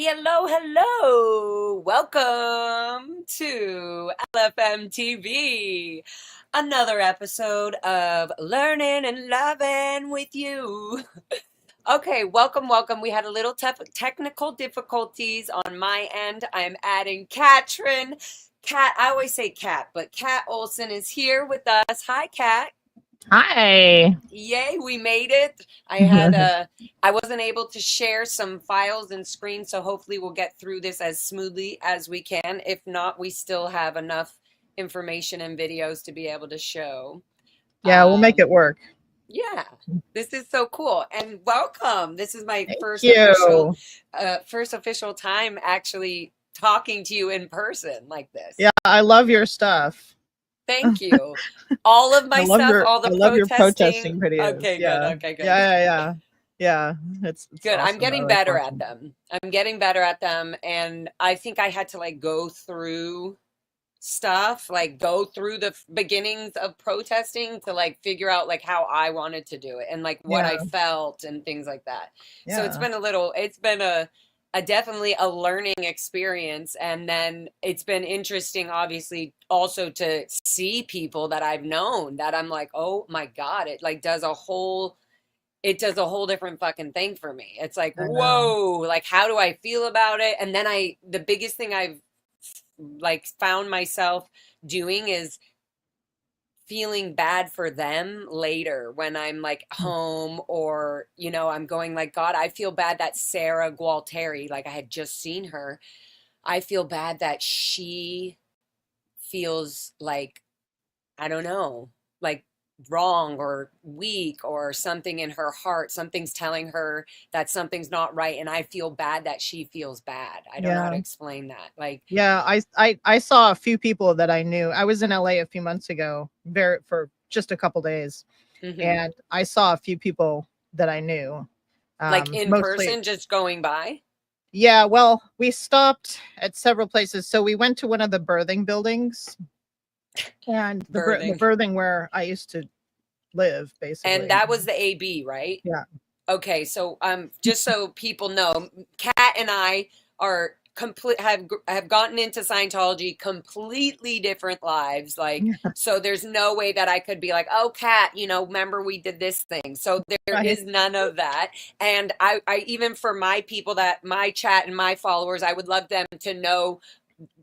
Hello, hello. Welcome to LFM TV. Another episode of Learning and Loving with you. Okay, welcome. We had a little technical difficulties on my end. I'm adding Katrin. Kat, I always say Kat, but Kat Olson is here with us. Hi, Kat. Hi. Yay, we made it. I wasn't able to share some files and screens, so hopefully we'll get through this as smoothly as we can. If not, we still have enough information and videos to be able to show. Yeah, we'll make it Um, work. yeah, this is so cool. And welcome. This is my Thank you. first official time actually talking to you in person like this. Yeah, I love your stuff. Thank you. All of my stuff, all I the love your protesting. protesting videos. Okay, good. Yeah. Okay, good. Yeah. It's Good. I'm awesome. I getting like better at watching. them. I'm getting better at them. And I think I had to like go through stuff, like go through the beginnings of protesting to like figure out like how I wanted to do it and like what I Yeah. felt and things like that. So Yeah. it's been a definitely a learning experience. And then it's been interesting, obviously, also to see people that I've known that I'm like, oh my God, it does a whole different fucking thing for me. It's like, I know. whoa, like how do I feel about it? And then the biggest thing I've like found myself doing is feeling bad for them later when I'm like home or, I'm going like, God, I feel bad that Sarah Gualteri, like I had just seen her. I feel bad that she feels like, I don't know, like wrong or weak or something in her heart. Something's telling her that something's not right. And I feel bad that she feels bad. I don't know how to Yeah. explain that. Like, Yeah. I saw a few people that I knew. I was in LA a few months ago, for just a couple days, mhm. and I saw a few people that I knew. Like in Mostly. person, just going by. Yeah, well, we stopped at several places. So we went to one of the birthing buildings, and the Birthing. birthing where I used to live, And basically. that was the AB, right? Yeah. Okay, so just so people know, Kat and I are complete have gotten into Scientology completely different lives. Like, Yeah. so there's no way that I could be like, oh, Kat, remember we did this thing. So there Right. is none of that. And I even for my people that my chat and my followers, I would love them to know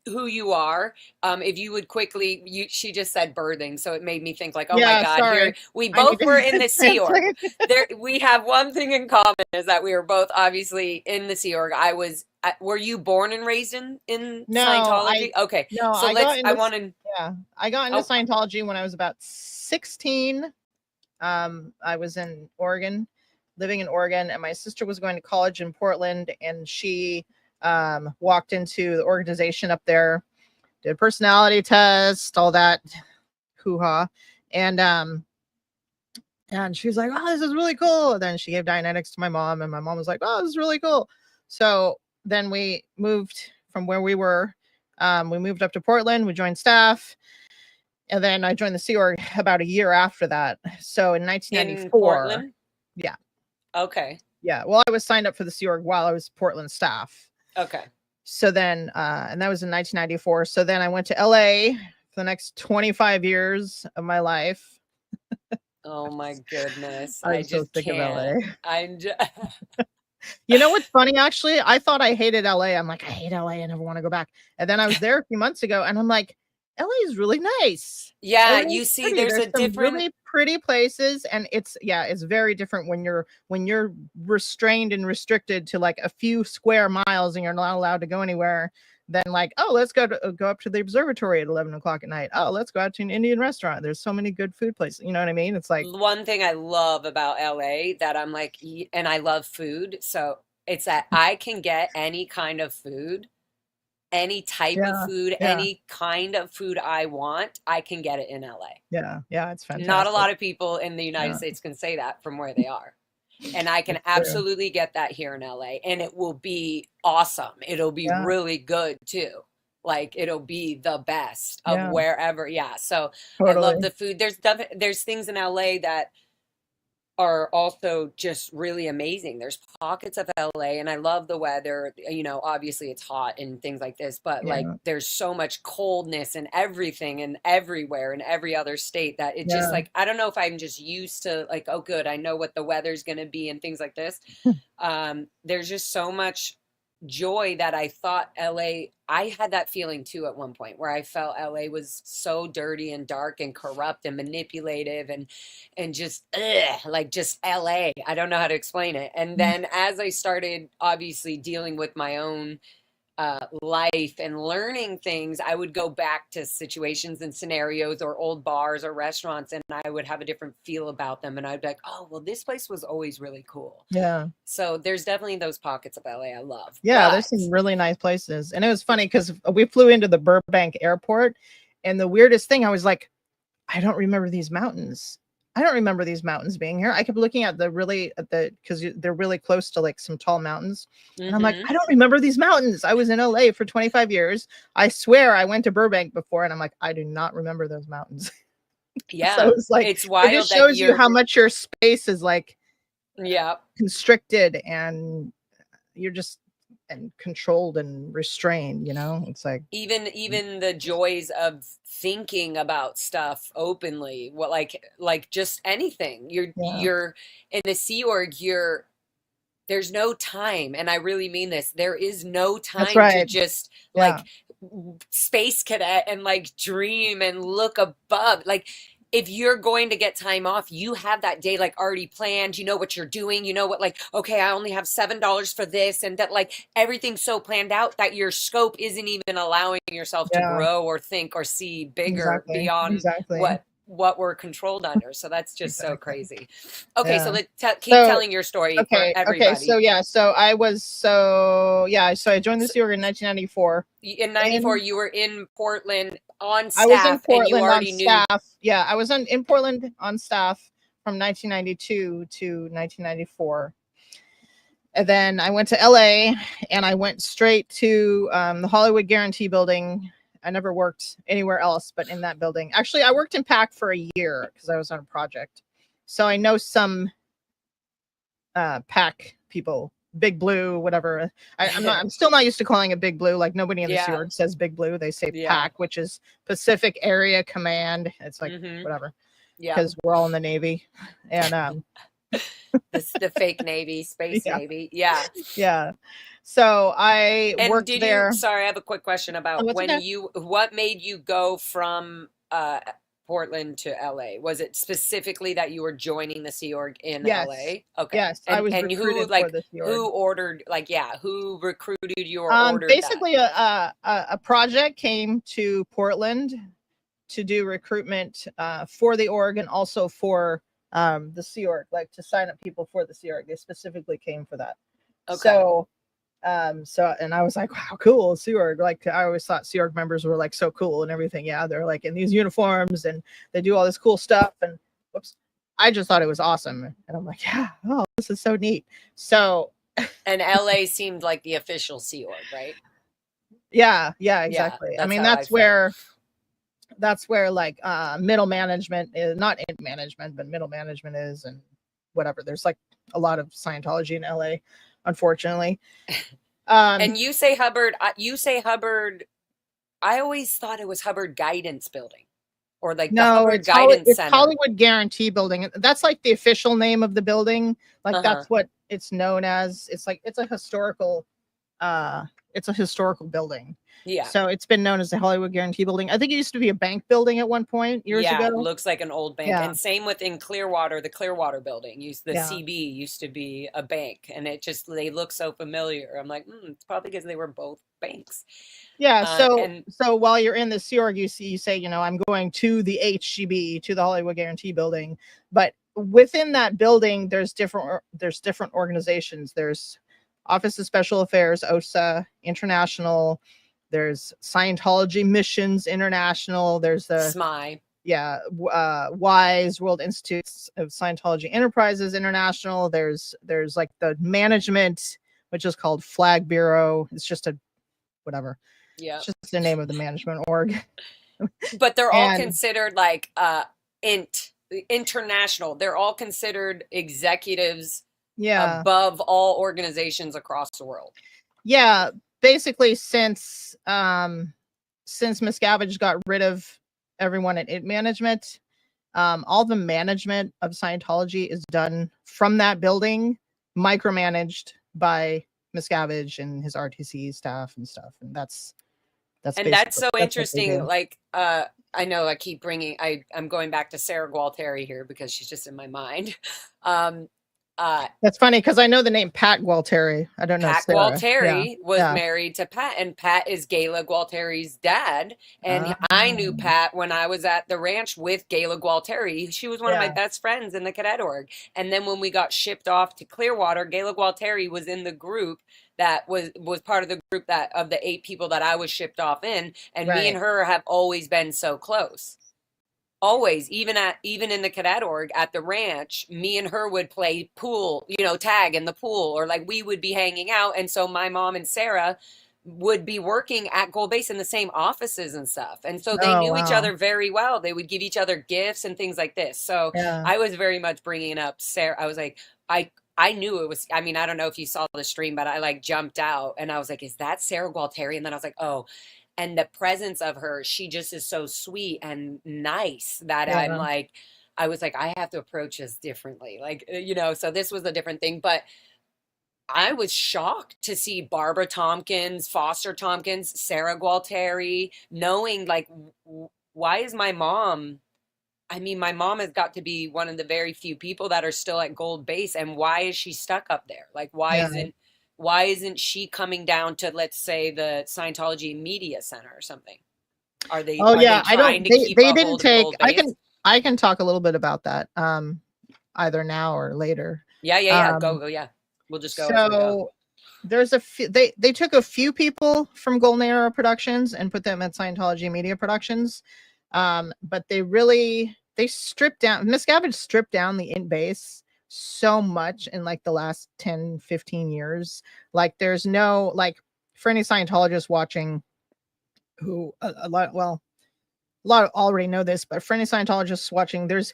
who you are. If you would quickly, she just said birthing, so it made me think like, oh my Yeah, God, here sorry. we I need both were in to the Sea Org. translate. There, we have one thing in common is that we were both obviously in the Sea Org. Were you born and raised in No, Scientology? Okay, so I got I into want to. yeah, I got into Oh, Scientology when I was about 16. I was in Oregon, living in Oregon, and my sister was going to college in Portland, and she walked into the organization up there, did a personality test, all that hoo-ha. And and she was like, "Oh, this is really cool." And then she gave Dianetics to my mom, and my mom was like, "Oh, this is really cool." So then we moved from where we were. We moved up to Portland. We joined staff, and then I joined the Sea Org about a year after that. So in in 1994, Portland. yeah, Okay, yeah. Well, I was signed up for the Sea Org while I was Portland staff. okay. So then, and that was in 1994. So then I went to LA for the next 25 years of my life. Oh my goodness, I I'm so just sick of can't. LA. I'm just. You know what's funny? Actually, I thought I hated LA. I'm like, I hate LA. I never want to go back. And then I was there a few months ago, and I'm like, LA is really nice. Yeah, LA is you see, pretty. there's There's a some different. really pretty places, and it's very different when you're restrained and restricted to like a few square miles, and you're not allowed to go anywhere. Then like, oh, let's go up to the observatory at 11 o'clock at night. Oh, let's go out to an Indian restaurant. There's so many good food places. You know what I mean? It's like, One thing I love about LA that I'm like, and I love food, so it's that I can get any kind of food, any type of yeah, food, yeah, any kind of food I want, I can get it in LA. yeah. It's Not a fantastic. lot of people in the United Yeah, States can say that from where they are. And I can it's true. absolutely get that here in LA, and it will be awesome. It'll be Yeah, really good too. Like it'll be the best of yeah, wherever. Yeah. So I love totally. the food. There's things in LA that are also just really amazing. There's pockets of LA and I love the weather. You know, obviously it's hot and things like this, but like Yeah. there's so much coldness and everything and everywhere in every other state that it just Yeah. like I don't know if I'm just used to like, oh good, I know what the weather's going to be and things like this. There's just so much joy that I thought LA, I had that feeling too at one point where I felt LA was so dirty and dark and corrupt and manipulative and just like just LA. I don't know how to explain it. And then as I started obviously dealing with my own life and learning things, I would go back to situations and scenarios or old bars or restaurants, and I would have a different feel about them. And I'd be like, oh, well, this place was always really cool. Yeah. So there's definitely those pockets of LA I love. Yeah, there's some really nice places. And it was funny because we flew into the Burbank airport, and the weirdest thing, I was like, I don't remember these mountains. I don't remember these mountains being here. I kept looking at because they're really close to like some tall mountains. And I'm like, I don't remember these mountains. I was in LA for 25 years. I swear I went to Burbank before, and I'm like, I do not remember those mountains. Yeah. So it's like, it's wild. It just shows you how much your space is like constricted, and you're just controlled and restrained, you know. It's like even the joys of thinking about stuff openly, what like just anything. You're in the Sea Org, there's no time, and I really mean this, there is no time to just like space cadet and like dream and look above. Like if you're going to get time off, you have that day like already planned. You know what you're doing. You know what, like, okay, I only have $7 for this, and that like everything's so planned out that your scope isn't even allowing yourself to grow or think or see bigger beyond what we're controlled under. So that's just so crazy. Okay, so let's keep telling your story for everybody. Okay, so I joined the Sea Org in 1994. In 94, you were in Portland on staff. I was in Portland and you already on staff. Yeah, I was in Portland on staff from 1992 to 1994. And then I went to LA, and I went straight to the Hollywood Guarantee Building. I never worked anywhere else but in that building. Actually, I worked in PAC for a year because I was on a project. So I know some PAC people, Big Blue, whatever. I'm still not used to calling it Big Blue. Like nobody in the Sea Org says Big Blue. They say PAC, which is Pacific Area Command. It's like whatever. Yeah. Because we're all in the Navy. And the fake Navy, space Navy. Yeah. Yeah. So I worked there. Sorry, I have a quick question about what made you go from Portland to LA? Was it specifically that you were joining the Sea Org in LA? Okay. Yes, I was recruited for the Sea Org. Who ordered, who recruited you or ordered basically that? A project came to Portland to do recruitment for the org and also for the Sea Org, like to sign up people for the Sea Org. They specifically came for that. Okay. So and I was like, wow, cool, Sea Org. Like I always thought Sea Org members were like so cool and everything. Yeah, they're like in these uniforms and they do all this cool stuff. And I just thought it was awesome. And I'm like, yeah, oh, this is so neat. So and LA seemed like the official Sea Org, right? Yeah, exactly. I mean, that's where like middle management is, not in management, but middle management is, and whatever. There's like a lot of Scientology in LA, unfortunately. And you say Hubbard. I always thought it was Hubbard Guidance Building, or like the Hubbard Guidance Center. It's Hollywood Guarantee Building. That's like the official name of the building. Like that's what it's known as. It's like it's a historical building. Yeah. So it's been known as the Hollywood Guarantee Building. I think it used to be a bank building at one point years ago. Yeah, it looks like an old bank. Yeah. And same with in Clearwater, the Clearwater building. CB used to be a bank, and they look so familiar. I'm like, it's probably because they were both banks. Yeah. So while you're in the Sea Org, you say, I'm going to the HGB, to the Hollywood Guarantee Building. But within that building, there's different organizations. There's Office of Special Affairs, OSA International. There's Scientology Missions International. There's the SMI. Yeah. WISE, World Institute of Scientology Enterprises International. There's like the management, which is called Flag Bureau. It's just whatever. Yeah. It's just the name of the management org. But they're all considered like INT. international. They're all considered executives Yeah. above all organizations across the world. Yeah. Basically, since Miscavige got rid of everyone at IT Management, all the management of Scientology is done from that building, micromanaged by Miscavige and his RTC staff and stuff. And that's so what interesting. do. Like, I know I keep bringing, I'm going back to Sarah Gualteri here because she's just in my mind. That's funny because I know the name Pat Gualteri. I don't know Pat Sarah. Gualteri was Yeah. married to Pat, and Pat is Gayla Gualteri's dad. And I knew Pat when I was at the ranch with Gayla Gualteri. She was one of my best friends in the cadet org. And then when we got shipped off to Clearwater, Gayla Gualteri was in the group that was part of the group that of the 8 people that I was shipped off in. And me and her have always been so close. Always, even in the cadet org at the ranch, me and her would play pool, tag in the pool, or like we would be hanging out. And so my mom and Sarah would be working at Gold Base in the same offices and stuff. And so they knew each other very well. They would give each other gifts and things like this. So I was very much bringing up Sarah. I was like, I knew it was, I mean, I don't know if you saw the stream, but I like jumped out and I was like, is that Sarah Gualteri? And then I was like, oh. And the presence of her, she just is so sweet and nice that I'm like, I was like, I have to approach this differently. Like, so this was a different thing. But I was shocked to see Barbara Tompkins, Foster Tompkins, Sarah Gualteri, knowing like, why is my mom... I mean, my mom has got to be one of the very few people that are still at Gold Base. And why is she stuck up there? Like, why isn't she coming down to, let's say, the Scientology Media Center or something? Are they? Oh, yeah. They trying to keep they a didn't hold of take. Gold Base? I can talk a little bit about that. Either now or later. Yeah. Go. Yeah. We'll just go. So there's a few. They took a few people from Golden Era Productions and put them at Scientology Media Productions. But they stripped down. Miscavige stripped down the int base so much in like the last 10, 15 years. Like there's no, like, for any Scientologists watching who a lot already know this, but for any Scientologists watching, there's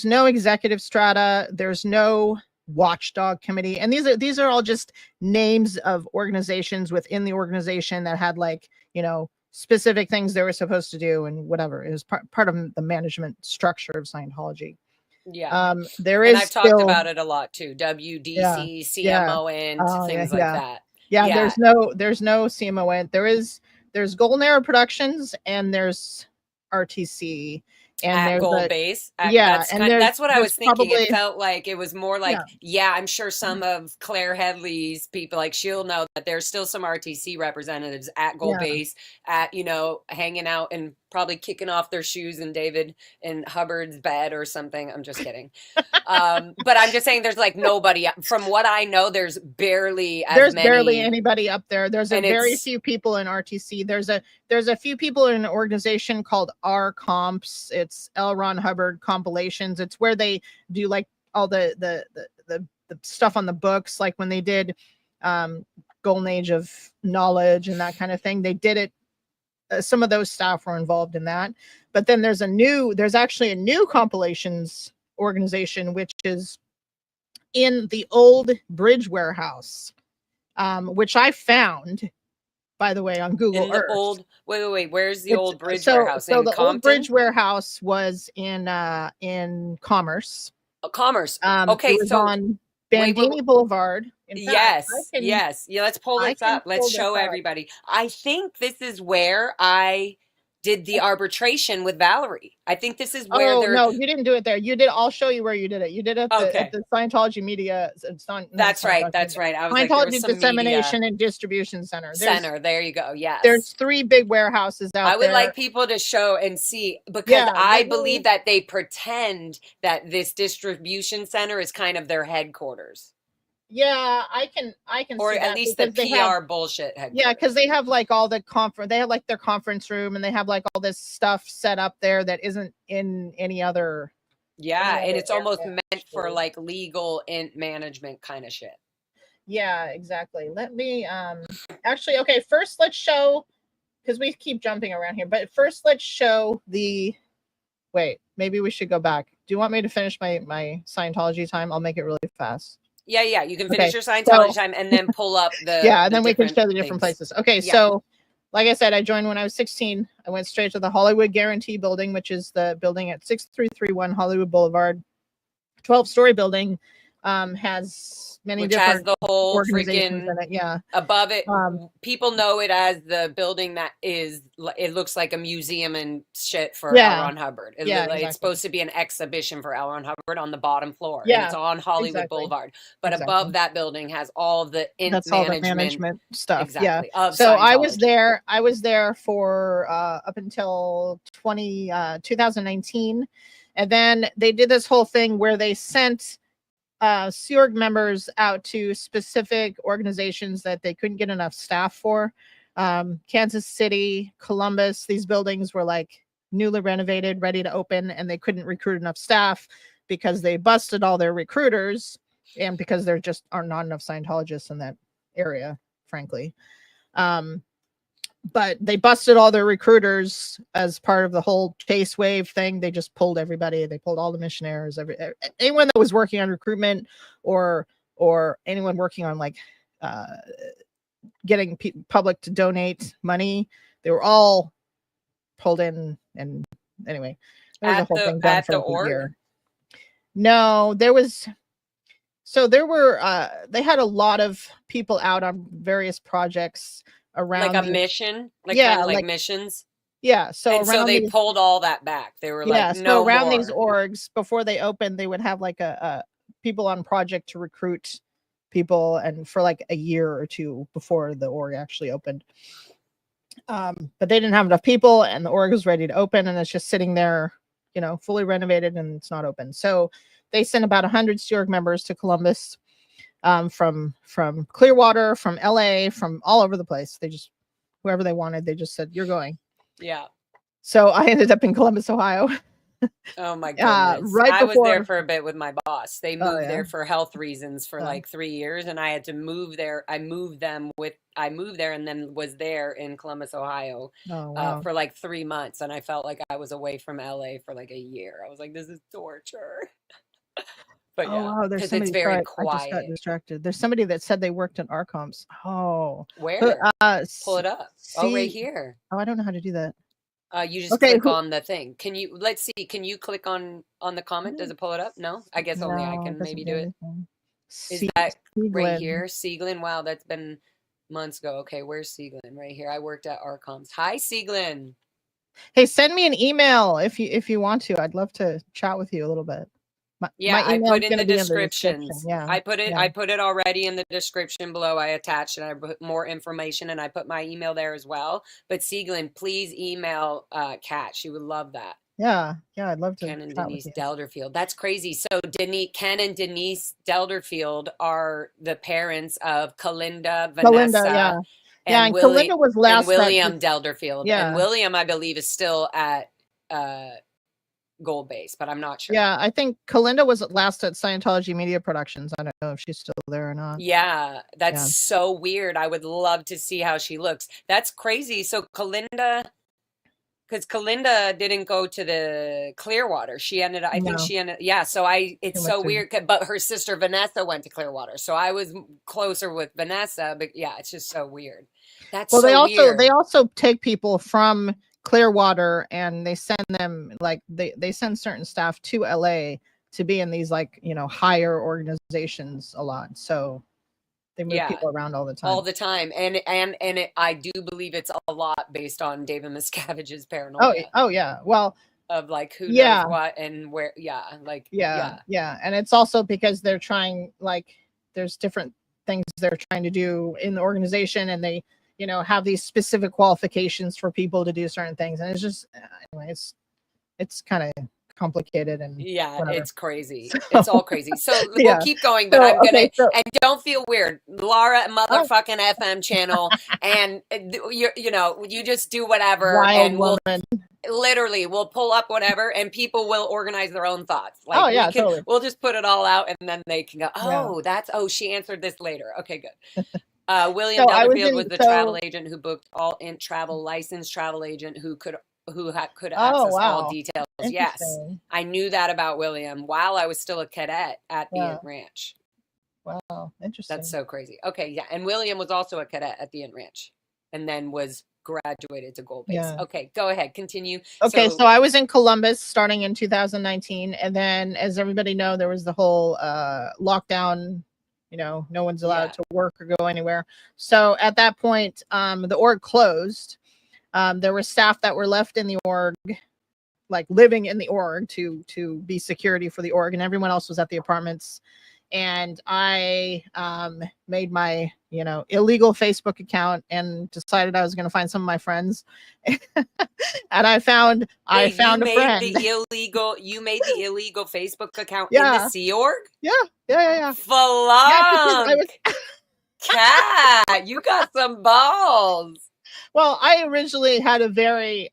no executive strata, there's no watchdog committee, and these are all just names of organizations within the organization that had like, specific things they were supposed to do and whatever. It was part of the management structure of Scientology. Yeah. There is, and I've talked about it a lot too. WDC, CMON, things like that. Yeah, there's no CMON. There's Golden Era Productions and there's RTC. And at Gold Base. That's what I was thinking. Probably, it felt like it was more like, I'm sure some of Claire Headley's people, like she'll know that there's still some RTC representatives at Gold Base at, hanging out and probably kicking off their shoes in David and Hubbard's bed or something. I'm just kidding. But I'm just saying there's like nobody, from what I know, there's barely anybody up there. There's very few people in RTC. There's a few people in an organization called R Comps. It's L. Ron Hubbard compilations. It's where they do like all the stuff on the books, like when they did Golden Age of Knowledge and that kind of thing. They did it. Some of those staff were involved in that. But then there's actually a new compilations organization, which is in the old bridge warehouse, which I found, by the way, on Google Earth. Wait, where's the old bridge warehouse? So the old bridge warehouse was in Commerce. Commerce. Okay, so on Bandini Boulevard. Yes. Yeah, let's pull this up. Let's show everybody. I think this is where I did the arbitration with Valerie. I think this is where no, you didn't do it there. You did. I'll show you where you did it. You did it at the Scientology Media. That's right. I was Scientology Dissemination and Distribution Center. There you go. Yes. There's 3 big warehouses out there. I would like people to show and see, because I believe that they pretend that this distribution center is kind of their headquarters. Yeah, I can or see at least the PR bullshit headquarters. Yeah, because they have like all the they have like their conference room, and they have like all this stuff set up there that isn't in any other. Yeah, and it's almost meant for like legal and management kind of shit. Yeah, exactly. Let me actually, okay, first let's show, because we keep jumping around here, but first let's show maybe we should go back. Do you want me to finish my Scientology time? I'll make it really fast. Yeah. You can Okay, finish your Scientology time and then pull up yeah, and then we can different show the different things. places. Okay, Yeah. so like I said, I joined when I was 16. I went straight to the Hollywood Guarantee building, which is the building at 6331 Hollywood Boulevard. 12-story building, has many Which has different the whole organizations freaking in it. Yeah. above it. People know it as the building that is, it looks like a museum and shit for Yeah. L. Ron Hubbard. Yeah, exactly. It's supposed to be an exhibition for L. Ron Hubbard on the bottom floor. Yeah, And it's on Hollywood exactly. Boulevard. But Exactly. above that building has all of the That's all the management stuff. Exactly. Yeah. So I was there for up until 2019. And then they did this whole thing where they sent Sea Org members out to specific organizations that they couldn't get enough staff for. Kansas City, Columbus, these buildings were like newly renovated, ready to open, and they couldn't recruit enough staff because they busted all their recruiters and because there just are not enough Scientologists in that area, frankly. But they busted all their recruiters as part of the whole chase wave thing. They just pulled everybody. They pulled all the missionaries, anyone that was working on recruitment or anyone working on like getting public to donate money. They were all pulled in. And anyway, there was a whole thing done for a year. No, there was. So there were, they had a lot of people out on various projects around, like a mission, like yeah, kind of like missions. Yeah. So and so they pulled all that back. They were like, no so around more. These orgs before they opened, they would have like a people on project to recruit people, and for like a year or two before the org actually opened. But they didn't have enough people, and the org was ready to open, and it's just sitting there, you know, fully renovated, and it's not open. So they sent about 100 Sea Org members to Columbus. From Clearwater, from LA, from all over the place. They just, whoever they wanted, they just said, you're going. Yeah. So I ended up in Columbus, Ohio. Oh my goodness. I was there for a bit with my boss. They moved there for health reasons for like 3 years, and I had to move there. I moved there and then was there in Columbus, Ohio for like 3 months. And I felt like I was away from LA for like a year. I was like, this is torture. But yeah, because it's very quiet. I just got distracted. There's somebody that said they worked in Arcoms. Oh, where? Pull it up. Right here. Oh, I don't know how to do that. You just click on the thing. Can you? Let's see. Can you click on the comment? Does it pull it up? No. I guess only I can maybe do it. Is that right here? Sieglin. Wow, that's been months ago. Okay, where's Sieglin? Right here. I worked at Arcoms. Hi, Sieglin. Hey, send me an email if you want to. I'd love to chat with you a little bit. I put in the descriptions. Yeah, I put it already in the description below. I attached and I put more information, and I put my email there as well. But Sieglin, please email Kat. She would love that. Yeah, I'd love to. Ken and Denise Delderfield. That's crazy. So Ken and Denise Delderfield are the parents of Kalinda, Vanessa, and Kalinda was last. And William Delderfield. Yeah, and William, I believe, is still at Gold Base, but I'm not sure. Yeah, I think Kalinda was last at Scientology Media Productions. I don't know if she's still there or not. Yeah, that's so weird. I would love to see how she looks. That's crazy. So Kalinda, because Kalinda didn't go to the Clearwater. She ended up, so it's so weird. But her sister Vanessa went to Clearwater. So I was closer with Vanessa, but yeah, it's just so weird. That's weird. They also take people from Clearwater, and they send them, like they send certain staff to LA to be in these, like, you know, higher organizations a lot. So they move people around all the time. And I do believe it's a lot based on David Miscavige's paranoia. Oh yeah. Well, of like who knows what and where. And it's also because they're trying, like, there's different things they're trying to do in the organization, and they, you know, have these specific qualifications for people to do certain things. And it's just, anyway, it's kind of complicated, and it's crazy. It's all crazy. So we'll keep going, but I'm gonna, and don't feel weird. Lara motherfucking FM channel, and you just do whatever. Wild and woman. Literally, we'll pull up whatever, and people will organize their own thoughts. Like, totally. We'll just put it all out, and then they can go, she answered this later. Okay, good. William Delderfield was the travel agent who booked licensed travel agent who could who could Oh, access all wow. details. Yes, Interesting. I knew that about William while I was still a cadet at the Yeah. Inn Ranch. Wow. That's Interesting. so crazy. Okay, yeah, and William was also a cadet at the Inn Ranch, and then was graduated to Gold Base. Yeah. Okay, go ahead, continue. Okay, So so I was in Columbus starting in 2019, and then, as everybody know, there was the whole lockdown. You know, no one's allowed yeah, to work or go anywhere. So at that point, the org closed. There were staff that were left in the org, like living in the org to be security for the org, and everyone else was at the apartments. And I made my illegal Facebook account and decided I was going to find some of my friends, and I found wait, you a made friend. the illegal Facebook account in the Yeah, Sea Org? yeah. Yeah, because I was Flunk, cat, you got some balls. well, I originally had a very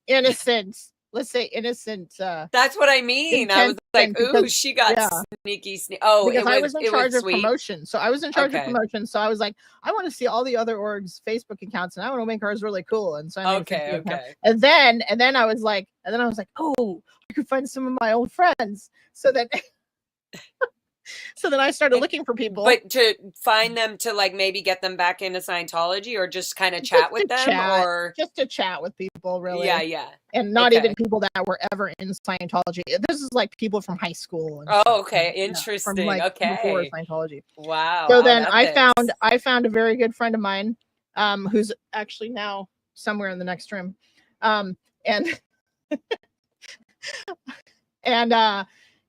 innocent, let's say innocent That's what I mean. I was intention like, ooh, because she got yeah, sneaky. Oh, because I was in it charge was of sweet. promotion. So I was in charge of Okay. promotion. So I was like, I want to see all the other orgs' Facebook accounts, and I want to make ours really cool. And so I made a Facebook account. Okay. And then I was like, oh, I could find some of my old friends. So that so then I started looking for people. But to find them to like maybe get them back into Scientology, or just kind of chat with them, or just to chat with people, really. Yeah. And not even people that were ever in Scientology. This is like people from high school. And oh, okay, interesting. From like okay, before Scientology. Wow. So then I found a very good friend of mine, who's actually now somewhere in the next room, and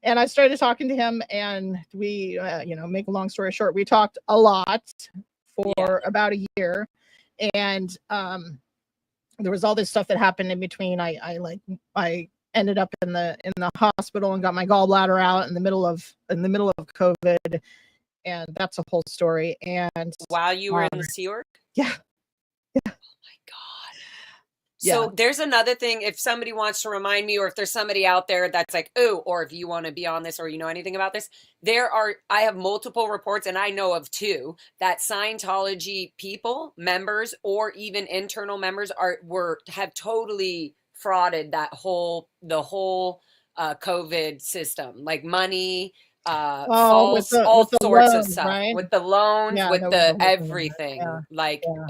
and I started talking to him, and we, make a long story short, we talked a lot for about a year, and there was all this stuff that happened in between. I ended up in the hospital and got my gallbladder out in the middle of COVID, and that's a whole story. And while you were in the Sea Org? Yeah. So there's another thing, if somebody wants to remind me, or if there's somebody out there that's like, oh, or if you want to be on this, or you know anything about this, I have multiple reports, and I know of two, that Scientology people, members, or even internal members have totally frauded the whole COVID system, like money, false, all sorts of stuff, right? With the loans, with the everything.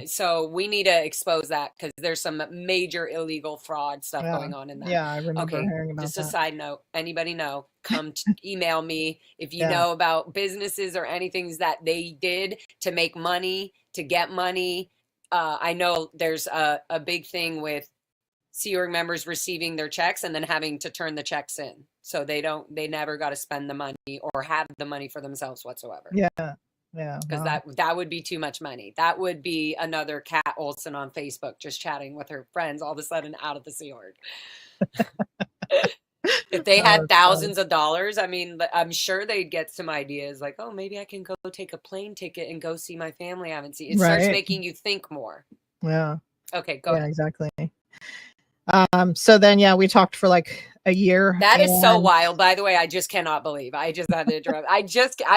So we need to expose that, because there's some major illegal fraud stuff going on in that. Yeah, I remember hearing about just that. A side note, anybody know, come email me if you know about businesses or anything that they did to make money, to get money. I know there's a big thing with Sea Org members receiving their checks and then having to turn the checks in. So they never got to spend the money or have the money for themselves whatsoever. Yeah. Because that would be too much money. That would be another Kat Olson on Facebook just chatting with her friends, all of a sudden out of the Sea Org. If they had thousands of dollars, I mean, I'm sure they'd get some ideas like, oh, maybe I can go take a plane ticket and go see my family I haven't seen. It starts making you think more. Yeah. Okay, go ahead. Exactly. So then, we talked for like a year. That is so wild. By the way, I just cannot believe. I just had to interrupt. I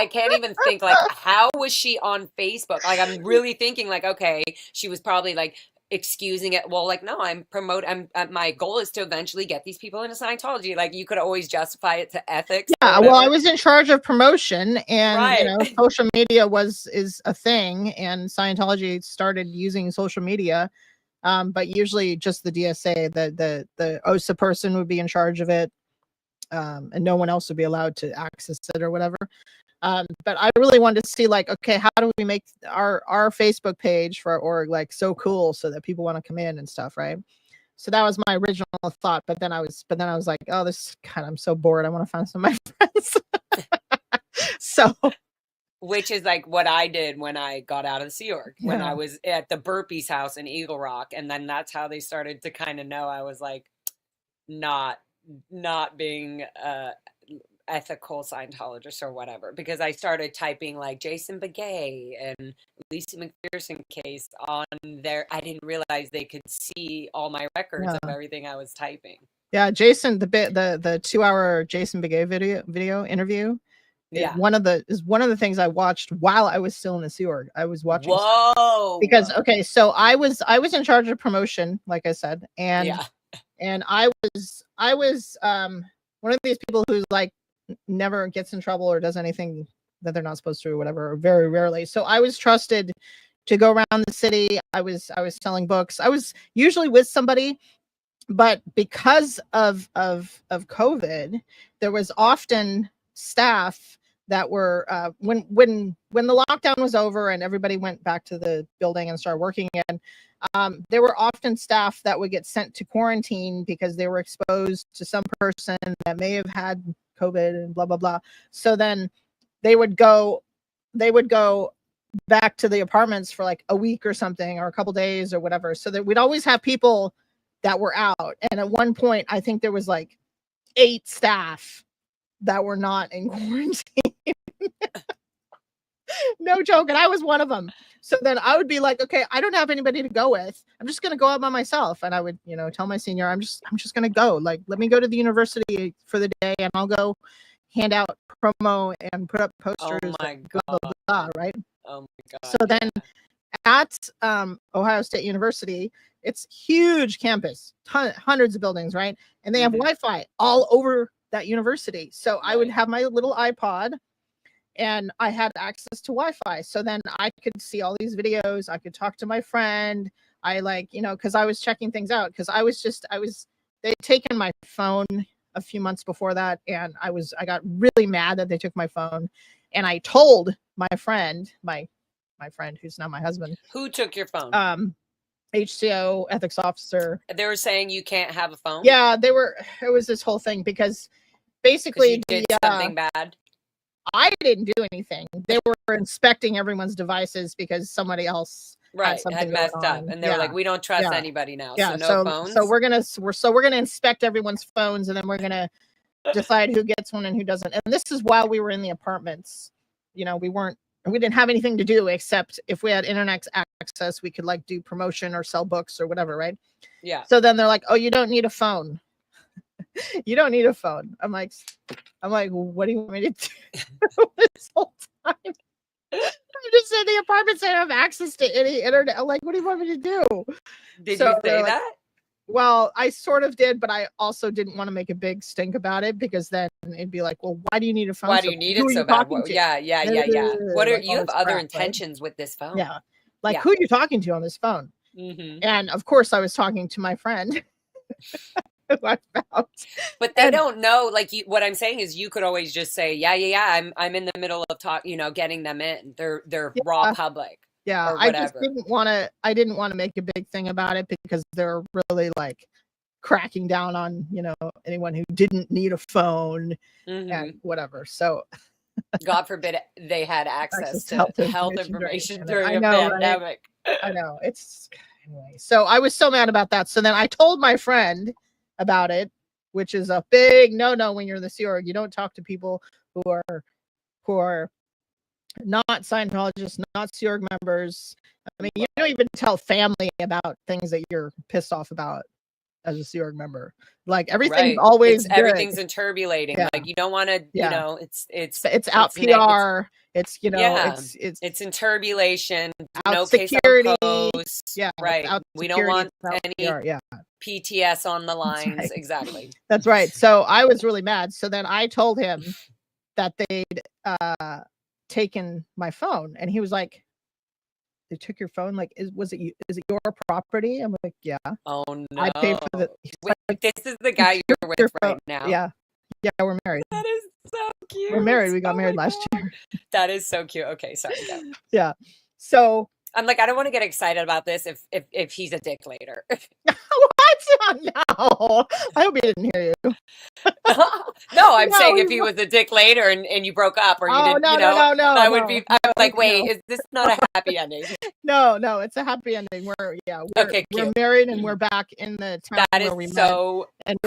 can't even think, like, how was she on Facebook? Like, I'm really thinking like, okay, she was probably like excusing it. Well, like, no, my goal is to eventually get these people into Scientology. Like, you could always justify it to ethics. Yeah. Well, I was in charge of promotion, and social media is a thing, and Scientology started using social media. But usually just the DSA, the OSA person would be in charge of it, and no one else would be allowed to access it or whatever. But I really wanted to see, like, okay, how do we make our Facebook page for our org like so cool so that people want to come in and stuff, right? So that was my original thought. But then I was like, oh, I'm so bored. I want to find some of my friends. So. Which is like what I did when I got out of the Sea Org, when I was at the Burpees house in Eagle Rock. And then that's how they started to kind of know I was like not being ethical Scientologist or whatever, because I started typing like Jason Begay and Lisa McPherson case on there. I didn't realize they could see all my records of everything I was typing. Yeah, Jason, the 2-hour Jason Begay video interview. Yeah. One of the things I watched while I was still in the Sea Org. I was watching Whoa. because okay, so I was in charge of promotion, like I said, and Yeah. and I was one of these people who's like never gets in trouble or does anything that they're not supposed to or whatever, very rarely. So I was trusted to go around the city. I was selling books. I was usually with somebody, but because of COVID, there was often staff that were when the lockdown was over and everybody went back to the building and started working again. There were often staff that would get sent to quarantine because they were exposed to some person that may have had COVID and blah blah blah. So then they would go back to the apartments for like a week or something or a couple days or whatever. So that we'd always have people that were out. And at one point, I think there was like 8 staff that were not in quarantine. No joke. And I was one of them. So then I would be like, okay, I don't have anybody to go with. I'm just going to go out by myself. And I would, tell my senior, I'm just going to go. Like, let me go to the university for the day and I'll go hand out promo and put up posters. Oh my God. Blah, blah, blah, right? Oh my God. So then at Ohio State University, it's huge campus, hundreds of buildings, right? And they have Wi-Fi all over that university. So I would have my little iPod and I had access to Wi-Fi. So then I could see all these videos. I could talk to my friend. I because I was checking things out because they'd taken my phone a few months before that. And I got really mad that they took my phone. And I told my friend, my friend who's now my husband. Who took your phone? HCO ethics officer. They were saying you can't have a phone? Yeah, it was this whole thing because basically you did something bad. I didn't do anything. They were inspecting everyone's devices because somebody else had messed up, and they were like, "We don't trust anybody now." Yeah, so no phones. So we're gonna inspect everyone's phones, and then we're gonna decide who gets one and who doesn't. And this is while we were in the apartments. We didn't have anything to do except if we had internet access, we could like do promotion or sell books or whatever, right? Yeah. So then they're like, "Oh, you don't need a phone." You don't need a phone. I'm like, what do you want me to do this whole time? I'm just in the apartments. I don't have access to any internet. I'm like, what do you want me to do? Did you say that? Well, I sort of did, but I also didn't want to make a big stink about it because then it'd be like, well, why do you need a phone? Why do you need it so bad? Yeah. What are you have other intentions with this phone? Yeah. Like, who are you talking to on this phone? Mm-hmm. And of course, I was talking to my friend. But they don't know. Like, what I'm saying is, you could always just say, yeah. I'm in the middle of getting them in. They're raw public. Yeah, I just didn't want to. I didn't want to make a big thing about it because they're really like cracking down on anyone who didn't need a phone and whatever. So, God forbid they had access to health information during a pandemic. Right? I know it's anyway. So I was so mad about that. So then I told my friend about it, which is a big no when you're in the Sea Org. You don't talk to people who are not Scientologists, not Sea Org members. I mean, you don't even tell family about things that you're pissed off about as a Sea Org member. Like everything's always everything's interturbulating. Yeah. Like you don't want to, it's out PR. It's it's in turbulation. Out no security. Case yeah, right. We don't want any PR, PTS on the lines. Right. Exactly. That's right. So I was really mad. So then I told him that they'd taken my phone, and he was like, "They took your phone? Like, is it your property?" I'm like, "Yeah." Oh no! I paid for the. Wait, this is the guy you're with right now. Yeah, we're married. That is so cute. We're married. We got married last year. That is so cute. Okay, sorry. Go. Yeah. So I'm like, I don't want to get excited about this if he's a dick later. What? No. I hope he didn't hear you. No, I'm saying if he was a dick later and you broke up or you didn't, no, I would be. I'm like, wait, is this not a happy ending? No, it's a happy ending. We're married and we're back in the town where we met, and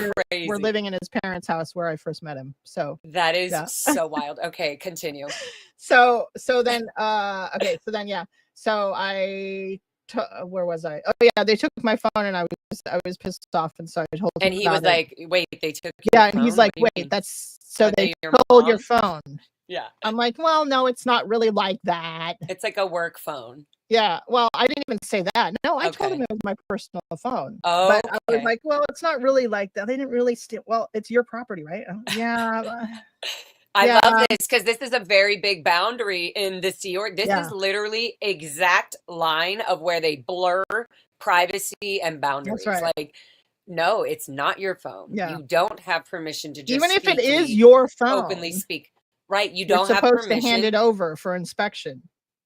we're living in his parents' house where I first met him. So that is so wild. Okay, continue. So then So where was I? Oh yeah, they took my phone and I was pissed off, and so I told him. And he was like, "Wait, they took." Yeah, and he's like, "Wait, that's so they stole your phone." Yeah. I'm like, well, no, it's not really like that. It's like a work phone. Yeah. Well, I didn't even say that. No, I told him Okay. it was my personal phone. Oh, But I was okay. like, well, it's not really like that. They didn't really steal. Well, it's your property, right? Yeah. I Yeah. love this because this is a very big boundary in the Sea Org. This is Yeah. literally exact line of where they blur privacy and That's boundaries. right. Like, no, it's not your phone. Yeah. You don't have permission to just Even if it speak, is lead, your openly phone, speak. Right? You you're don't have supposed to hand it permission. over for inspection.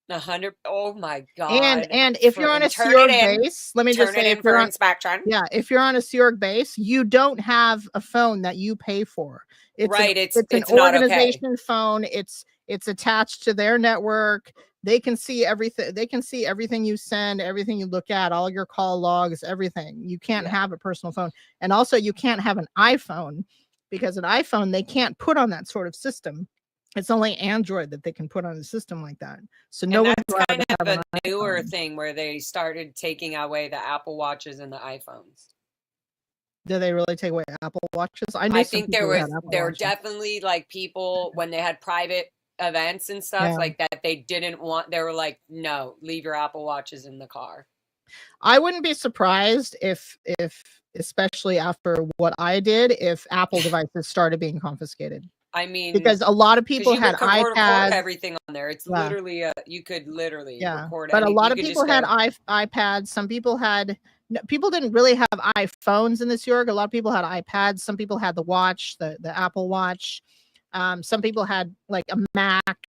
100. Oh my And God. if you're on a Sea Org base, let me just Turn it say, if in you're for on, inspection. yeah, if you're on a Sea Org base, you don't have a phone that you pay for. It's Right. an It's not okay. organization phone. It's attached to their network. They can see everything. They can see everything you send, everything you look at, all your call logs, everything. You can't have a personal phone. And also you can't have an iPhone, because an iPhone they can't put on that sort of system. It's only Android that they can put on a system like that. So no one's allowed Kind to of have a an newer iPhone. thing where they started taking away the Apple Watches and the iPhones. Did they really take away Apple Watches? I knew some think people who had Apple there were Watches. definitely like people when they had private events and stuff like that they didn't want. They were like, no, leave your Apple Watches in the car. I wouldn't be surprised if especially after what I did, if Apple devices started being confiscated. I mean, because a lot of people had record iPads. Everything on there. It's literally you could literally record. But a lot of people had iPads. Some people had. People didn't really have iPhones in the Sea Org. A lot of people had iPads. Some people had the watch, the Apple Watch. Some people had like a Mac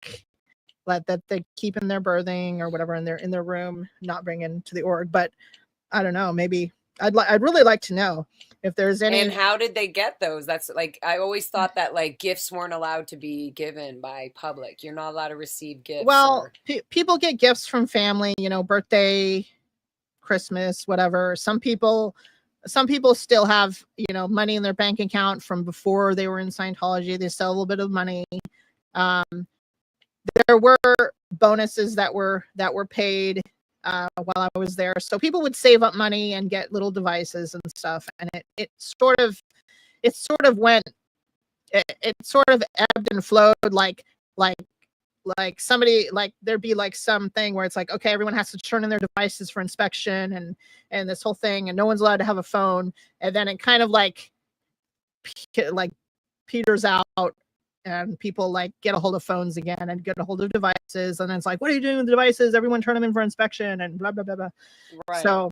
that they keep in their berthing or whatever in their room, not bring into the org. But I don't know. Maybe I'd really like to know if there's any. And how did they get those? That's like, I always thought that like gifts weren't allowed to be given by public. You're not allowed to receive gifts. Well, people get gifts from family, birthday, Christmas, whatever. Some people still have, money in their bank account from before they were in Scientology. They still have a little bit of money. There were bonuses that were paid while I was there. So people would save up money and get little devices and stuff. And it sort of ebbed and flowed like somebody, like there'd be like something where it's like, okay, everyone has to turn in their devices for inspection and this whole thing, and no one's allowed to have a phone. And then it kind of like peters out, and people like get a hold of phones again and get a hold of devices. And it's like, what are you doing with the devices? Everyone turn them in for inspection and blah, blah, blah, blah. Right. So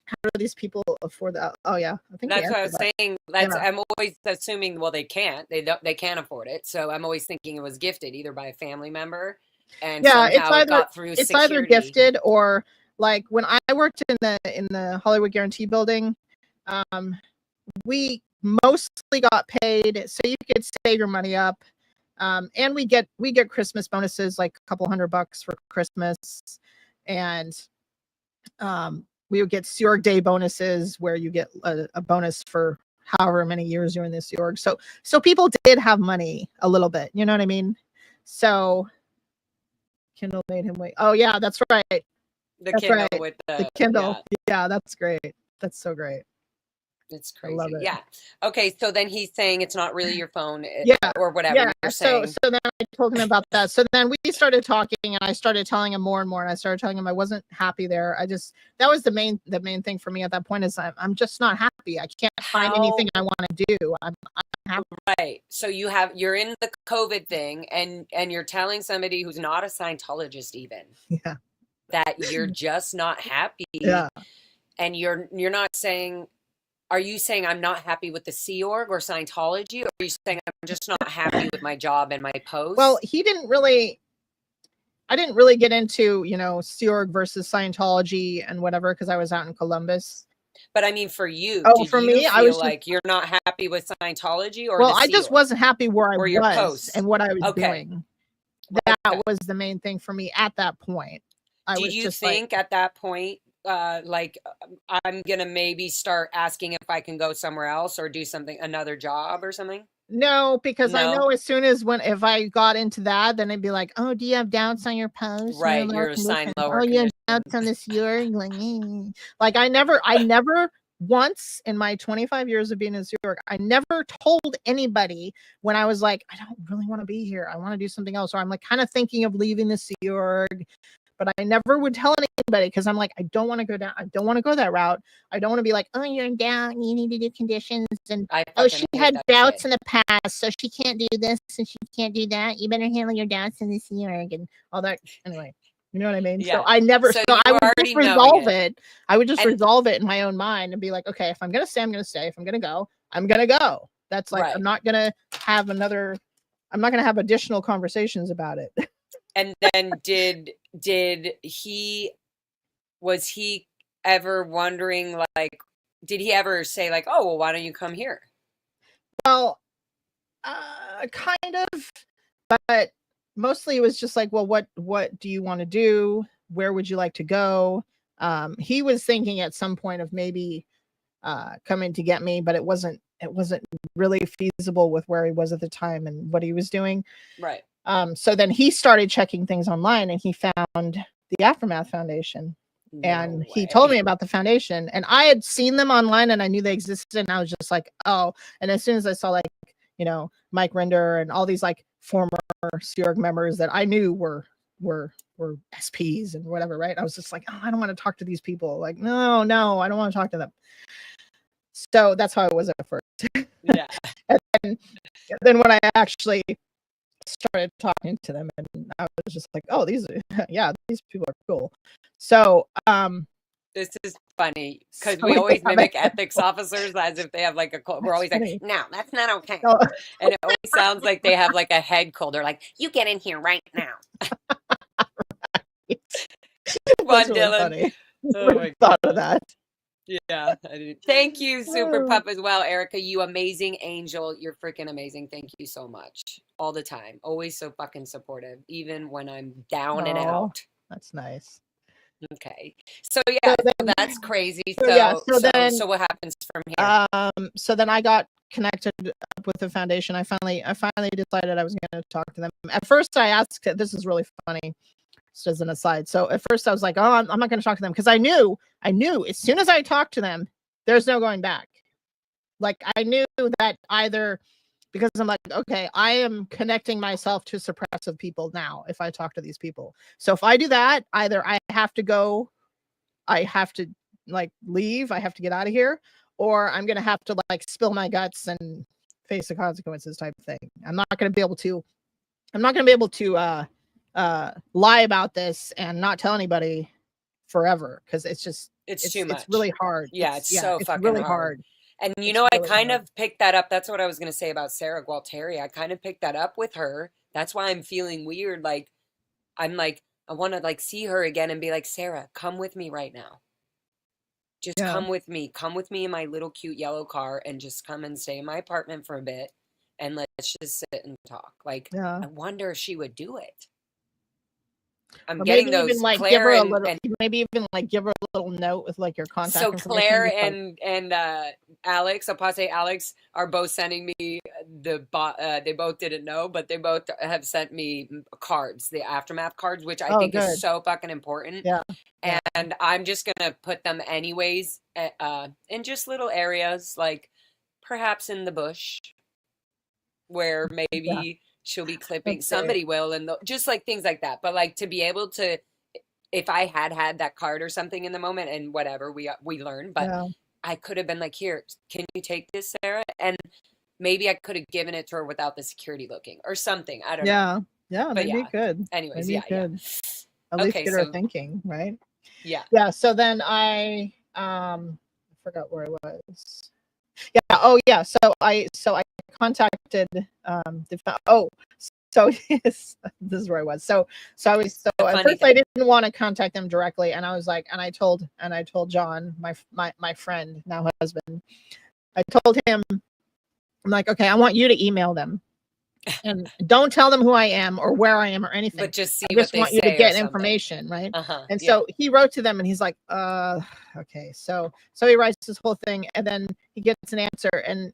how do these people afford that? Oh yeah, I think that's what I was saying. I'm always assuming, well, they can't afford it. So I'm always thinking it was gifted either by a family member, and somehow it got through security. It's either gifted or like when I worked in the Hollywood Guarantee building, we mostly got paid so you could save your money up, and we get Christmas bonuses, like a couple $100 for Christmas, and we would get Sea Org Day bonuses where you get a bonus for however many years you're in this Sea Org. So people did have money a little bit, you know what I mean? So Kindle made him wait. Oh yeah, that's right. That's Kindle right. With the Kindle. Yeah, that's great. That's so great. It's crazy. I love it. Yeah. Okay. So then he's saying it's not really your phone, or whatever you're saying. So then I told him about that. So then we started talking, and I started telling him more and more. And I started telling him I wasn't happy there. That was the main thing for me at that point, is I'm just not happy. I can't find anything I want to do. I'm happy. Right. So you're in the COVID thing, and you're telling somebody who's not a Scientologist even that you're just not happy. Yeah. And you're not saying. Are you saying I'm not happy with the Sea Org or Scientology? Or are you saying I'm just not happy with my job and my post? Well, I didn't really get into, Sea Org versus Scientology and whatever, because I was out in Columbus. But I mean, for you, for me, I was like you're not happy with Scientology, or I just wasn't happy where I was your post and what I was doing. That was the main thing for me at that point. Did you think at that point, like I'm gonna maybe start asking if I can go somewhere else or do another job or something? No, because I know as soon as if I got into that, then it'd be like, oh, do you have doubts on your post? Right, you're assigned lower. Oh, you have doubts on this year. Like I never once in my 25 years of being in New York, I never told anybody when I was like, I don't really want to be here. I want to do something else. Or I'm like kind of thinking of leaving the Sea Org, but I never would tell anybody because I'm like, I don't want to go down. I don't want to go that route. I don't want to be like, oh, you're down. You need to do conditions. And oh, she had doubts in the past, so she can't do this and she can't do that. You better handle your doubts in the Sea Org and all that. Anyway. You know what I mean? Yeah. So I never, so I would just resolve it. I would just And- resolve it in my own mind and be like, okay, if I'm going to stay, I'm going to stay. If I'm going to go, I'm going to go. That's like, I'm not going to have additional conversations about it. And then was he ever wondering, like, did he ever say like, oh, well, why don't you come here? Well, kind of, but mostly it was just like, well, what do you want to do? Where would you like to go? He was thinking at some point of maybe coming to get me, but it wasn't really feasible with where he was at the time and what he was doing. Right. So then he started checking things online and he found the Aftermath Foundation. And he told me about the foundation, and I had seen them online and I knew they existed, and I was just like, oh. And as soon as I saw, like, you know, Mike Render and all these like former Sea Org members that I knew were SPs and whatever, right? I was just like, oh, I don't want to talk to these people. Like, no, I don't want to talk to them. So that's how it was at first. Yeah. and then when I actually started talking to them, and I was just like, oh, these people are cool. So this is funny because we always mimic ethics officers as if they have like a cold. We're always like, no, that's not okay. No. And it always sounds like they have like a head cold. They're like, you get in here right now. One, really Dylan. Funny. Oh my thought of that. Yeah. Thank you, Super Pup, as well, Erica. You amazing angel. You're freaking amazing. Thank you so much. All the time. Always so fucking supportive, even when I'm down and out. That's nice. Okay. So yeah, so that's crazy. So what happens from here? So then I got connected up with the foundation. I finally decided I was going to talk to them. At first I asked, this is really funny, just as an aside. So at first I was like, oh, I'm not going to talk to them, because I knew as soon as I talked to them, there's no going back. Like, I knew that either, because I'm like, okay, I am connecting myself to suppressive people now if I talk to these people. So if I do that, either I have to go, I have to like leave, I have to get out of here, or I'm going to have to like spill my guts and face the consequences type of thing. I'm not going to be able to lie about this and not tell anybody forever, because it's too much. It's really hard. Yeah, it's so fucking really hard. And you know, really I kind of picked that up. That's what I was going to say about Sarah Gualteri. I kind of picked that up with her. That's why I'm feeling weird. Like, I'm like, I want to like see her again and be like, Sarah, come with me right now. Just come with me. Come with me in my little cute yellow car and just come and stay in my apartment for a bit. And let's just sit and talk. Like, I wonder if she would do it. I'm getting those. Even, like, Claire maybe even like give her a little note with like your contact. So Claire and Alex, Apostate Alex, are both sending me they both didn't know, but they both have sent me cards, the Aftermath cards, which I think is so fucking important. Yeah. And I'm just gonna put them anyways, in just little areas, like perhaps in the bush, where maybe. She'll be clipping. Somebody will, and just like things like that. But like to be able to, if I had that card or something in the moment, and whatever we learned, but I could have been like, here, can you take this, Sarah? And maybe I could have given it to her without the security looking or something. I don't know. Yeah, maybe you could. Anyways, At least get her thinking, right? Yeah. Yeah. So then I forgot where I was. Yeah. Oh yeah. So I contacted this is where I was. So at first I didn't want to contact them directly, and I was like, and I told John, my friend, now husband, I told him, I'm like, okay, I want you to email them. And don't tell them who I am or where I am or anything. But just see I just want you to get information, right? And so he wrote to them and he's like, okay. So he writes this whole thing and then he gets an answer and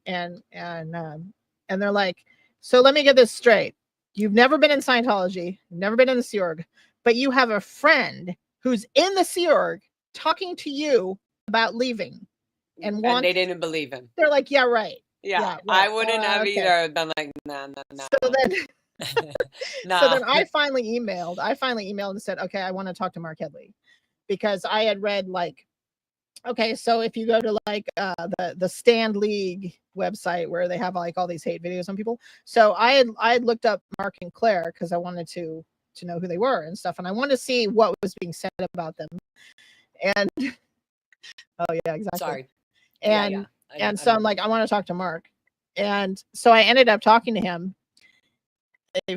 they're like, so let me get this straight. You've never been in Scientology, you've never been in the Sea Org, but you have a friend who's in the Sea Org talking to you about leaving. and And want. they didn't believe him. They're like, yeah, right. Yeah, Yeah, I right. wouldn't have Okay. either. I've been like, no, no, no. So then, Nah. so then I finally emailed and said, okay, I want to talk to Mark Headley, because I had read like, okay, so if you go to like the Stand League website where they have like all these hate videos on people, so I had looked up Mark and Claire because I wanted to know who they were and stuff, and I wanted to see what was being said about them. And oh yeah, exactly. Sorry. And Yeah. and so I'm like, I want to talk to Mark, and so I ended up talking to him.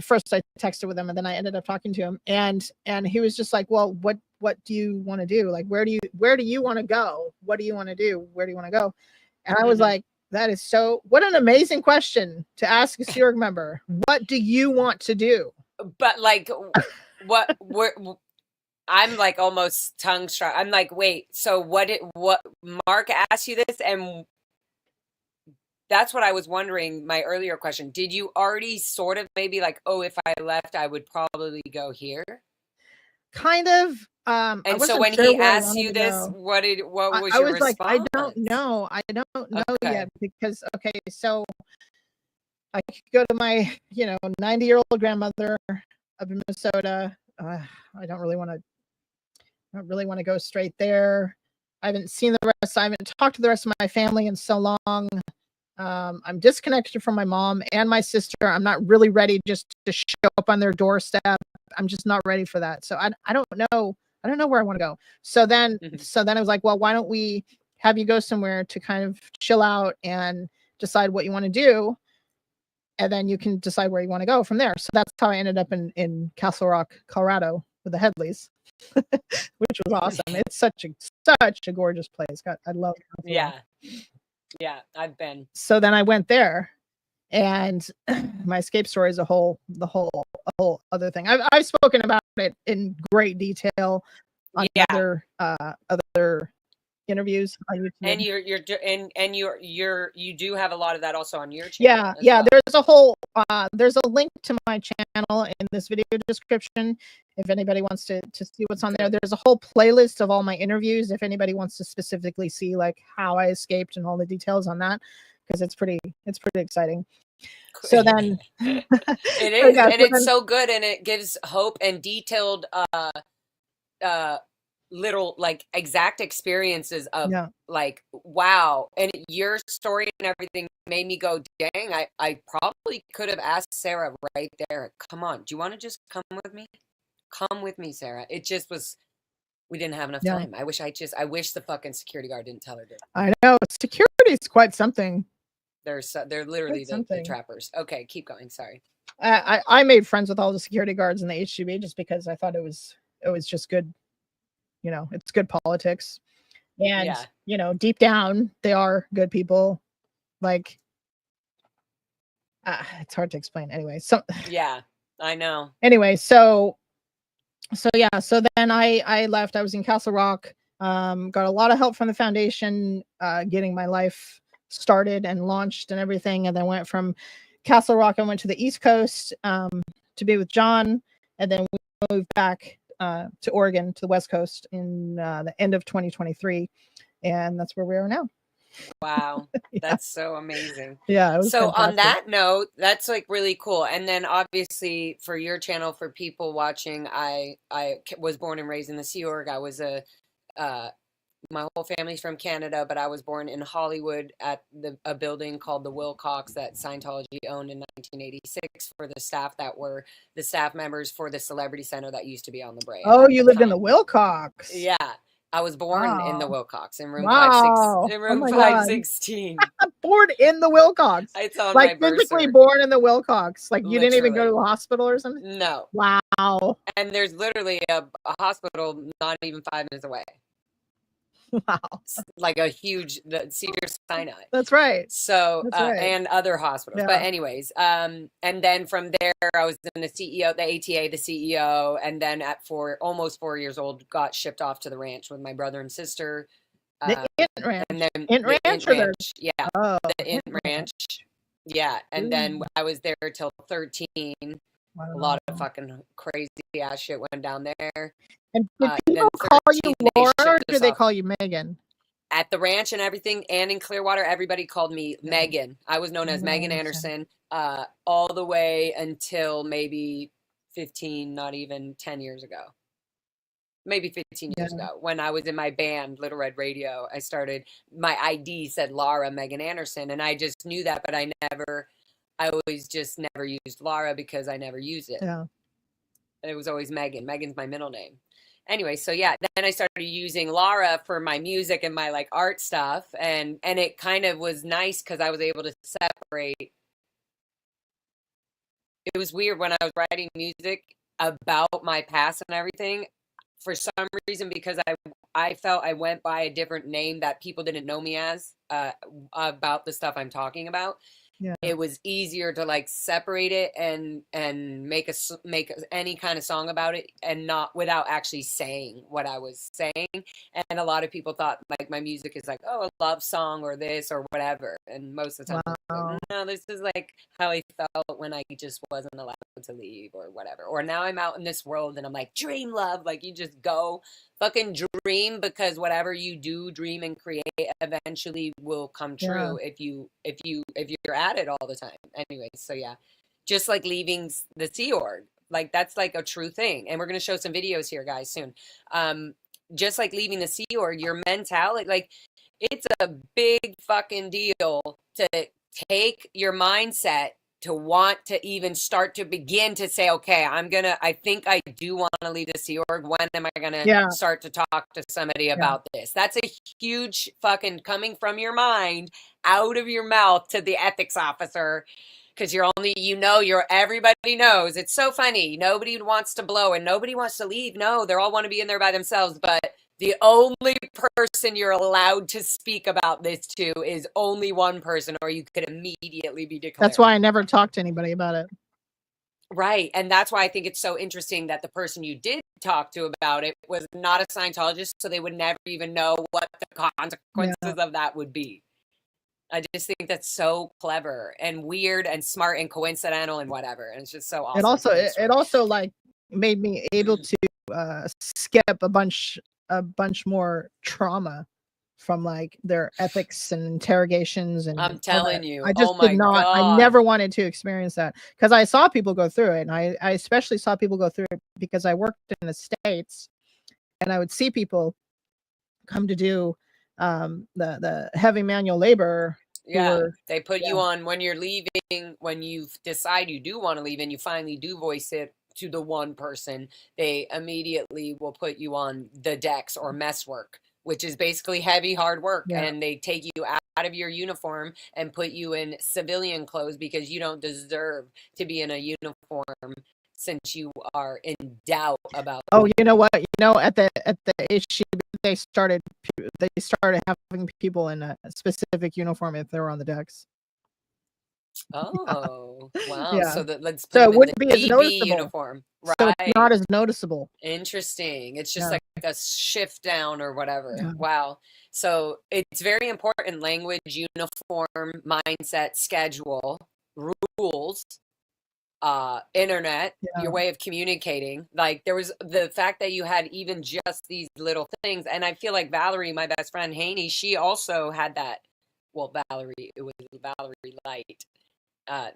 First I texted with him, and then I ended up talking to him, and he was just like, well, what do you want to do? Like, where do you want to go? What do you want to do? Where do you want to go? And I was like, that is what an amazing question to ask a Sea Org member. What do you want to do? But like, what I'm like almost tongue struck. I'm like, wait, so what Mark asked you this? And that's what I was wondering, my earlier question. Did you already sort of maybe like, oh, if I left, I would probably go here? Kind of. And so when he asked you this, what was your response? I don't know. I don't know yet, because, okay, so I could go to my, 90-year-old grandmother up in Minnesota. I don't really want to go straight there. I haven't seen the rest. I haven't talked to the rest of my family in so long. I'm disconnected from my mom and my sister. I'm not really ready just to show up on their doorstep. I'm just not ready for that. So I don't know. I don't know where I want to go. So then I was like, well, why don't we have you go somewhere to kind of chill out and decide what you want to do, and then you can decide where you want to go from there. So that's how I ended up in Castle Rock, Colorado, with the Headleys, which was awesome. It's such a gorgeous place. I love Castle Rock. Yeah, I've been. So then I went there, and my escape story is a whole other thing. I've spoken about it in great detail on other interviews on YouTube. And you do have a lot of that also on your channel. Yeah. Well. There's a link to my channel in this video description if anybody wants to see what's on there. There's a whole playlist of all my interviews if anybody wants to specifically see like how I escaped and all the details on that, because it's pretty exciting. So then it is, and it's so good, and it gives hope and detailed little like exact experiences of like, wow. And your story and everything made me go, dang, I probably could have asked Sarah right there, come on, do you want to just come with me, Sarah? It just was, we didn't have enough time. I wish the fucking security guard didn't tell her to. I know, security is quite something. They're literally the trappers. Okay, keep going. Sorry. I made friends with all the security guards in the HGB just because I thought it was just good. It's good politics, and deep down they are good people. Like, it's hard to explain. Anyway, so yeah, I know. Anyway, so then I left. I was in Castle Rock. Got a lot of help from the foundation, getting my life started and launched and everything. And then went from Castle Rock. I went to the East Coast to be with John, and then we moved back to Oregon, to the West Coast in the end of 2023, and that's where we are now. Wow, that's so amazing. Yeah. It was so fantastic. On that note, that's like really cool. And then obviously for your channel, for people watching, I was born and raised in the Sea Org. I was my whole family's from Canada, but I was born in Hollywood at a building called the Wilcox that Scientology owned in 1986 for the staff that were the staff members for the Celebrity Center that used to be on La Brea. Oh, you lived in the Wilcox? Yeah. I was born in the Wilcox in room 516. Born in the Wilcox. It's on like my physically born in the Wilcox. Like you literally. Didn't even go to a hospital or something? No. Wow. And there's literally a hospital not even 5 minutes away. Wow. Like a huge Cedars-Sinai. That's right. So That's right. And other hospitals. But anyways, and then from there I was in the CEO, the ATA, the CEO, and then for almost 4 years old got shipped off to the ranch with my brother and sister. The Int Ranch. And then Int the Ranch, Int Ranch. Yeah. Oh, the Int Ranch. Yeah. And then I was there till 13. Wow. A lot of fucking crazy ass shit went down there. And did people call you Laura, or do they call you Megan? at the ranch and everything, and in Clearwater, everybody called me Megan. I was known as Megan Anderson all the way until maybe 15, not even 10 years ago. Maybe 15 years ago, when I was in my band, Little Red Radio. My ID said Lara Megan Anderson, and I just knew that, but I always just never used Lara because I never used it. Yeah. It was always Megan. Megan's my middle name. Anyway, so yeah, then I started using Lara for my music and my like art stuff, and it kind of was nice because I was able to separate. It was weird when I was writing music about my past and everything. For some reason, because I felt I went by a different name that people didn't know me as about the stuff I'm talking about. Yeah. It was easier to like separate it and make any kind of song about it, and not without actually saying what I was saying. And a lot of people thought like my music is like, oh, a love song or this or whatever. And most of the time, like, no, this is like how I felt when I just wasn't allowed to leave or whatever. Or now I'm out in this world and I'm like, dream love. Like you just go fucking dream, because whatever you do, dream and create eventually will come true if you're at it all the time. Anyway, so yeah, just like leaving the Sea Org, like that's like a true thing. And we're gonna show some videos here, guys, soon. Just like leaving the Sea Org, your mentality, like it's a big fucking deal to take your mindset to want to even start to begin to say, okay, I think I do want to leave the Sea Org. When am I going to start to talk to somebody about this? That's a huge fucking coming from your mind out of your mouth to the ethics officer. Because everybody knows. It's so funny. Nobody wants to blow and nobody wants to leave. No, they all want to be in there by themselves. But the only person you're allowed to speak about this to is only one person, or you could immediately be declared. That's why I never talked to anybody about it. Right. And that's why I think it's so interesting that the person you did talk to about it was not a Scientologist, so they would never even know what the consequences of that would be. I just think that's so clever and weird and smart and coincidental and whatever. And it's just so awesome. It also like made me able to skip a bunch more trauma from like their ethics and interrogations. And I'm telling you, I just did not. God. I never wanted to experience that, because I saw people go through it, and I especially saw people go through it because I worked in the States, and I would see people come to do the heavy manual labor. They put you on when you're leaving, when you decide you do want to leave and you finally do voice it to the one person, they immediately will put you on the decks or mess work, which is basically heavy, hard work. And they take you out of your uniform and put you in civilian clothes because you don't deserve to be in a uniform, since you are in doubt about. Oh, you know what? At the HGB, they started having people in a specific uniform if they were on the decks. Oh, wow. So let's put so it wouldn't be as noticeable uniform. Right. So it's not as noticeable. Interesting. It's just like a shift down or whatever. Yeah. Wow. So it's very important: language, uniform, mindset, schedule, rules, internet, your way of communicating. Like there was the fact that you had even just these little things. And I feel like Valerie, my best friend Haney, she also had that. Well, it was Valerie Light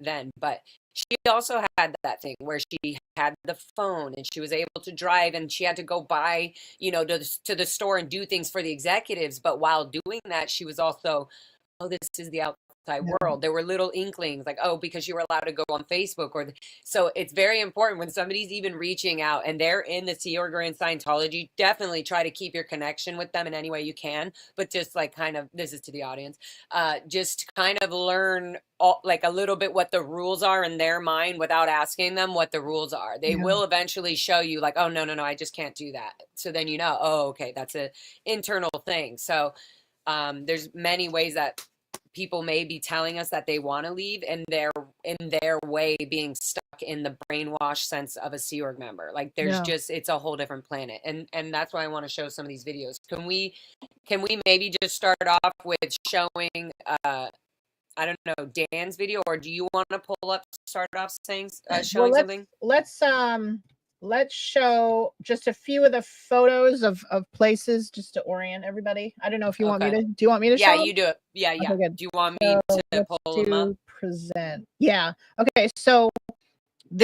then, but she also had that thing where she had the phone and she was able to drive, and she had to go buy, to the store and do things for the executives. But while doing that, she was also, this is the outside world. There were little inklings like, because you were allowed to go on Facebook so it's very important when somebody's even reaching out and they're in the Sea Org or in Scientology, definitely try to keep your connection with them in any way you can. But just like kind of, this is to the audience, just kind of learn like a little bit what the rules are in their mind without asking them what the rules are. They will eventually show you like, oh, no, I just can't do that. So then okay, that's an internal thing. So there's many ways that people may be telling us that they want to leave, and they're in their way being stuck in the brainwash sense of a Sea Org member. Like there's it's a whole different planet. And that's why I want to show some of these videos. Can we maybe just start off with showing, I don't know, Dan's video, or do you want to start off saying, showing something? Let's let's show just a few of the photos of places just to orient everybody. I don't know if you want me Okay. to. Do you want me to Yeah, show them? you do it. Yeah, yeah. Okay, good. Do you want me to Let's pull them up? do present. Yeah. Okay. So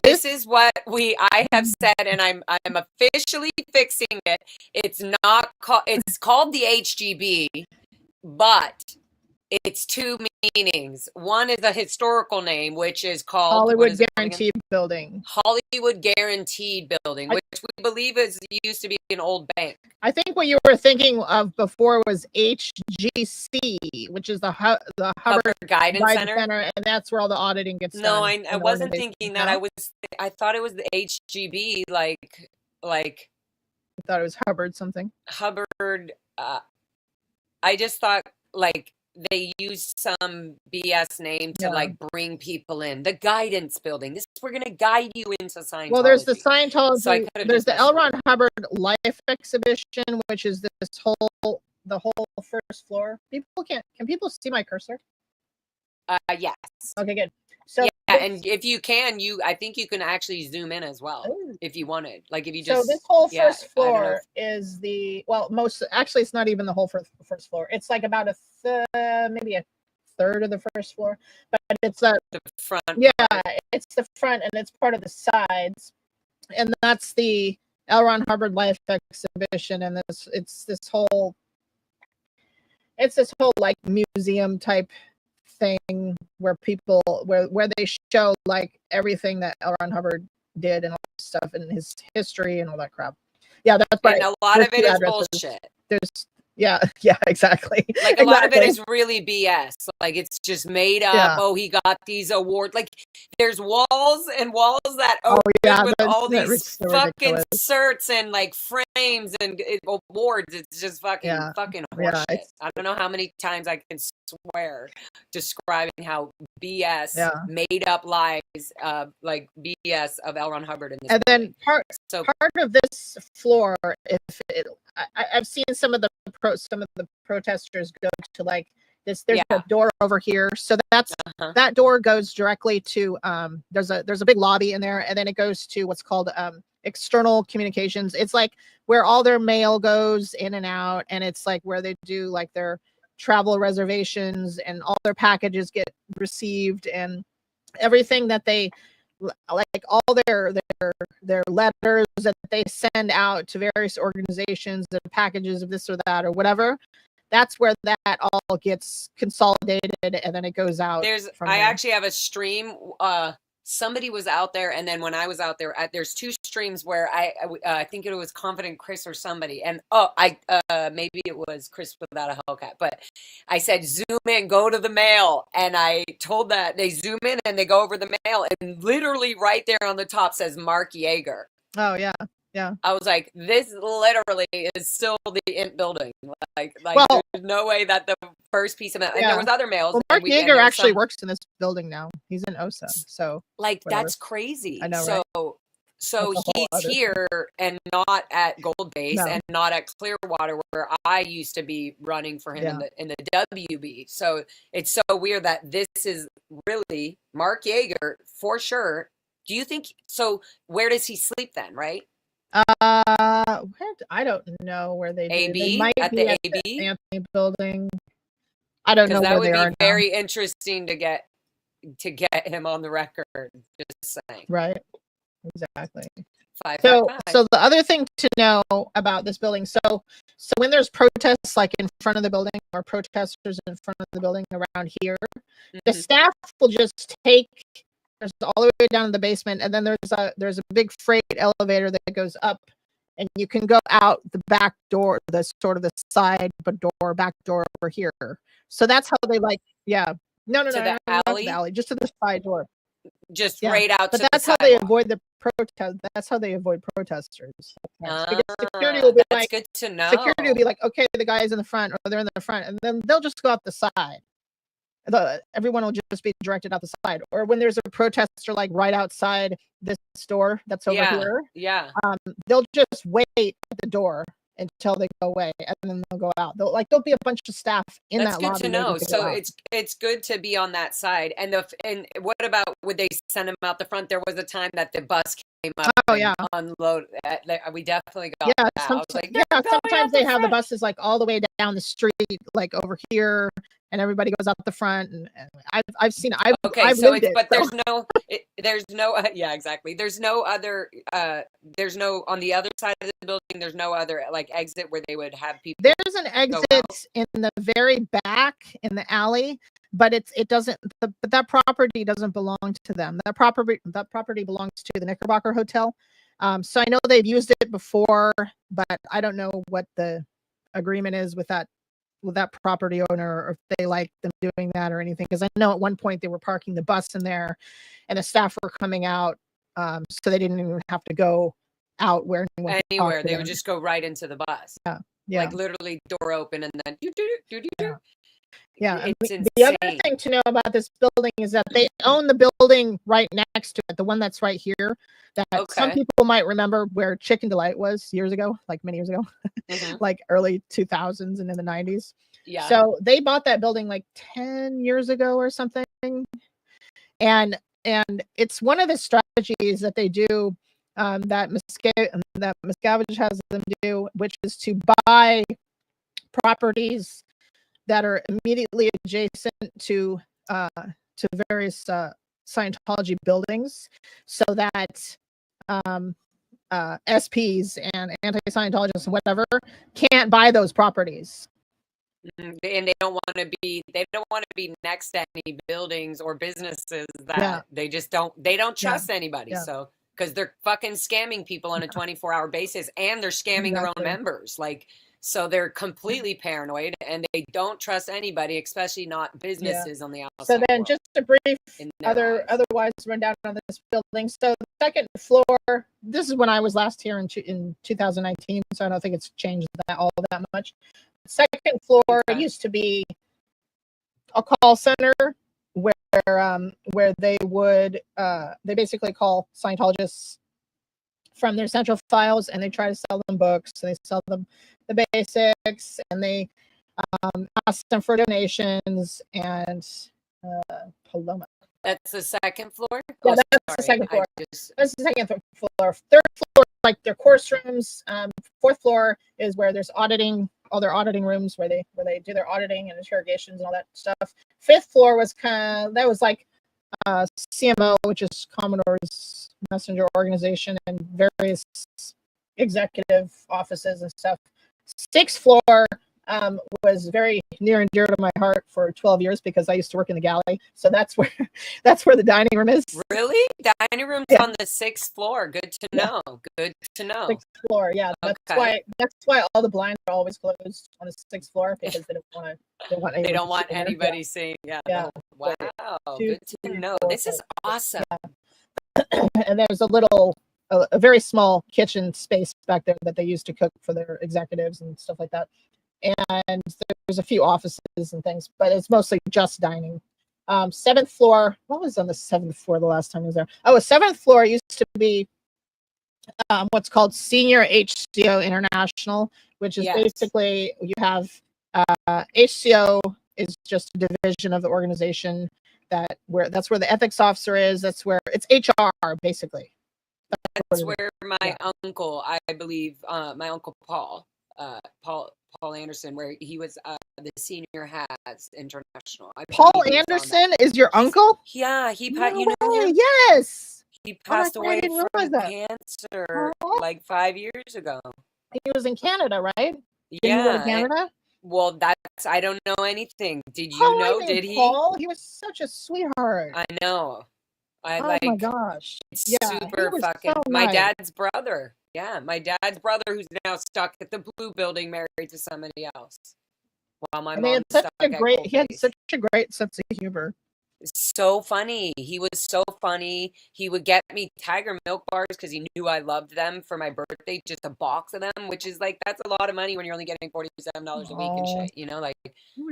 This is what I have said, and I'm officially fixing it. It's not called. It's called the HGB, but it's two meanings. One is a historical name, which is called Hollywood Guarantee Building. Hollywood Guaranteed Building, which we believe used to be an old bank. I think what you were thinking of before was HGC, which is the Hubbard Guidance Center, and that's where all the auditing gets done. No, I wasn't thinking that. I thought it was the HGB, like I thought it was Hubbard something. Hubbard. I just thought like they used some BS name to like bring people in. The guidance building. We're gonna guide you into Scientology. Well, there's the Scientology. So there's the L. Ron Hubbard Life Exhibition, which is the whole first floor. Can people see my cursor? Yes. Okay, good. So yeah, and if you can, I think you can actually zoom in as well if you wanted. Like if you just. So this whole first floor is actually it's not even the whole first floor. It's like about maybe a third of the first floor, but it's the front. Yeah, it's the front and it's part of the sides, and that's the L. Ron Hubbard Life Exhibition, and it's this whole like museum type thing where people where they show like everything that L. Ron Hubbard did and all this stuff and his history and all that crap. Yeah, that's right. And a lot of it is bullshit. Yeah, exactly. Like a lot of it is really BS. Like it's just made up. Yeah. Oh, he got these awards. Like there's walls and walls that open with all these fucking certs and like frames and awards. It's just fucking horseshit. I don't know how many times I can swear describing how BS made up lies, like BS of L. Ron Hubbard in this. And then part of this floor, I've seen some of the protesters go to like this. There's a door over here, so that's that door goes directly to there's a big lobby in there, and then it goes to what's called external communications. It's like where all their mail goes in and out, and it's like where they do like their travel reservations and all their packages get received and everything that they like all their letters that they send out to various organizations and packages of this or that or whatever. That's where that all gets consolidated and then it goes out. I actually have a stream. Somebody was out there, and then when I was out there, there's two streams where I think it was Confident Chris or somebody, and maybe it was Chris without a Hellcat, but I said zoom in, go to the mail, and I told that they zoom in and they go over the mail, and literally right there on the top says Mark Yeager. Oh yeah. Yeah. I was like, this literally is still the INT building. Like there's no way that the first piece of mail, and there was other mails. Well, Mark Yeager actually works in this building now. He's in OSA. So like that's crazy. I know, right? So he's here and not at Gold Base and not at Clearwater where I used to be running for him in the WB. So it's so weird that this is really Mark Yeager for sure. Do you think so? Where does he sleep then? Right? I don't know where they AB do. They might at be the at AB the Anthony Building. I don't know that where they are. That would be very interesting to get him on the record. Just saying. Right. Exactly. 5. So the other thing to know about this building, so when there's protests like in front of the building or protesters in front of the building around here, the staff will just take all the way down to the basement, and then there's a big freight elevator that goes up, and you can go out the back door, the sort of the side back door over here. So that's how they no, the alley, just to the side door, just right out. But that's how they avoid the protest. That's how they avoid protesters. Because security will be like, good to know. Security will be like, okay, the guy's in the front, or they're in the front, and then they'll just go out the side. Everyone will just be directed out the side. Or when there's a protester like right outside this door that's over here, they'll just wait at the door until they go away, and then they'll go out. There'll be a bunch of staff in That's that good lobby to know. waiting to So go out. it's good to be on that side. And what about, would they send them out the front? There was a time that the bus came up Oh and yeah, unload. We definitely got yeah. that. I was like, Yeah, they're going sometimes out they the have the front. buses like all the way down the street, like over here, and everybody goes out the front. And I've seen it. Okay, I've so lived it. but So there's no yeah, exactly. There's no other there's no, on the other side of the building, there's no other like exit where they would have people there's an go out. exit in the very back in the alley, but it doesn't. But that property doesn't belong to them. That property belongs to the Knickerbocker Hotel. So I know they've used it before, but I don't know what the agreement is with that property owner, or if they like them doing that or anything. Because I know at one point they were parking the bus in there, and the staff were coming out, so they didn't even have to go out where anyone could talk Anywhere. to They would them. just go right into the bus. Yeah, yeah, Like literally door open and then do do do do do. yeah. And It's the other insane. thing to know about this building is that they own the building right next to it, the one that's right here, that some Okay. people might remember where Chicken Delight was years ago, like many years ago, Mhm. like early 2000s and in the 90s. Yeah. So they bought that building like 10 years ago or something. And it's one of the strategies that they do, that Miscavige has them do, which is to buy properties that are immediately adjacent to various Scientology buildings, so that SPs and anti-Scientologists, whatever, can't buy those properties. And they don't want to be next to any buildings or businesses that Yeah. they just don't trust anybody. Yeah. So because they're fucking scamming people on a 24-hour basis, and they're scamming their own Exactly. members. Like, so they're completely paranoid, and they don't trust anybody, especially not businesses on the outside. So then, world, just a brief in their eyes. otherwise rundown on this building. So the second floor, this is when I was last here in 2019, so I don't think it's changed all that much. Second floor Okay. used to be a call center where they would they basically call Scientologists from their central files, and they try to sell them books. They sell them the basics, and they ask them for donations. And Paloma. That's the second floor. Yeah, that's the second floor. That's the second floor. Third floor, like their course rooms. Fourth floor is where there's auditing, all their auditing rooms where they do their auditing and interrogations and all that stuff. Fifth floor was that was like CMO, which is Commodore's messenger organization, and various executive offices and stuff. Sixth floor was very near and dear to my heart for 12 years because I used to work in the galley. So that's where the dining room is. Really? Dining room's on the 6th floor. Good to know. Good to know. 6th floor, yeah. Okay. That's why all the blinds are always closed on the 6th floor, because they don't want anybody seeing. Yeah. Wow. Good to know. This is awesome. And there's a very small kitchen space back there that they used to cook for their executives and stuff like that. And there's a few offices and things, but it's mostly just dining. 7th floor. What was on the 7th floor the last time I was there? Oh, 7th floor used to be what's called Senior HCO International, which is basically, you have HCO is just a division of the organization that's where the ethics officer is. That's where it's HR basically. That's where my uncle, I believe, my uncle Paul Anderson, where he was the senior has international. Paul Anderson is your uncle? Yeah, you know him? Yes. He passed away from cancer like 5 years ago. He was in Canada, right? Yeah. Did he go to Canada? Well, I don't know anything. Did you know? Did he? Paul, he was such a sweetheart. I know. Oh my gosh. Super fucking. So my dad's brother. Yeah, my dad's brother, who's now stuck at the Blue Building, married to somebody else. While my mom stuck at Cold he had such a great sense of humor. So funny. He was so funny. He would get me Tiger milk bars because he knew I loved them for my birthday, just a box of them, which is like, that's a lot of money when you're only getting $47 a week and shit, you know, like,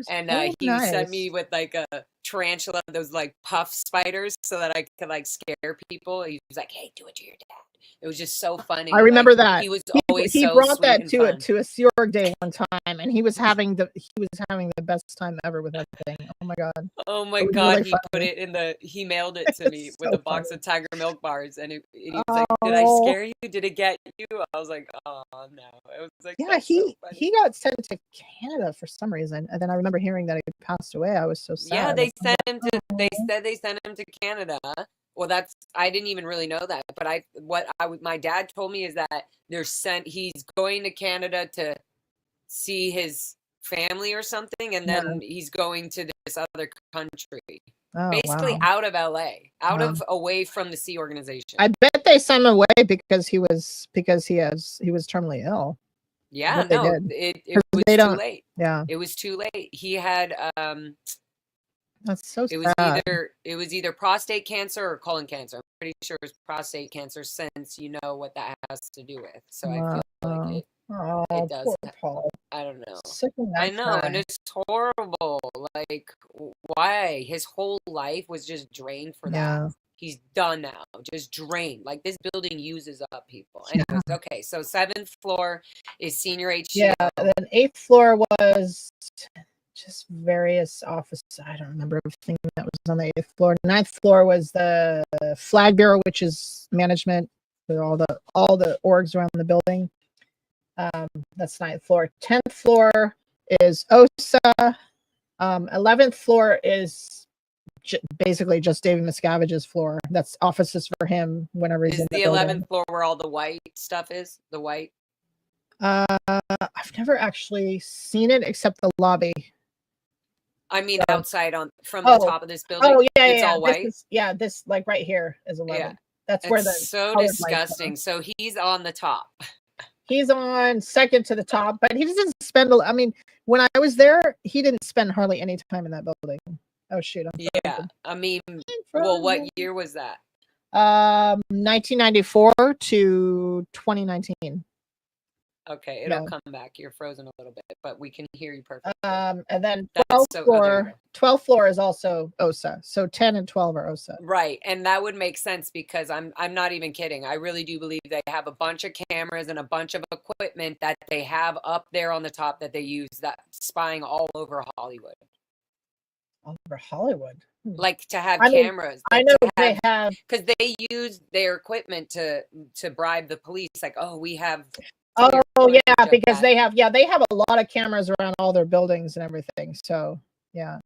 and he would send me with like a tarantula, those like puff spiders, so that I could like scare people. He was like, hey, do it to your dad. It was just so funny. I remember Like, that he was he, always he so brought sweet that and to fun. a Sea Org day one time, and he was having the best time ever with that thing. Oh my god, Oh my it was God, really he put funny. it in he mailed it to me It's with so a box funny. of Tiger Milk bars, and he was like, "Did I Oh scare you? Did it get you?" I was like, "Oh no!" I was like, yeah, "That's so he funny." got sent to Canada for some reason, and then I remember hearing that he passed away. I was so Yeah, sad. they I'm sent like, him to. They oh said they sent him to Canada. Well, I didn't even really know that, but my dad told me is that he's going to Canada to see his family or something, and yeah. then he's going to this other country, Oh basically wow. out of LA, Wow. away from the Sea Organization. I bet they sent him away because he was terminally ill. I Yeah, bet they no, did. it 'Cause was they too don't. late. Yeah, It was too late. He had that's so sad. it was either prostate cancer or colon cancer. I'm pretty sure it was prostate cancer since you know what that has to do with. So I feel Wow. like it Oh, does. poor Paul. I don't know. Sicken I that know, and guy. it's horrible. Like, why? His whole life was just drained for that. Yeah. He's done now, just drained. Like, this building uses up people. Yeah. Anyways, okay, so seventh floor is senior Yeah. HGO. Then eighth floor was just various offices. I don't remember everything that was on the eighth floor. Ninth floor was the flag bureau, which is management with all the orgs around the building. That's ninth floor. 10th floor is OSA. 11th floor is basically just David Miscavige's floor. That's offices for him whenever he's Is in the the building. 11th floor where all the white stuff is? The white? I've never actually seen it except the lobby. I mean, So, outside from the top of this building, it's all white. This like right here is 11. Yeah, That's where the it's so colored lights are. disgusting. So he's on the top. He's on second to the top, but he doesn't spend. I mean, when I was there, he didn't spend hardly any time in that building. Oh shoot, I'm Yeah, frozen. I mean, I'm well, what frozen. year was that? 1994 to 2019. Okay, Yeah. it'll come back. You're frozen a little bit, but we can hear you perfectly. And then That's 12th so. Oh, there you floor. go. 12th floor is also OSA. So 10 and 12 are OSA. Right, and that would make sense because I'm not even kidding. I really do believe they have a bunch of cameras and a bunch of equipment that they have up there on the top that they use that spying all over Hollywood. All over Hollywood. Like to have I mean, cameras. I know they have because they use their equipment to bribe the police. Like, oh, we have. Oh footage yeah, of because that. they have a lot of cameras around all their buildings and everything. So yeah.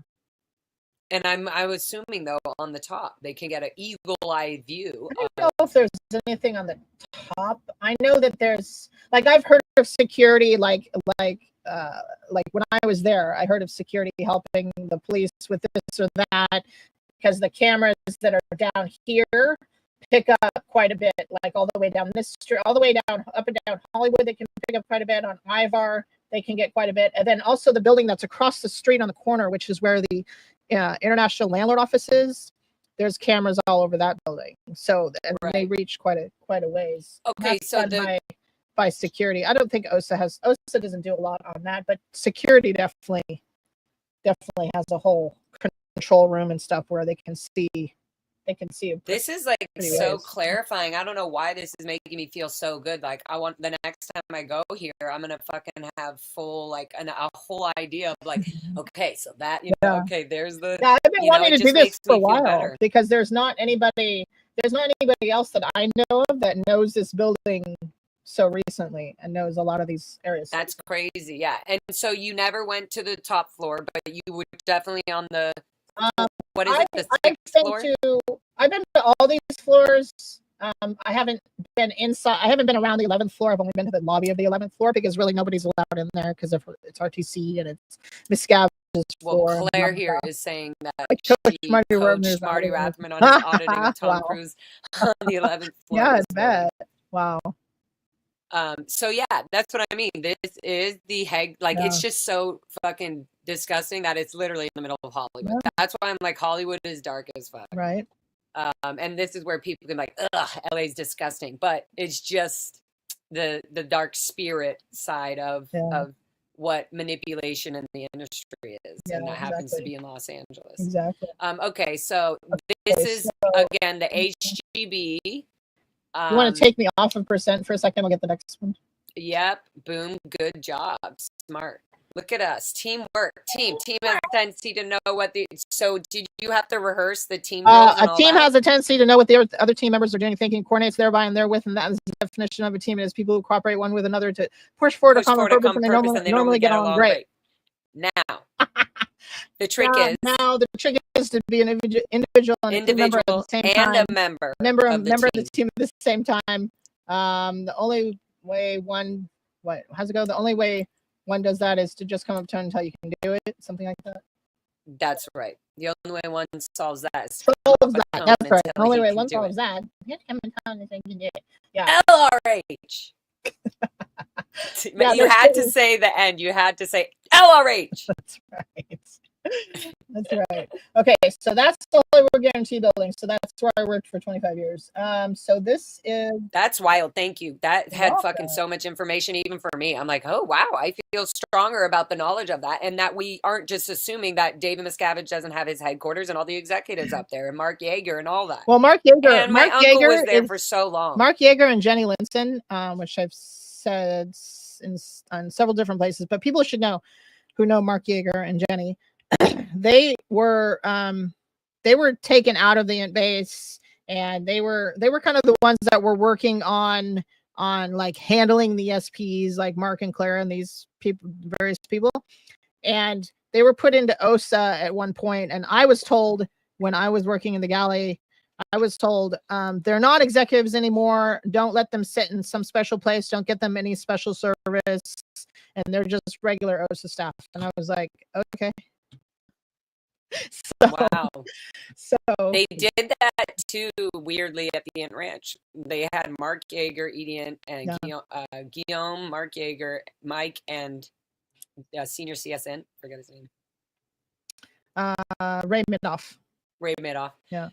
And I was assuming though on the top they can get an eagle eye view. I don't know if there's anything on the top. I know that there's like I've heard of security like when I was there, I heard of security helping the police with this or that because the cameras that are down here pick up quite a bit, like all the way down this street, all the way down up and down Hollywood, they can pick up quite a bit. On Ivar, they can get quite a bit. And then also the building that's across the street on the corner, which is where the international landlord office is. There's cameras all over that building, so and they reach quite a ways. Okay, that's so by security. I don't think OSA doesn't do a lot on that, but security definitely has a whole control room and stuff where they can see. This is like so clarifying. I don't know why this is making me feel so good. Like I want the next time I go here, I'm gonna fucking have full like a whole idea of like, okay, so that okay, there's the. Yeah, I've been wanting to do this for a while because there's not anybody else that I know of that knows this building so recently and knows a lot of these areas. That's crazy, yeah. And so you never went to the top floor, but you were definitely on the. What is it? The sixth floor? I've been to all these floors. I haven't been inside. I haven't been around the 11th floor. I've only been to the lobby of the 11th floor because really nobody's allowed in there because it's RTC and it's Miscavige's floor. Well, Claire here is saying that she coached Marty Rathman on his auditing of Tom Cruise on the 11th floor. Yeah, I bet. Wow. So yeah, that's what I mean. This is the it's just so fucking disgusting that it's literally in the middle of Hollywood. Yeah. That's why I'm like Hollywood is dark as fuck. Right. And this is where people can be like, ugh, LA's disgusting. But it's just the dark spirit side of what manipulation in the industry is. Yeah, and that happens to be in Los Angeles. Exactly. Okay, so this is again the HGB. You want to take me off of percent for a second? I'll get the next one. Yep. Boom. Good job. Smart. Look at us. Teamwork. Team has a tendency to know what the. So did you have to rehearse the team drills and A all team that? has a tendency to know what the other team members are doing, thinking, coordinates thereby and therewith, and that is the definition of a team. It is people who cooperate one with another to push forward a common purpose, and they normally get along great. Now, the trick is now the trick is to be an individual and a team member at the same time. And a member of the team at the same time. The only way one how's it go? The only way one does that is to just come up to and tell you can do it, something like that. That's right. The only way one solves that is that's right. The only way one solves that. Yeah. LRH. You had to say the end. You had to say LRH. That's right. That's right. Okay, so that's the Hollywood Guarantee Building. So that's where I worked for 25 years. So this is... That's wild. Thank you. That had fucking so much information, even for me. I'm like, oh, wow. I feel stronger about the knowledge of that. And that we aren't just assuming that David Miscavige doesn't have his headquarters and all the executives up there and Mark Yeager and all that. Well, Mark Yeager... And my uncle was there for so long. Mark Yeager and Jenny Linson, which I've said on several different places, but people should know who know Mark Yeager and Jenny. They were taken out of the base, and they were kind of the ones that were working on like handling the SPs, like Mark and Clara and these people, various people, and they were put into OSA at one point. And I was told when I was working in the galley, I was told they're not executives anymore. Don't let them sit in some special place. Don't get them any special service, and they're just regular OSA staff. And I was like, okay. Wow. So they did that too, weirdly, at the Ant Ranch. They had Mark Yeager, Edian, and Guillaume, Mark Yeager, Mike, and senior CSN. Forget his name. Ray Madoff. Ray Madoff. Yeah.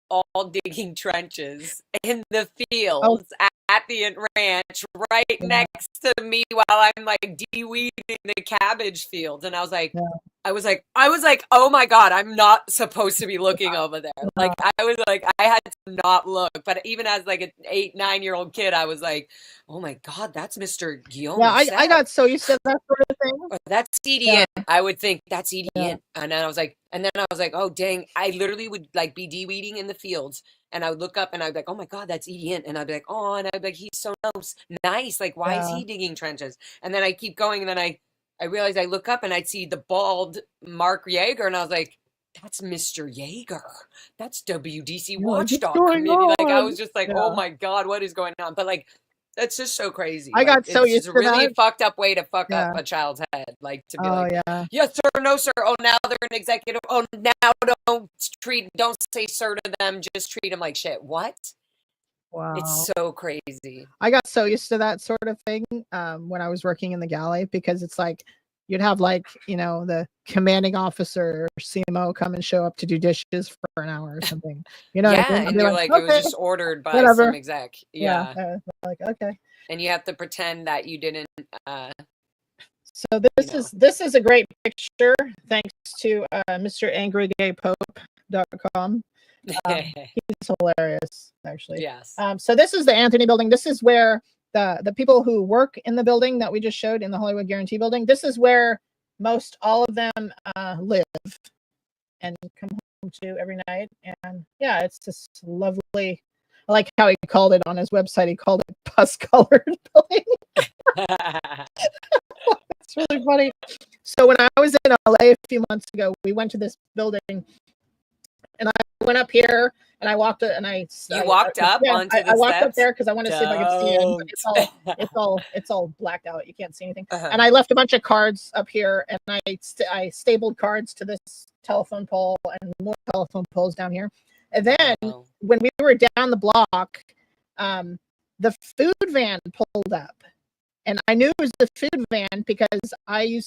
All digging trenches in the fields at the Ant Ranch, right next to me, while I'm like de-weeding the cabbage fields. And I was like, I was like, oh my God, I'm not supposed to be looking over there. Like, I had to not look. But even as like an 8-9-year-old kid, I was like, oh my God, that's Mr. Guillaume. Yeah, I got so used to that sort of thing. Or that's Edian. Yeah. I would think that's Edian. Yeah. And then I was like, oh dang, I literally would like be de-weeding in the fields. And I would look up and I'd be like, oh my God, that's Edian. And I'd be like, oh, and I'd be like, he's so nice. Like, why is he digging trenches? And then I keep going, and then I realized I look up and I'd see the bald Mark Yeager, and I was like, that's Mr. Yeager. That's WDC Watchdog Committee. Like, I was just like, oh my God, what is going on? But like, that's just so crazy. I got so used to that. It's a really fucked up way to fuck up a child's head. Like, to be yes sir, no sir. Oh, now they're an executive. Oh, now don't say sir to them. Just treat them like shit. What? Wow. It's so crazy. I got so used to that sort of thing when I was working in the galley, because it's like you'd have like, the commanding officer or CMO come and show up to do dishes for an hour or something. And you're like, okay, it was just ordered by some exec. Yeah. Like, okay. And you have to pretend that you didn't. So this is a great picture, thanks to Mr. AngryGayPope.com. He's hilarious, actually. Yes. So this is the Anthony Building. This is where the people who work in the building that we just showed in the Hollywood Guarantee Building, this is where most all of them live and come home to every night. And yeah, it's just lovely. I like how he called it on his website. He called it pus-colored building. It's really funny. So when I was in LA a few months ago, we went to this building, and I went up here and I walked it, and I walked up onto the steps? I walked up there because I wanted to see if I could see it. It's all blacked out. You can't see anything. And I left a bunch of cards up here, and I stapled cards to this telephone pole and more telephone poles down here. And then when we were down the block, the food van pulled up. And I knew it was the food van because I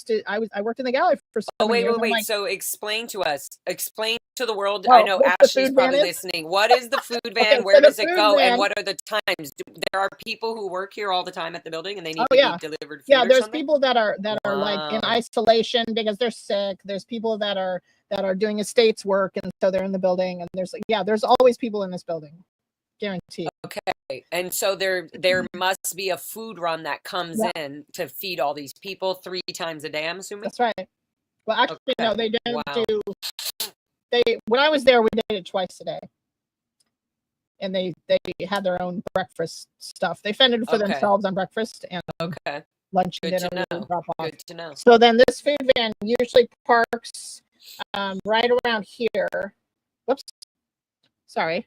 worked in the galley for so many years. Wait. So explain to us. Explain to the world. I know Ashley's probably listening. What is the food van? Where does it go? And what are the times? There are people who work here all the time at the building, and they need to be delivered food. Yeah, there's people that are like in isolation because they're sick. There's people that are doing estates work, and so they're in the building. And there's always people in this building. guaranteed. Okay. And so there must be a food run that comes in to feed all these people 3 times a day, I'm assuming? That's right. Well, actually, no, they don't Wow. do. When I was there, we did it twice a day, and they had their own breakfast stuff. They fended for themselves on breakfast and lunch and dinner. Drop off. Good to know. So then this food van usually parks right around here. Whoops. Sorry.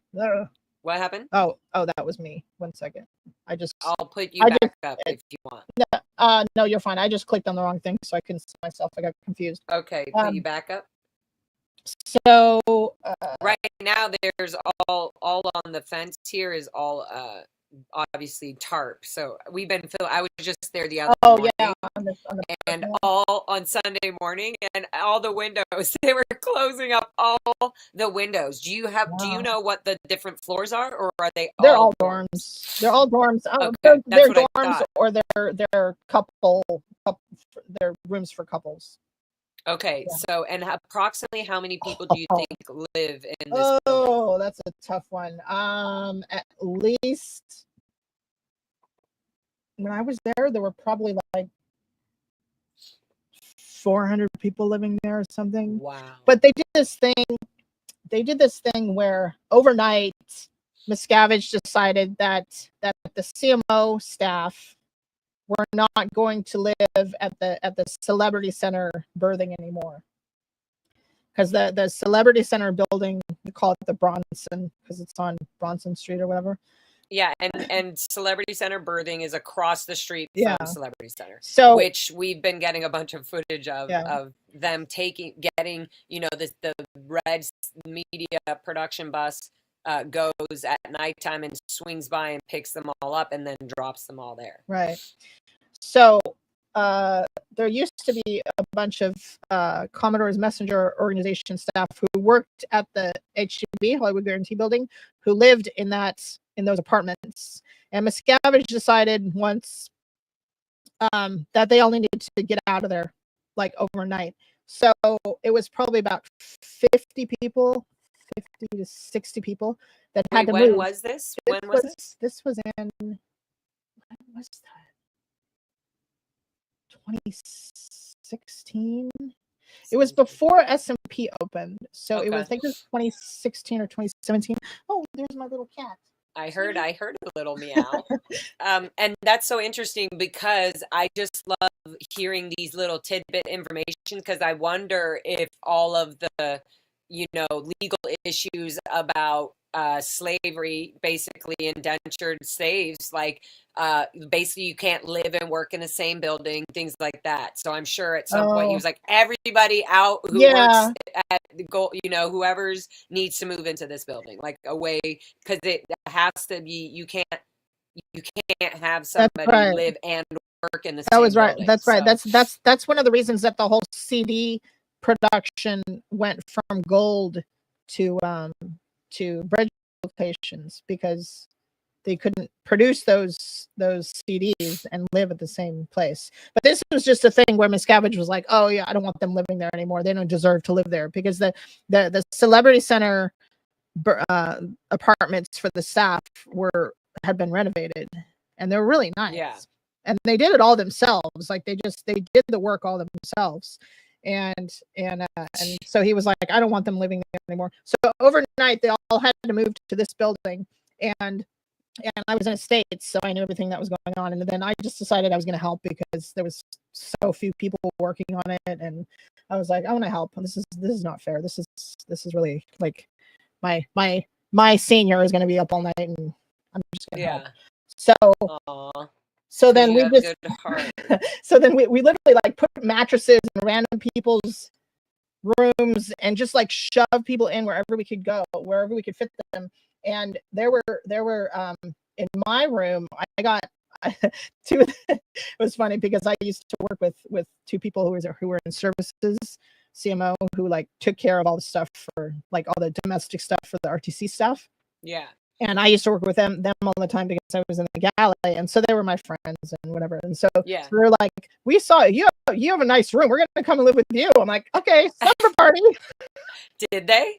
What happened? Oh, that was me. 1 second. I'll put you back up if you want. No, you're fine. I just clicked on the wrong thing, so I couldn't see myself. I got confused. Okay, put you back up. So right now, there's all on the fence here is all obviously tarp. So we've been I was just there the other morning. And all on Sunday morning, and all the windows, they were closing up all the windows. Do you know what the different floors are, or are they're all dorms? They're all dorms. They're dorms, or they're they're rooms for couples. Okay, so and approximately how many people do you think live in this building? Oh, that's a tough one. At least when I was there were probably like 400 people living there or something. Wow. But they did this thing where overnight Miscavige decided that the CMO staff were not going to live at the Celebrity Center berthing anymore, because the Celebrity Center building, we call it the Bronson because it's on Bronson Street or whatever. Yeah, and Celebrity Center berthing is across the street from Celebrity Center, so which we've been getting a bunch of footage of them getting the red media production bus goes at nighttime and swings by and picks them all up and then drops them all there. Right. So there used to be a bunch of Commodore's Messenger organization staff who worked at the HGB, Hollywood Guarantee Building, who lived in those apartments. And Miscavige decided once that they all needed to get out of there, like overnight. So it was probably about 50 to 60 people that had to move. When was this? This was in, when was that? 2016. It was before S&P opened, so it was, I think it was 2016 or 2017. Oh, there's my little cat. I heard a little meow. And that's so interesting because I just love hearing these little tidbit information, because I wonder if all of the legal issues about slavery, basically indentured slaves, like basically you can't live and work in the same building, things like that. So I'm sure at some point he was like, everybody out who works at the goal, whoever's needs to move into this building, like away, because it has to be, you can't have somebody live and work in the same building. That's right. That's one of the reasons that the whole CD production went from gold to bridge locations, because they couldn't produce those CDs and live at the same place. But this was just a thing where Miscavige was like, oh yeah, I don't want them living there anymore. They don't deserve to live there, because the Celebrity Center apartments for the staff had been renovated, and they're really nice. Yeah. And they did it all themselves. Like they did the work all themselves. And so he was like, I don't want them living there anymore. So overnight they all had to move to this building, and I was in the States, so I knew everything that was going on. And then I just decided I was going to help, because there was so few people working on it, and I was like, I want to help. This is not fair. This is really like my senior is going to be up all night, and I'm just going to help. So. Aww. So then we we literally like put mattresses in random people's rooms and just like shove people in wherever we could go, wherever we could fit them. And there were in my room, I got two. It was funny because I used to work with two people who were in services, CMO, who like took care of all the stuff for like all the domestic stuff for the RTC stuff. Yeah. And I used to work with them all the time because I was in the galley, and so they were my friends and whatever. And so we were like, we saw you have a nice room. We're gonna come and live with you. I'm like, okay, supper party. Did they?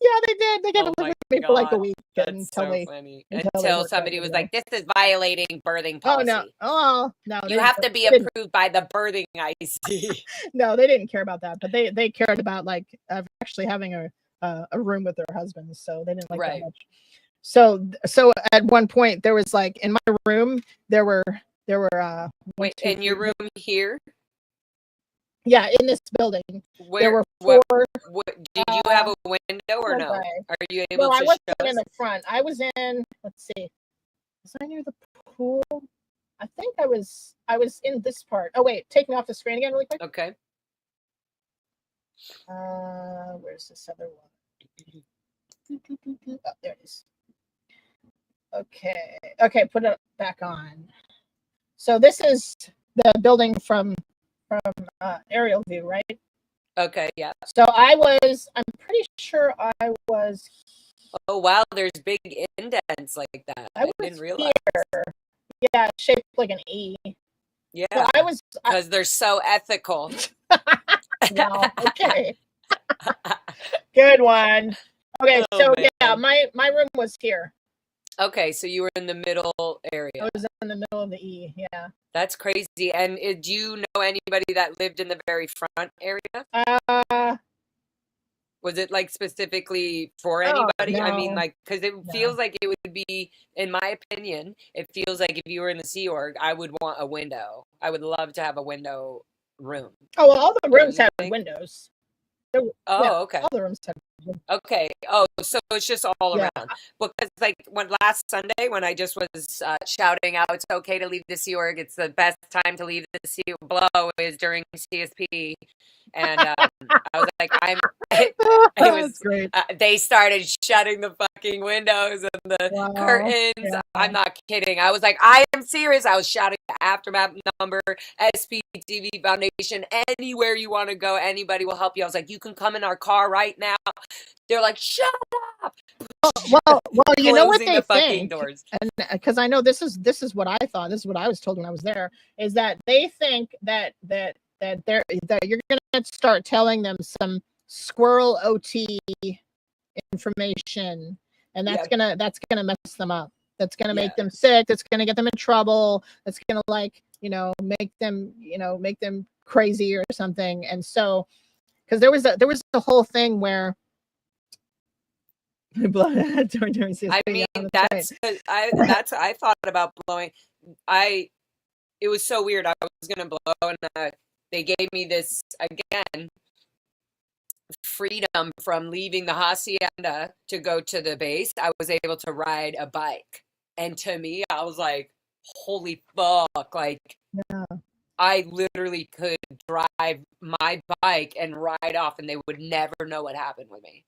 Yeah, they did. They kept Oh living my with me for like a God. week That's until so they funny. until they Until worked out somebody the was deal. like, this is violating birthing Oh no. policy. Oh no, You have to be they didn't. approved by the birthing IC. No, they didn't care about that, but they cared about like actually having a room with their husbands, so they didn't like that Right. much. So at one point there was like in my room there were one, Wait, two, in your three. room here? Yeah, in this building there Where, were what, four. what, did you have Uh, a window or was no? I? Are you No, able I to show wasn't in us? the front. I was in. Let's see. Was I near the pool? I think I was in this part. Oh wait, take me off the screen again really quick. Okay. Where's this other one? Oh, there it is. Okay, put it back on. So this is the building from aerial view, right? Okay, yeah. So I'm pretty sure I was Oh, wow, there's big indents like that. I didn't realize. here. Yeah, shaped like an E. So Yeah, because they're so ethical. Wow, okay. Good one. Okay, Oh, so man. yeah, my room was here. Okay, so you were in the middle I area. was in the middle of the E, yeah. That's crazy. And do you know anybody that lived in the very front area? Was it like specifically for anybody? I mean, No, like, because it feels like it would be, in my opinion, it feels like if you were in the Sea Org, I would want a window. I would love to have a window room. Oh, well, all the rooms Don't you had think? windows. Oh, okay. All the rooms had windows. Okay. Oh, so it's just all Yeah. around. Because like when last Sunday when I just was shouting out, it's okay to leave the Sea Org. It's the best time to leave the Sea Blow is during CSP, and I was like, It was. That's great. They started shutting the fucking windows and the curtains. Yeah. I'm not kidding. I was like, I am serious. I was shouting the Aftermath number, SPTV Foundation, anywhere you want to go, anybody will help you. I was like, you can come in our car right now. They're like, shut up. Well, you know what they the fucking think, doors. and because I know this is what I thought. This is what I was told when I was there. Is that they think that you're gonna start telling them some squirrel OT information, and that's gonna mess them up. That's gonna make them sick. That's gonna get them in trouble. That's gonna make them crazy or something. And so, because there was a whole thing where. I mean, I thought about blowing. It was so weird. I was gonna blow, and they gave me this again freedom from leaving the hacienda to go to the base. I was able to ride a bike, and to me, I was like, "Holy fuck!" Like, I literally could drive my bike and ride off, and they would never know what happened with me.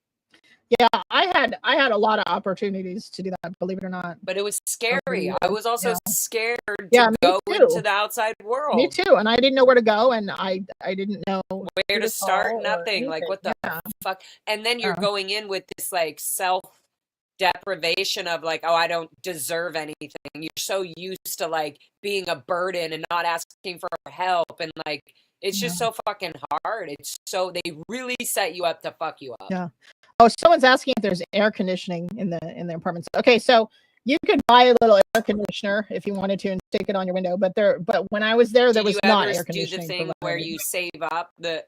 Yeah, I had a lot of opportunities to do that, believe it or not. But it was scary. I was also scared to go into the outside world. Me too. And I didn't know where to go, and I didn't know where to start. Nothing. Like, what the fuck? And then you're going in with this like self deprivation of like, oh, I don't deserve anything. You're so used to like being a burden and not asking for help, and like it's just so fucking hard. It's so they really set you up to fuck you up. Yeah. Oh, someone's asking if there's air conditioning in the apartments. Okay, so you could buy a little air conditioner if you wanted to and stick it on your window, but when I was there was not air conditioning. Do the thing where you save up? The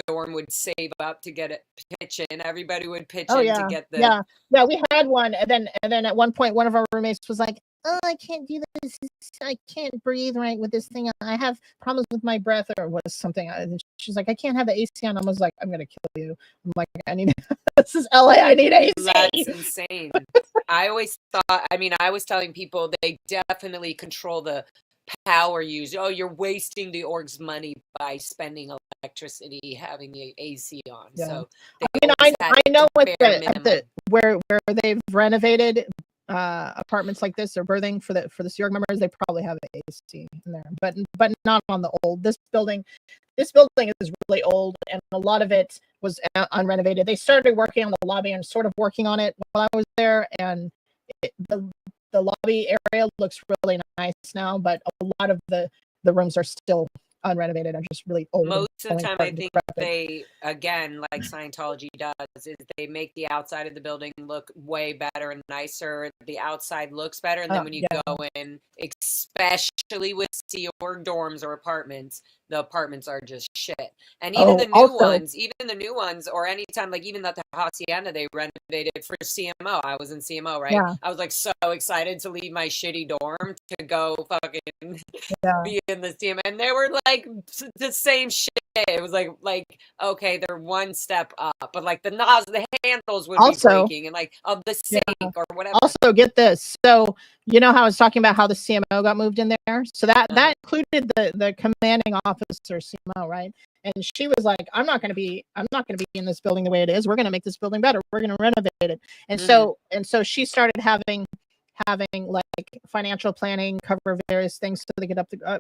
dorm would save up to get it pitch in. Everybody would pitch in to get the yeah. We had one, and then at one point one of our roommates was like, "Oh, I can't do this. I can't breathe right with this thing. I have problems with my breath," or was something. And she's like, "I can't have the AC on." I was like, "I'm gonna kill you." I'm like, "I need this is LA. I need AC." That's insane. I always thought. I mean, I was telling people they definitely control the power use. Oh, you're wasting the org's money by spending electricity having the AC on. Yeah. So I know with where they've renovated apartments like this or birthing for the Sea Org members, they probably have AC in there, but not on the old. This building is really old, and a lot of it was unrenovated. They started working on the lobby and sort of working on it while I was there, and the lobby area looks really nice now, but a lot of the rooms are still unrenovated and just really old. Most of the falling time, apart I and think decrepit. they, again, like Scientology does, is they make the outside of the building look way better and nicer. The outside looks better. And then when you Yeah. go in, especially with Sea Org dorms or apartments, the apartments are just shit. And even the new ones, or anytime, like even the Hacienda, they renovated for CMO. I was in CMO, right? Yeah. I was like so excited to leave my shitty dorm to go fucking be in the CMO. And they were like the same shit. It was like okay, they're one step up, but like the handles would be breaking, and like of the sink or whatever. Also, get this. So you know how I was talking about how the CMO got moved in there. So that included the commanding officer CMO, right? And she was like, I'm not going to be in this building the way it is. We're going to make this building better. We're going to renovate it. And so she started having like financial planning, cover various things so they could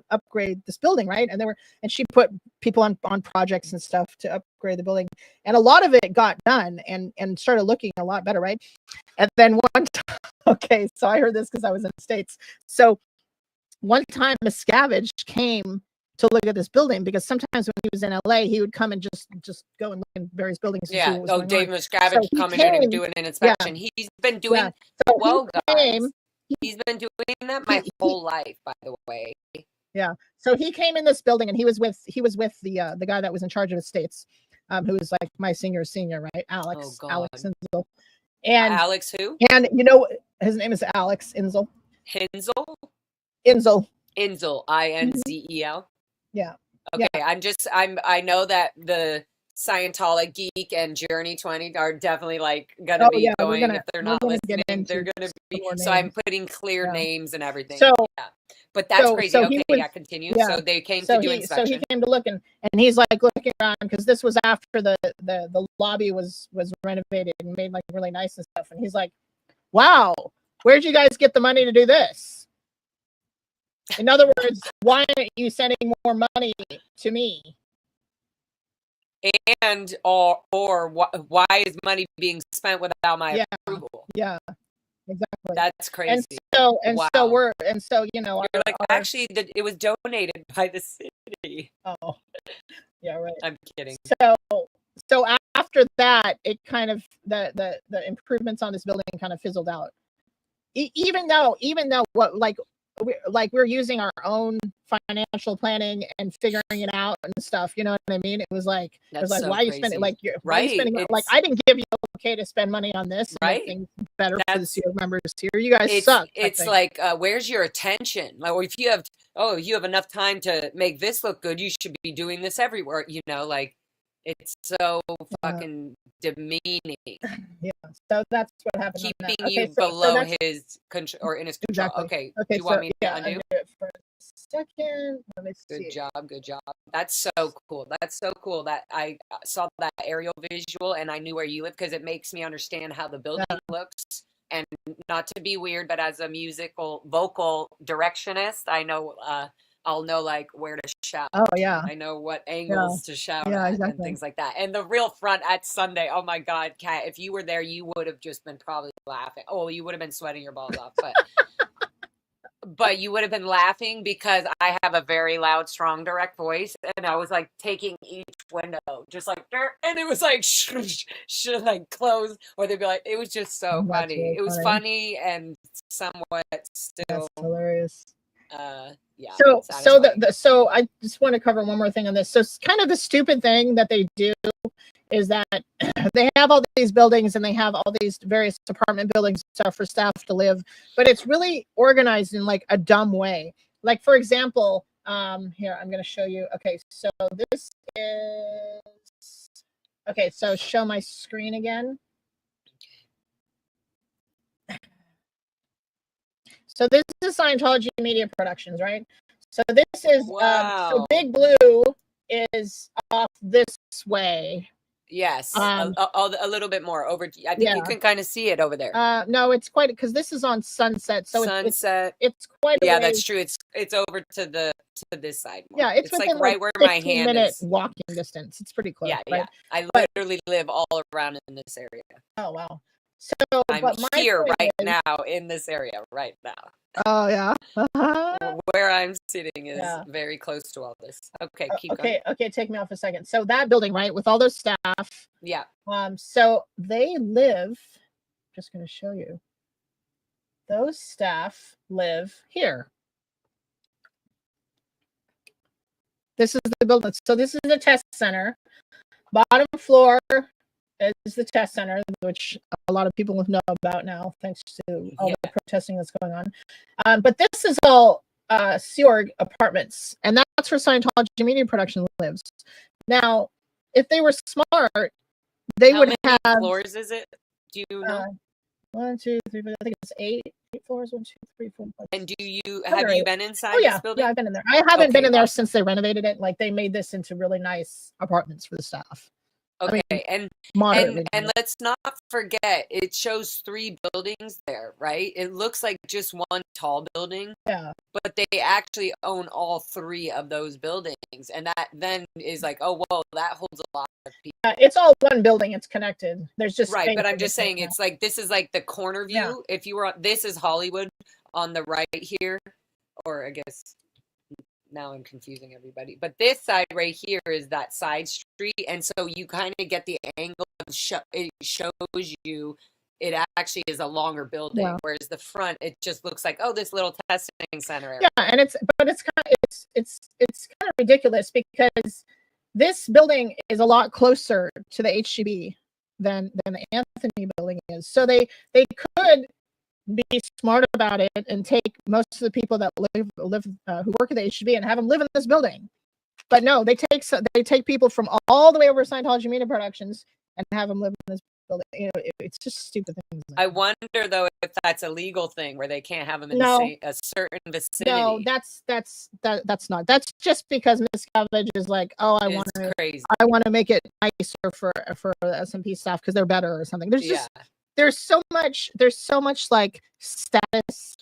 upgrade this building, right? And she put people on projects and stuff to upgrade the building, and a lot of it got done and started looking a lot better, right? And then one time, okay, so I heard this because I was in the States. So one time Miscavige came to look at this building, because sometimes when he was in LA, he would come and just go and look in various buildings. Yeah. Dave Miscavige coming in and doing an inspection. Yeah. He's been doing he's been doing that my whole life, by the way. Yeah. So he came in this building, and he was with the guy that was in charge of estates, who was like my senior, right? Alex Inzel. And Alex who? And you know, his name is Alex Inzel. Inzel. Inzel. Yeah. Okay. Yeah. I know that the Scientology Geek and Journey 20 are definitely like gonna be going. If they're not listening, they're gonna be. So I'm putting clear names and everything. So yeah. But that's crazy. So okay, continue. Yeah. So they came to do inspection. So he came to look, and he's like looking around, because this was after the lobby was renovated and made like really nice and stuff. And he's like, "Wow, where'd you guys get the money to do this?" In other words, why aren't you sending more money to me? And or why is money being spent without my approval? Yeah. Exactly. That's crazy. And so you know, you're like, actually it was donated by the city. Oh, yeah, right. I'm kidding. So after that, it kind of the improvements on this building kind of fizzled out. Even though we're using our own financial planning and figuring it out and stuff, you know what I mean? It was like, so why are you spending why are you spending like, I didn't give you okay to spend money on this, right? And make things better for the CEO members here. You guys suck. It's like, where's your attention? Like, if you have enough time to make this look good, you should be doing this everywhere. You know, like, it's so fucking demeaning. Yeah, so that's what happened. Keeping you below his control or in his control. Exactly. Okay. Do you want me to undo? Undo it for a second. Let me see. Good job. That's so cool. That I saw that aerial visual and I knew where you live, because it makes me understand how the building looks. And not to be weird, but as a vocal directionist, I know I'll know like where to shout. Oh yeah. I know what angles to shout at and things like that. And the real front at Sunday, oh my God, Kat, if you were there, you would have just been probably laughing. Oh, you would have been sweating your balls off, but you would have been laughing, because I have a very loud, strong, direct voice, and I was like taking each window, just like, and it was like should like close, or they'd be like, it was just so funny. Really, it was funny and somewhat still. That's hilarious. Yeah. So I just want to cover one more thing on this. So kind of the stupid thing that they do is that they have all these buildings and they have all these various apartment buildings and stuff for staff to live, but it's really organized in like a dumb way. Like, for example, here, I'm going to show you. Okay, so this is, okay, so show my screen again. So this is Scientology Media Productions, right? So this is, so Big Blue is off this way. Yes, a little bit more over. I think you can kind of see it over there. No, it's quite, because this is on Sunset. So it's quite. Yeah, that's true. It's over to this side more. Yeah, it's like right where my hand is. Walking distance. It's pretty close. Yeah, right? I literally live all around in this area. Oh wow. So I'm here right now in this area right now. Oh yeah. Where I'm I'm sitting is very close to all this. Okay, keep going. Okay, take me off a second. So that building, right, with all those staff. Yeah. So they live, just going to show you. Those staff live here. This is the building. So this is the test center. Bottom floor is the test center, which a lot of people know about now, thanks to all the protesting that's going on. But this is all Sea Org apartments, and that's where Scientology Media Production lives. Now, if they were smart, they would have. How many floors is it? Do you know? 1, 2, 3, 4, I think it's 8 floors. 1, 2, 3, 4, 5. And have you been inside this building? Yeah, I've been in there. I haven't been in there since they renovated it. Like, they made this into really nice apartments for the staff. Okay, I mean, and let's not forget, it shows 3 buildings there, right? It looks like just one tall building. Yeah. But they actually own all 3 of those buildings, and that then is like, oh, well, that holds a lot of people. It's all one building. It's connected. There's just right, but I'm just saying, it's like, this is like the corner view. Yeah. If you were, this is Hollywood on the right here, or I guess now I'm confusing everybody, but this side right here is that side street, and so you kind of get the angle of it shows you it actually is a longer building, whereas the front, it just looks like, oh, this little testing center area. Yeah, and it's kind of ridiculous because this building is a lot closer to the HGB than the Anthony building is. So they could be smart about it and take most of the people that live who work at the HGB and have them live in this building. But no, they take people from all the way over to Scientology Media Productions and have them live in this building. You know, it's just stupid things. I wonder though if that's a legal thing where they can't have them in a certain vicinity. No, that's not. That's just because Miss Cabbage is like, oh, I want to make it nicer for the S&P staff because they're better or something. There's just there's so much like status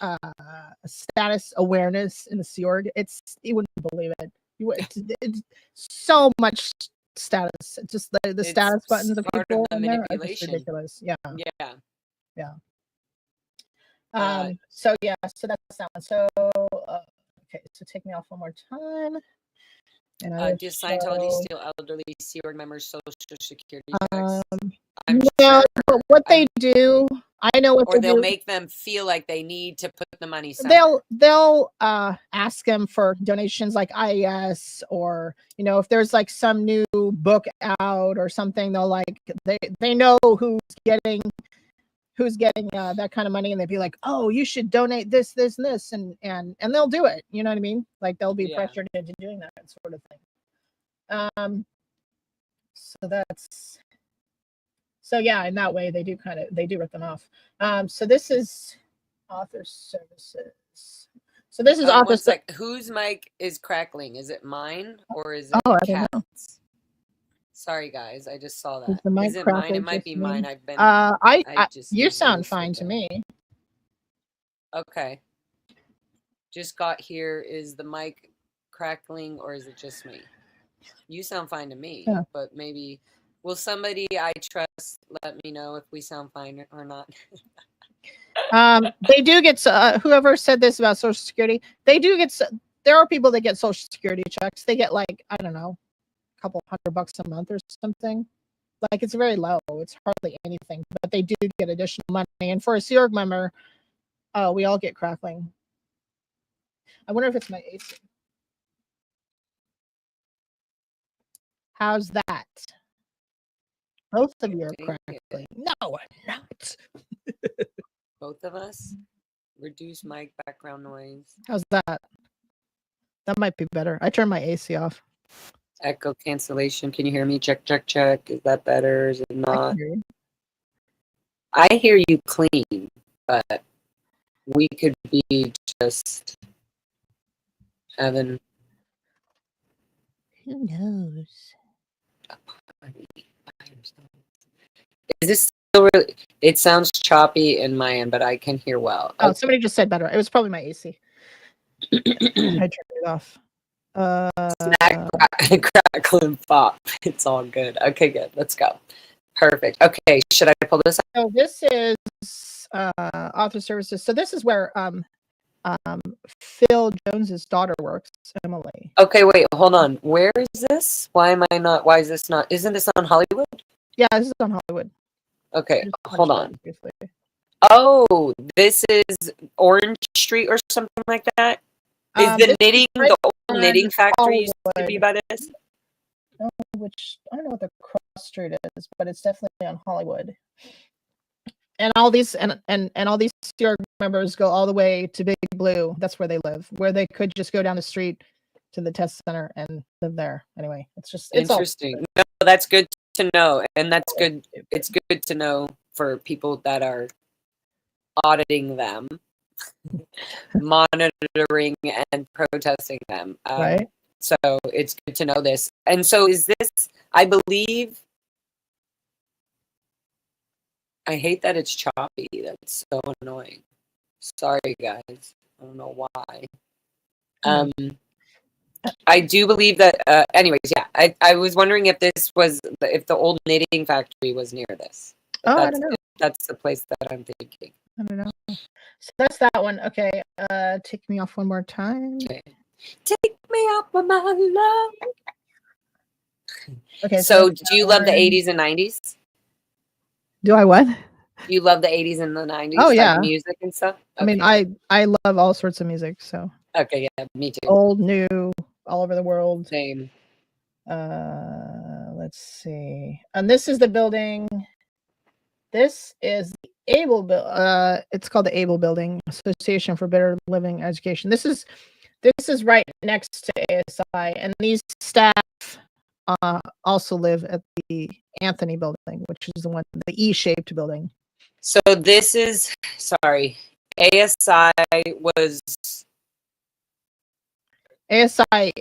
awareness in the Sea Org. You wouldn't believe it. It's so much status. Just the status buttons of people in there are just ridiculous. Yeah. So that's that one. So okay, so take me off one more time. And do Scientology steal elderly Sea Org members' Social Security checks? No, but what they do, I know what they do. Or they'll make them feel like they need to put the money somewhere. They'll ask them for donations like IES, or if there's like some new book out or something, they'll like they know who's getting that kind of money, and they'd be like, oh, you should donate this and this, and they'll do it. You know what I mean? Like they'll be pressured into doing that sort of thing. So in that way they do rip them off. So this is author services. So this is author. Like, whose mic is crackling? Is it mine or is it I don't know. Sorry guys, I just saw that. Is it mine? It might be mine. I've been. You sound fine to me. Okay. Just got here. Is the mic crackling or is it just me? You sound fine to me, but maybe. Will somebody I trust let me know if we sound fine or not? They do get whoever said this about Social Security. They do get. There are people that get Social Security checks. They get like, I don't know, a couple $100 a month or something. Like it's very low. It's hardly anything, but they do get additional money. And for a Sea Org member, we all get crackling. I wonder if it's my AC. How's that? Both of you are crackling. No, I'm not. Both of us? Reduce mic background noise. How's that? That might be better. I turned my AC off. Echo cancellation. Can you hear me? Check. Is that better? Is it not? I hear you clean, but we could be just having. Who knows? Is this still really? It sounds choppy in my end, but I can hear well. Oh, somebody just said better. It was probably my AC. I turned it off. Snack, crackle, and pop. It's all good. Okay, good. Let's go. Perfect. Okay, should I pull this up? So this is author services. So this is where Phil Jones's daughter works, Emily. Okay, wait, hold on. Where is this? Why is this not? Isn't this on Hollywood? Yeah, this is on Hollywood. Okay, hold on. Briefly. Oh, this is Orange Street or something like that? Is the old knitting factory used to be by this? No, I don't know what the cross street is, but it's definitely on Hollywood. And all these and all these Sea Org members go all the way to Big Blue. That's where they live, where they could just go down the street to the test center and live there. Anyway, it's interesting. No, that's good to know, and that's good. It's good to know for people that are auditing them, monitoring and protesting them. Right. So it's good to know this. And so is this, I believe, I hate that it's choppy. That's so annoying. Sorry, guys. I don't know why. I do believe that, anyways, yeah. I was wondering if if the old knitting factory was near this. I don't know. That's the place that I'm thinking. I don't know. So that's that one. Okay. Take me off one more time. Okay. Take me off of my love. Okay. So do you love the 80s and 90s? Do I what? You love the 80s and the 90s? Oh, yeah. Like music and stuff? Okay. I mean, I love all sorts of music, so. Okay, yeah, me too. Old, new, all over the world. Same. Let's see. And this is the building. This is the Able it's called the Able Building, Association for Better Living Education. This is right next to ASI, and these staff also live at the Anthony Building, which is the E-shaped building. So this is, sorry, ASI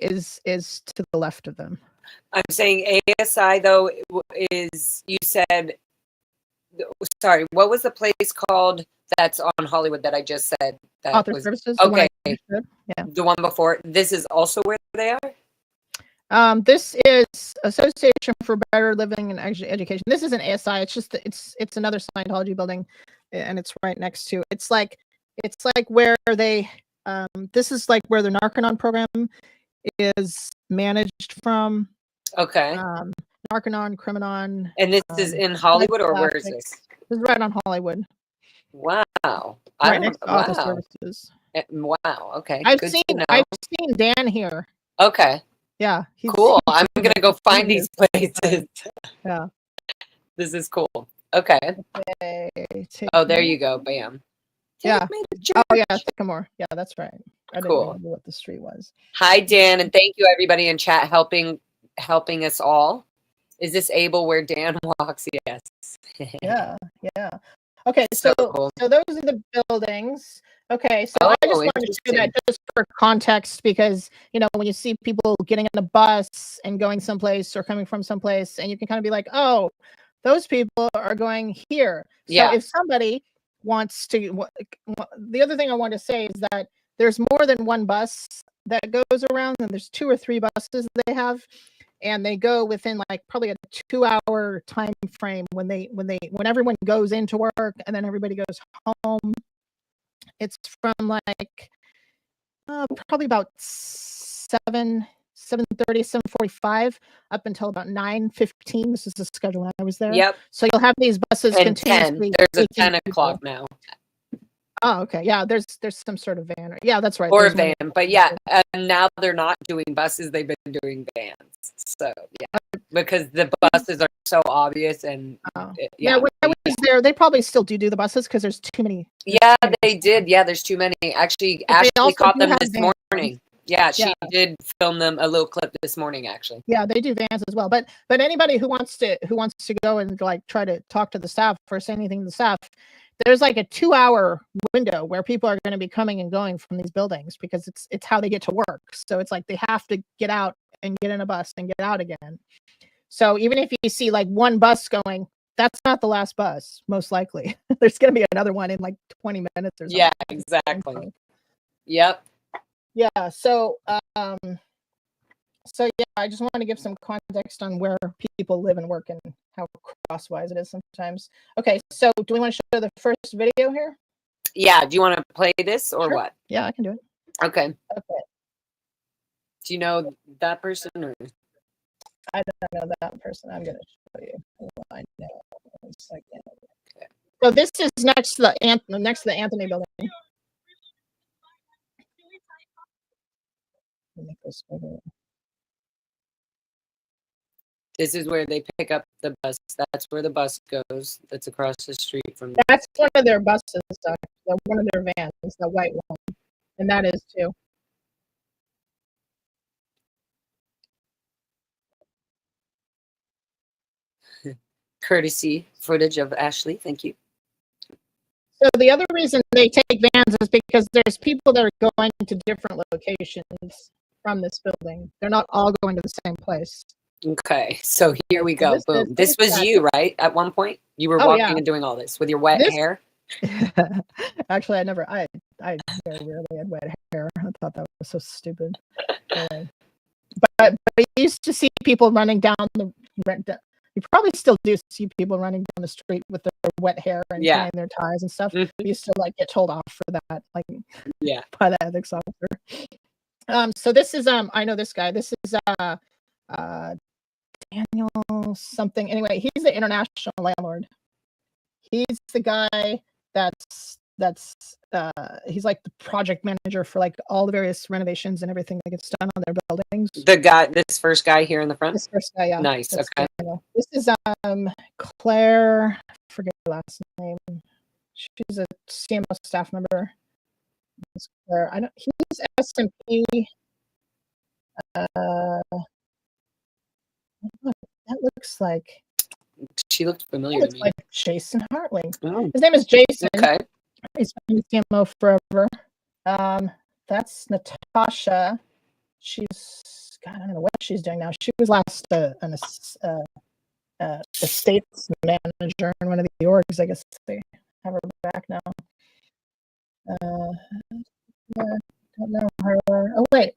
is to the left of them. I'm saying ASI though is, you said, sorry, what was the place called that's on Hollywood that I just said? That Author was, Services. okay. Yeah. The one before. This is also where they are? This is Association for Better Living and Education. This isn't ASI. It's just it's another Scientology building, and it's right next to. It's like where they. This is like where the Narconon program is managed from. Okay. Narconon, Criminon. And this is in Hollywood, or where is this? This is right on Hollywood. Wow. Right next to Author Services. Wow. Okay. I've seen Dan here. Okay. Yeah. Cool. I'm gonna go find these places. Yeah. This is cool. Okay. Oh, there you go. Bam. Yeah. Oh yeah, Sycamore. Yeah, that's right. I didn't remember what the street was. Hi, Dan, and thank you everybody in chat helping us all. Is this Able where Dan walks? Yes. Yeah. Okay, so cool. So those are the buildings. Okay, so I just wanted to do that just for context, because when you see people getting in a bus and going someplace or coming from someplace, and you can kind of be like, oh, those people are going here. So if somebody wants to, the other thing I want to say is that there's more than one bus that goes around, and there's 2 or 3 buses they have, and they go within like probably a 2-hour time frame when everyone goes into work and then everybody goes home. It's from like probably about 7:30, 7:45 up until about 9:15. This is the schedule when I was there. Yep. So you'll have these buses and continuously. 10. There's a 10 o'clock now. Oh, okay. Yeah, there's some sort of van. Yeah, that's right. Or a van. But yeah, and now they're not doing buses. They've been doing vans. So yeah, because the buses are so obvious. And when I was there, they probably still do the buses because there's too many. Yeah, they did. Yeah, there's too many. Actually, Ashley caught them this morning. Yeah, she did film them a little clip this morning, actually. Yeah, they do vans as well. But anybody who wants to go and like try to talk to the staff or say anything to the staff, there's like a 2-hour window where people are going to be coming and going from these buildings, because it's how they get to work. So it's like they have to get out and get in a bus and get out again. So even if you see like one bus going, that's not the last bus, most likely. There's going to be another one in like 20 minutes or something. Yeah, exactly. Yep. Yeah. So I just want to give some context on where people live and work and how crosswise it is sometimes. Okay, so do we want to show the first video here? Yeah. Do you want to play this or Sure. what? Yeah, I can do it. Okay. Okay. Do you know that person or? I don't know that person. I'm going to show you who I know. 1 second. Okay. So this is next to the Anthony building. Let me make this bigger. This is where they pick up the bus. That's where the bus goes. That's across the street from. That's one of their buses, one of their vans, the white one, and that is too. Courtesy footage of Ashley. Thank you. So the other reason they take vans is because there's people that are going to different locations from this building. They're not all going to the same place. Okay, so here we go. Boom. This was you, right? At one point, you were walking and doing all this with your wet hair. Actually, I very rarely had wet hair. I thought that was so stupid. Anyway. But I used to see people running down the. You probably still do see people running down the street with their wet hair and tying their ties and stuff. We used to like get told off for that, like by the ethics officer. So this is I know this guy. This is Daniel something. Anyway, he's the international landlord. He's the guy that's he's like the project manager for like all the various renovations and everything that gets done on their buildings. This first guy here in the front. This first guy, yeah. Nice. Okay. Daniel. This is Claire. I forget her last name. She's a CMO staff member. Claire. I don't. He's SMP. That looks like. She looked familiar. Looks like Jason Hartling. Oh. His name is Jason. Okay. He's been CMO forever. That's Natasha. She's God, I don't know what she's doing now. She was last an estates manager in one of the orgs. I guess they have her back now. Don't know her. Oh wait,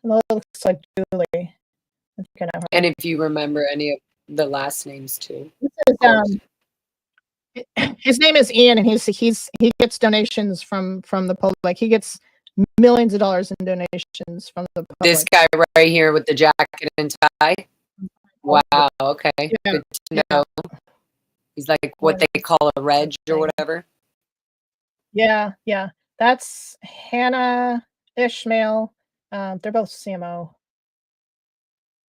no, it looks like Julie. I think I know her. And if you remember any of the last names too. This is, his name is Ian, and he gets donations from the public. He gets millions of dollars in donations from the public. This guy right here with the jacket and tie. Wow. Okay. Yeah. Good to know. He's like what they call a reg or whatever. Yeah. That's Hannah Ishmael. They're both CMO.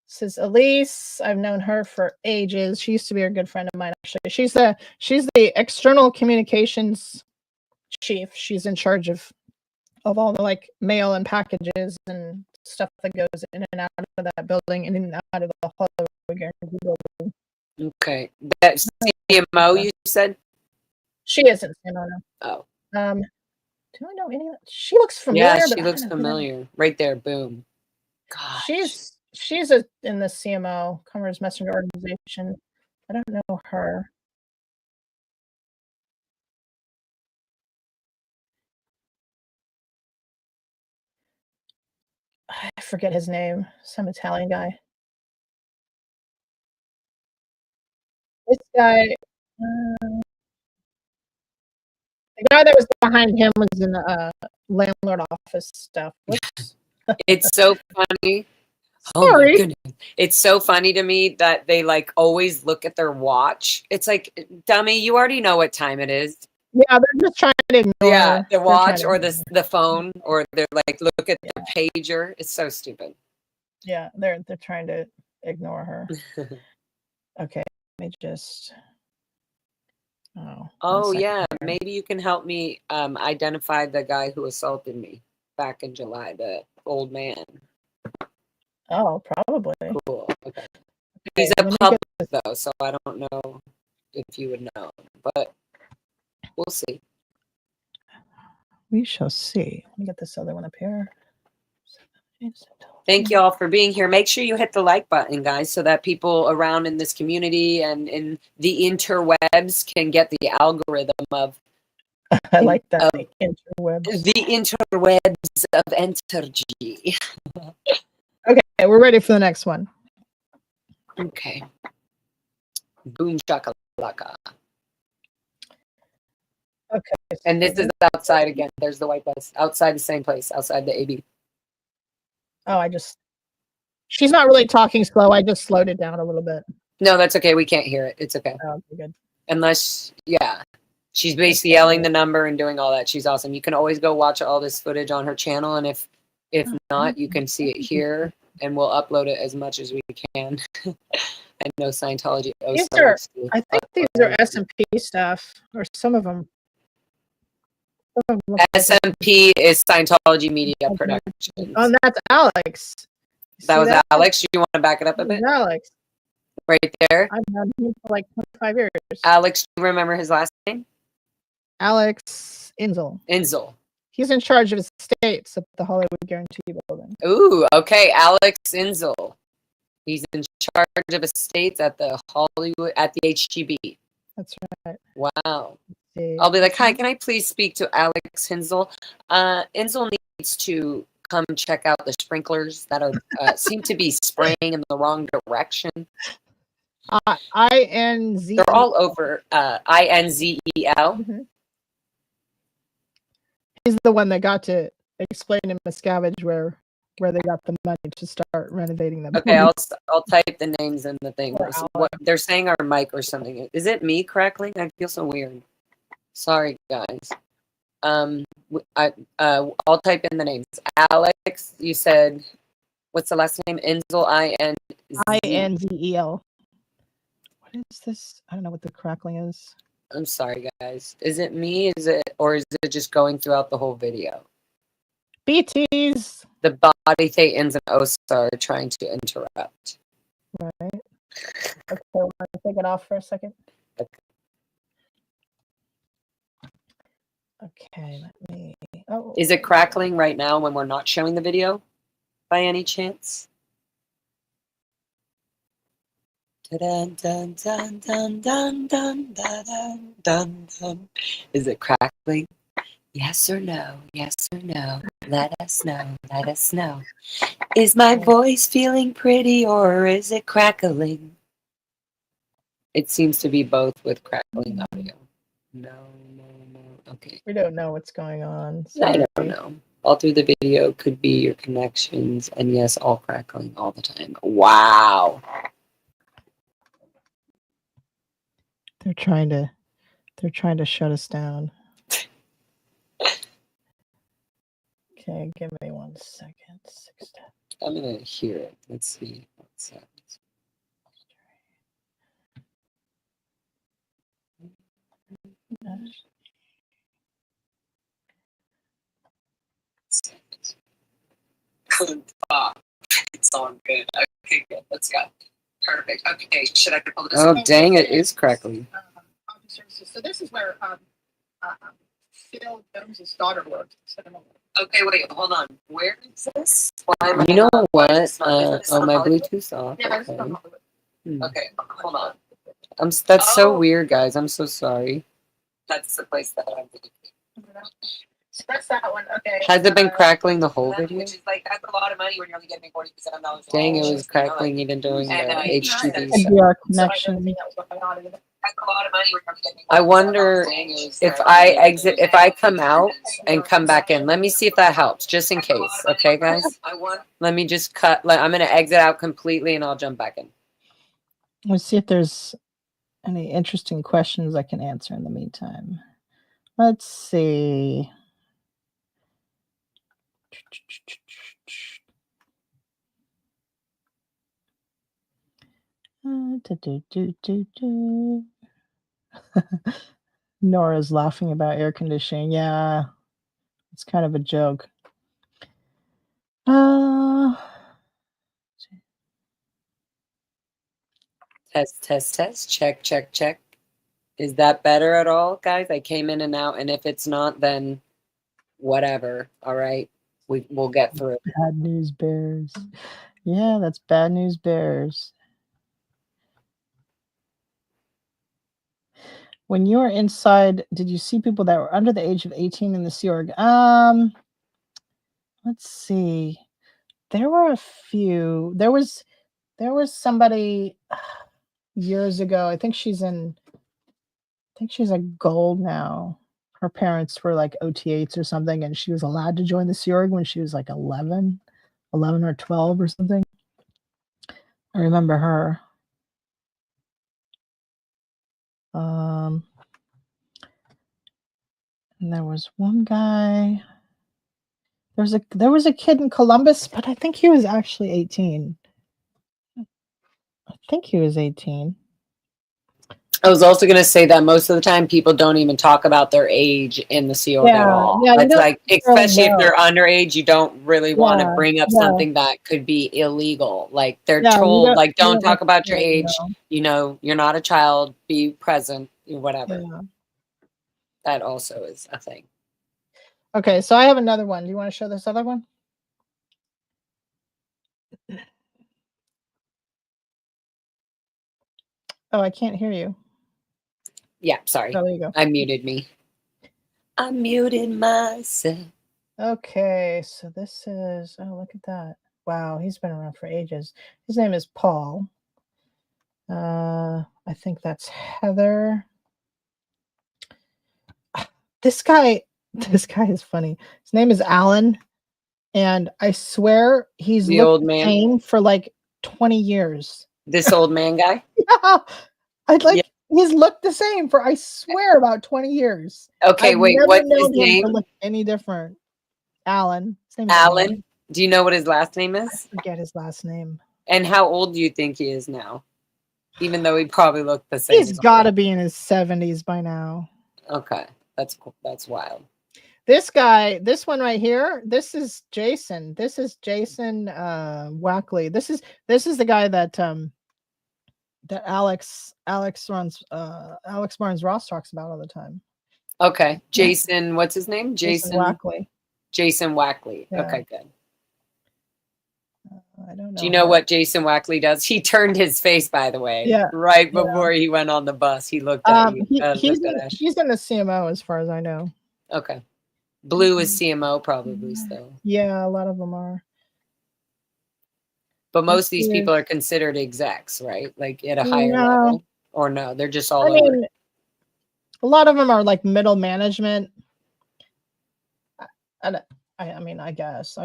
This is Elise. I've known her for ages. She used to be a good friend of mine, actually. She's the external communications chief. She's in charge of all the like mail and packages and stuff that goes in and out of that building and in and out of the Hollywood Guarantee building. Okay. That's CMO, you said? She isn't CMO now. Oh. Do I know any? She looks familiar. Yeah, she looks familiar. Right there. Boom. Gosh. She's in the CMO, Commerce Messenger Organization. I don't know her. I forget his name. Some Italian guy. This guy, the guy that was behind him was in the landlord office stuff. It's so funny. Sorry. Oh my goodness. It's so funny to me that they like always look at their watch. It's like, dummy, you already know what time it is. Yeah, they're just trying to ignore. The watch or the phone, or they're like, look at the pager. It's so stupid. Yeah, they're trying to ignore her. Okay, let me just. Oh yeah, maybe you can help me identify the guy who assaulted me back in July, the old man. Oh, probably. Cool. Okay. He's a public though, so I don't know if you would know, but we'll see. We shall see. Let me get this other one up here. Thank you all for being here. Make sure you hit the like button, guys, so that people around in this community and in the interwebs can get the algorithm of. I like that. The interwebs. The interwebs of Entergy. Okay, we're ready for the next one. Okay. Boom shakalaka. Okay. And this is outside again. There's the white bus. Outside the same place. Outside the AB. Oh, she's not really talking slow. I just slowed it down a little bit. No, that's okay. We can't hear it. It's okay. Oh, okay, good. Unless, yeah. She's basically yelling the number and doing all that. She's awesome. You can always go watch all this footage on her channel. And if not, you can see it here. And we'll upload it as much as we can. I know Scientology. I think these are SMP stuff, or some of them. SMP is Scientology Media Productions. Oh, that's Alex. That was Alex. You want to back it up a bit? Alex. Right there. I've known him for like 25 years. Alex, do you remember his last name? Alex Inzel. Inzel. He's in charge of estates at the Hollywood Guarantee Building. Ooh, okay. Alex Inzel. He's in charge of estates at the HGB. That's right. Wow. I'll be like, hi, can I please speak to Alex Inzel? Inzel needs to come check out the sprinklers that are seem to be spraying in the wrong direction. INZ. They're all over INZEL. Mm-hmm. He's the one that got to explain to Miscavige where they got the money to start renovating them. Okay, I'll type the names in the thing. What they're saying our mic or something. Is it me crackling? I feel so weird. Sorry, guys. I'll type in the names. Alex, you said, what's the last name? Inzel, INZEL. What is this? I don't know what the crackling is. I'm sorry, guys. Is it me? Is it just going throughout the whole video? BTs. The body they ins and os are trying to interrupt. Right. Okay, we're going to take it off for a second. Okay, let me. Oh. Is it crackling right now when we're not showing the video by any chance? Dun, dun, dun, dun, dun, dun, dun, dun, dun. Is it crackling? Yes or no? Yes or no? Let us know. Let us know. Is my voice feeling pretty or is it crackling? It seems to be both with crackling audio. No. Okay. We don't know what's going on. Sorry. I don't know. All through the video could be your connections, and yes, all crackling all the time. Wow. They're trying to shut us down. Okay, give me 1 second. I'm gonna hear it. Let's see what's that. It's on good. Okay, good. Let's go. Perfect. Okay, should I pull this? Oh, dang, it is crackling. So this is where Phil Jones's daughter worked. Okay, wait, hold on. Where is this? You know what? Oh, my Bluetooth's off. Okay, hold on. That's so weird, guys. I'm so sorry. That's the place that I'm thinking. Press that one. Okay. Has it been crackling the whole video? Which is like, that's a lot of money when you're only getting 40% of dollars. Dang, it was crackling even during the HTV. NPR connection. That's a lot of money when you're only getting 40%. I wonder if I exit, if I come out and come back in. Let me see if that helps, just in case. Okay, guys? Let me just cut. I'm going to exit out completely and I'll jump back in. Let's see if there's any interesting questions I can answer in the meantime. Let's see. Nora's laughing about air conditioning. Yeah, it's kind of a joke. Test. Check. Is that better at all, guys? I came in and out, and if it's not, then whatever. All right, we'll get through it. Bad news bears. Yeah, that's bad news bears. When you were inside, did you see people that were under the age of 18 in the Sea Org? Let's see. There were a few. There was somebody years ago. I think she's a gold now. her parents were like OT8s or something, and she was allowed to join the Sea Org when she was like 11 or 12 or something. I remember her. And there was one guy. There was a kid in Columbus, but I think he was actually 18. I think he was 18. I was also going to say that most of the time people don't even talk about their age in the Sea Org at all. Yeah, It's like, especially if they're know. underage, you don't really want to Yeah, bring up yeah. something that could be illegal. Like they're Yeah, you told, don't- like, you don't don't talk about your necessarily age. know. You know, you're not a child. Be present. Whatever. Yeah. That also is a thing. Okay, so I have another one. Do you want to show this other one? Oh, I can't hear you. Yeah, sorry. Oh, there you go. I muted me. I muted myself. Okay, so this is, oh, look at that. Wow, he's been around for ages. His name is Paul. I think that's Heather. This guy is funny. His name is Alan, and I swear he's The looked old the man? same for like 20 years. This old man guy? Yeah, Yeah. he's looked the same for, I swear, about 20 years. Okay, I've wait, never what's his known him name? to look any different. Alan. His name is Alan? Do you know what his last name is? I forget his last name. And how old do you think he is now? Even though he probably looked the same. He's got to be in his 70s by now. Okay, that's cool. That's wild. This guy, this one right here, this is Jason. This is Jason Wackley. This is the guy that that Alex Barnes Ross talks about all the time. Okay, Jason, what's his name? Jason Wackley. Jason Wackley. Yeah. Okay, good. I don't know. Do you know what Jason Wackley does? He turned his face, by the way. Yeah. Right before he went on the bus, he looked at you. He's in the CMO as far as I know. Okay. Blue is CMO probably still. Yeah, a lot of them are. But most of these people are considered execs, right? Like at a higher level, or no? They're just all over. Mean, a lot of them are like middle management. I mean, I guess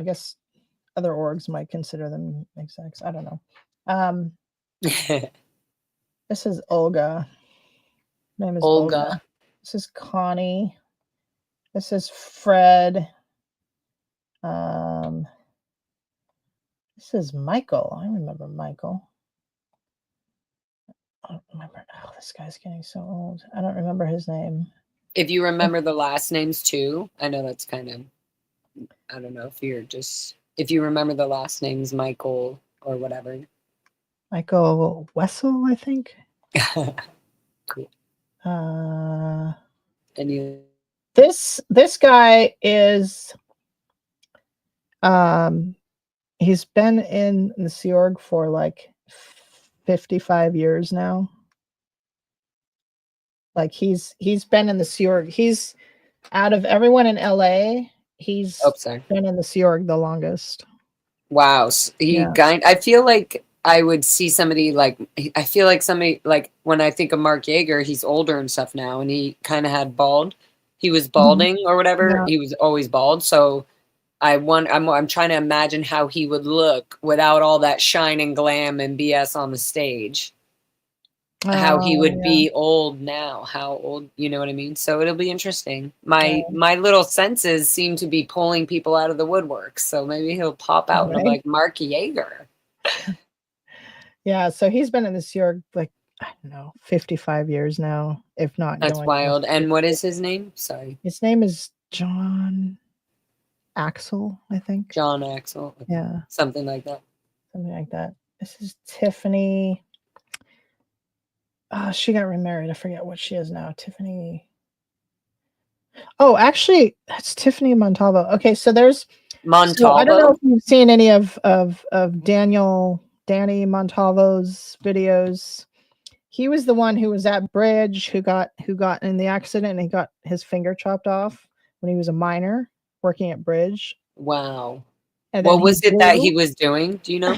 other orgs might consider them execs. I don't know. This is Olga. Name is Olga. This is Connie. This is Fred. This is Michael. I remember Michael. I don't remember. Oh, this guy's getting so old. I don't remember his name. If you remember the last names too, I know that's kind of, I don't know if you remember the last names, Michael or whatever. Michael Wessel, I think. Cool. And you. This guy is, he's been in the Sea Org for like 55 years now. Like he's been in the Sea Org. He's out of everyone in LA. He's been in the Sea Org the longest. Wow. I feel like I would see somebody like, I feel like somebody like when I think of Mark Yeager, he's older and stuff now, and he kind of had bald. He was balding or whatever. Yeah. He was always bald. So I'm trying to imagine how he would look without all that shine and glam and BS on the stage. How he would be old now. How old, you know what I mean? So it'll be interesting. My little senses seem to be pulling people out of the woodwork. So maybe he'll pop out and I'm like Mark Yeager. Yeah, so he's been in the Sea Org like, I don't know, 55 years now, if not. That's wild. And what is his name? Sorry. His name is John Axel, I think. John Axel. Okay. Yeah. Something like that. Something like that. This is Tiffany. She got remarried. I forget what she is now. Tiffany. Oh, actually, that's Tiffany Montalvo. Okay, so there's Montalvo. So I don't know if you've seen any of Danny Montalvo's videos. He was the one who was at Bridge who got in the accident and he got his finger chopped off when he was a minor working at Bridge. Wow. And what was it that he was doing? Do you know?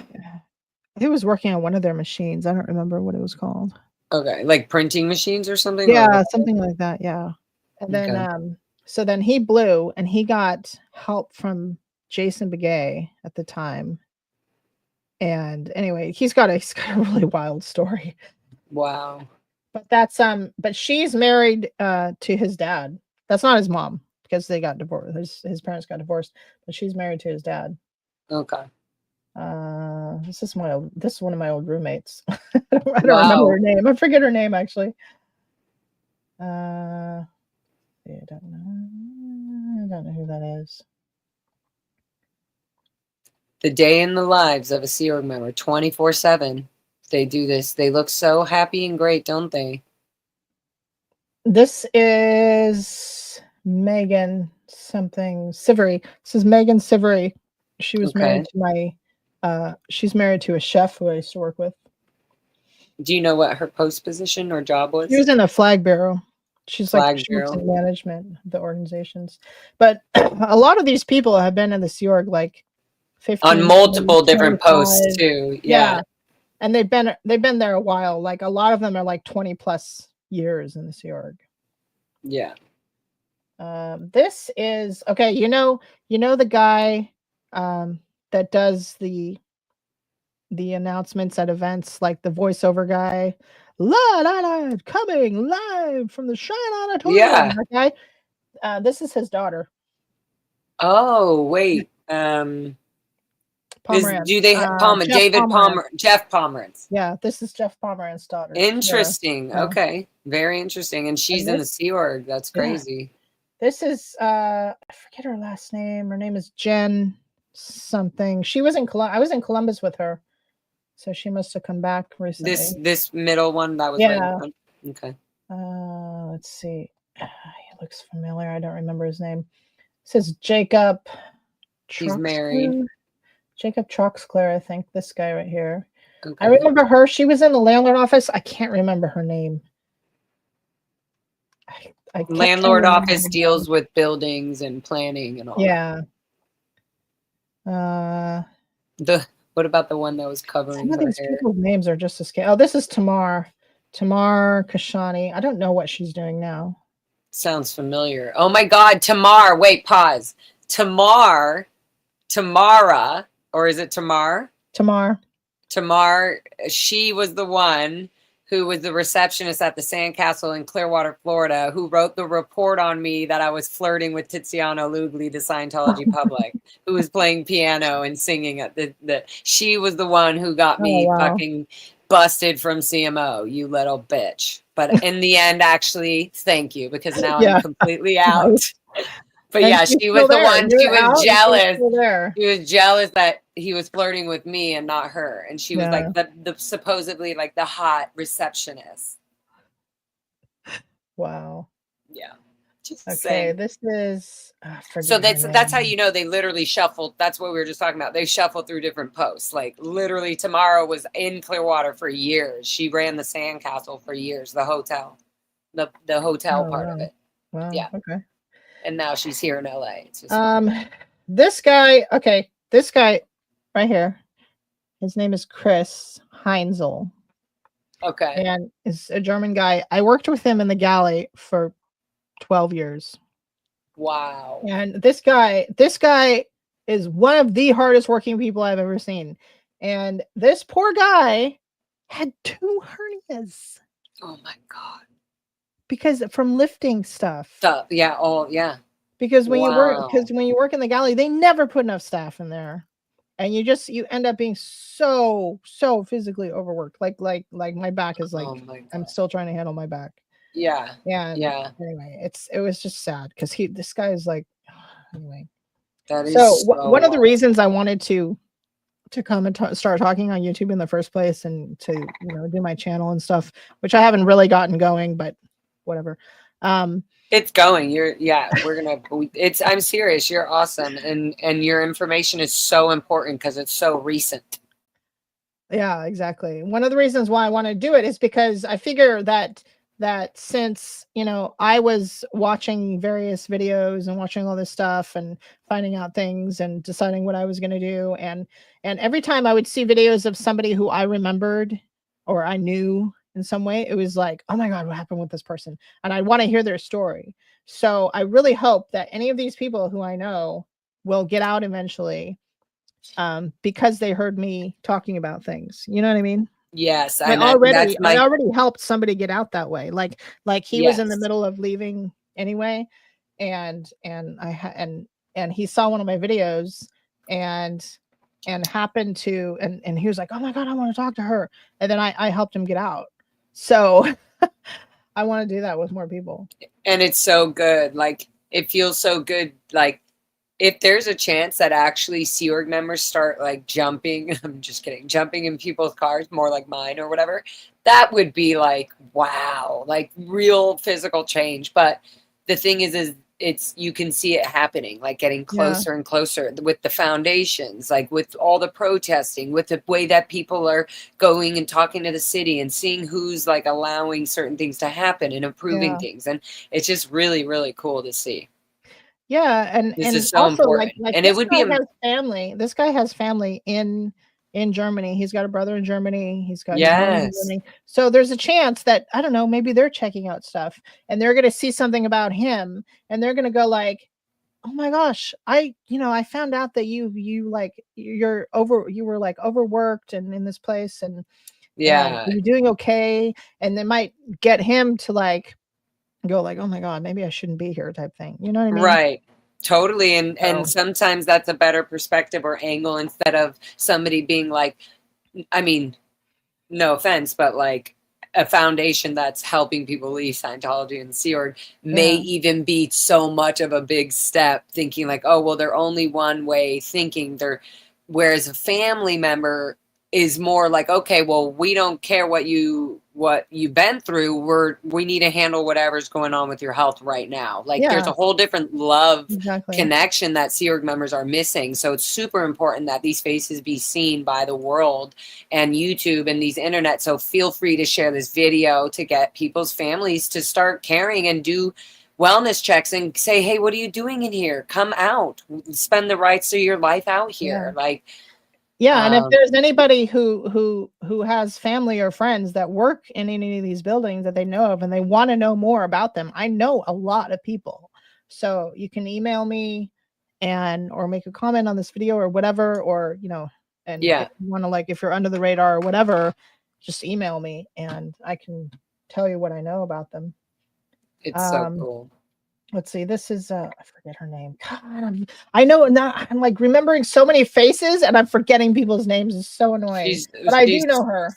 He was working on one of their machines. I don't remember what it was called. Okay, like printing machines or something? Yeah, something like that. Yeah. And then So then he blew, and he got help from Jason Begay at the time. And anyway, he's got a really wild story. Wow. But that's but she's married to his dad. That's not his mom, because they got divorced. His parents got divorced, but she's married to his dad. Okay. This is one of my old roommates. I don't remember her name. I forget her name actually. I don't know who that is. The day in the lives of a Sea Org member, 24/7. They do this. They look so happy and great, don't they? This is Megan something Sivery. This is Megan Sivery. She was married to she's married to a chef who I used to work with. Do you know what her post position or job was? She was in a flag bureau. She's like she works in management of the organizations. But a lot of these people have been in the Sea Org like 15 on multiple different posts too. Yeah. And they've been there a while. Like a lot of them are like 20 plus years in the Sea Org. Yeah. This is okay. You know the guy that does the announcements at events, like the voiceover guy, coming live from the Shrine Auditorium. Yeah. That guy. This is his daughter. Oh wait. Do they have Jeff Pomerantz? Yeah, this is Jeff Pomerantz's daughter. Interesting. Yeah. Okay, very interesting. And she's in the Sea Org. That's crazy. Yeah. This is I forget her last name. Her name is Jen something. She was in I was in Columbus with her, so she must have come back recently. This middle one that was right. Okay. Let's see. He looks familiar. I don't remember his name. It says Jacob. He's married. Jacob Troxclair, I think. This guy right here. Okay. I remember her. She was in the landlord office. I can't remember her name. Landlord office deals with buildings and planning and all. Yeah. What about the one that was covering some of these people's names are just escaping. Oh, this is Tamar Kashani. I don't know what she's doing now. Sounds familiar. Oh my God, Tamar. Wait, pause. Tamara, or is it Tamar? Tamar. She was the one who was the receptionist at the Sandcastle in Clearwater, Florida, who wrote the report on me that I was flirting with Tiziano Lugli, the Scientology public, who was playing piano and singing at she was the one who got me fucking busted from CMO, you little bitch. But in the end, actually, thank you, because now I'm completely out. But yeah, she was the one. She was jealous. She was jealous that he was flirting with me and not her, and she was like the supposedly like the hot receptionist. Wow. Yeah. Just saying. This is. So that's how you know they literally shuffled. That's what we were just talking about. They shuffled through different posts. Like literally, Tamara was in Clearwater for years. She ran the Sandcastle for years. The hotel, the hotel part of it. Wow. Yeah. Okay. And now she's here in LA. It's just this guy right here, his name is Chris Heinzel. Okay. And is a German guy. I worked with him in the galley for 12 years. Wow. And this guy is one of the hardest working people I've ever seen. And this poor guy had 2 hernias. Oh my God. Because from lifting stuff. Yeah. Oh, yeah. Because when you work in the galley, they never put enough staff in there, and you end up being so physically overworked. Like my back is like I'm still trying to handle my back. Yeah. Yeah. Anyway, it was just sad because this guy is like anyway. That is so one of the reasons I wanted to come and start talking on YouTube in the first place, and to do my channel and stuff, which I haven't really gotten going, but whatever. It's going. I'm serious. You're awesome. And your information is so important because it's so recent. Yeah, exactly. One of the reasons why I want to do it is because I figure that since, I was watching various videos and watching all this stuff and finding out things and deciding what I was going to do. And every time I would see videos of somebody who I remembered or I knew, in some way, it was like, oh my God, what happened with this person? And I want to hear their story. So I really hope that any of these people who I know will get out eventually, because they heard me talking about things. You know what I mean? Yes, I and that's already I my already helped somebody get out that way. Like he was in the yes. middle of leaving anyway, and and he saw one of my videos and happened to and he was like, oh my God, I want to talk to her. And then I helped him get out. So I want to do that with more people. And it's so good. Like it feels so good. Like if there's a chance that actually Sea Org members start like jumping, I'm just kidding, jumping in people's cars, more like mine or whatever, that would be like, wow, like real physical change. But the thing is it's, you can see it happening, like getting closer and closer with the foundations, like with all the protesting, with the way that people are going and talking to the city and seeing who's like allowing certain things to happen and approving Yeah. things. And it's just really, really cool to see. Yeah, This and is so also important. like And it this would guy be has family. This guy has family in Germany. He's got a brother in Germany. He's got his mom in yes. Germany. So there's a chance that I don't know, maybe they're checking out stuff and they're going to see something about him and they're going to go like, "Oh my gosh, I found out that you like you were like overworked and in this place and Yeah. you're doing okay." And they might get him to like go like, "Oh my God, maybe I shouldn't be here," type thing. You know what I mean? Right. Totally. And So, sometimes that's a better perspective or angle instead of somebody being like, I mean, no offense, but like a foundation that's helping people leave Scientology and Sea Org may yeah. even be so much of a big step, thinking like, oh, well, they're only one way thinking. Whereas a family member is more like, okay, well, we don't care what you've been through. We need to handle whatever's going on with your health right now. Like there's Yeah, a whole different love exactly. connection that Sea Org members are missing. So it's super important that these faces be seen by the world and YouTube and these internet. So feel free to share this video to get people's families to start caring and do wellness checks and say, hey, what are you doing in here? Come out, spend the rest of your life out Yeah. here. Like, Yeah, and if there's anybody who has family or friends that work in any of these buildings that they know of and they want to know more about them, I know a lot of people. So you can email me or make a comment on this video or whatever, or and yeah, if you want to like if you're under the radar or whatever, just email me and I can tell you what I know about them. it's so cool. Let's see. This is I forget her name. God, I know now. I'm like remembering so many faces, and I'm forgetting people's names. It's so annoying. But I do know her.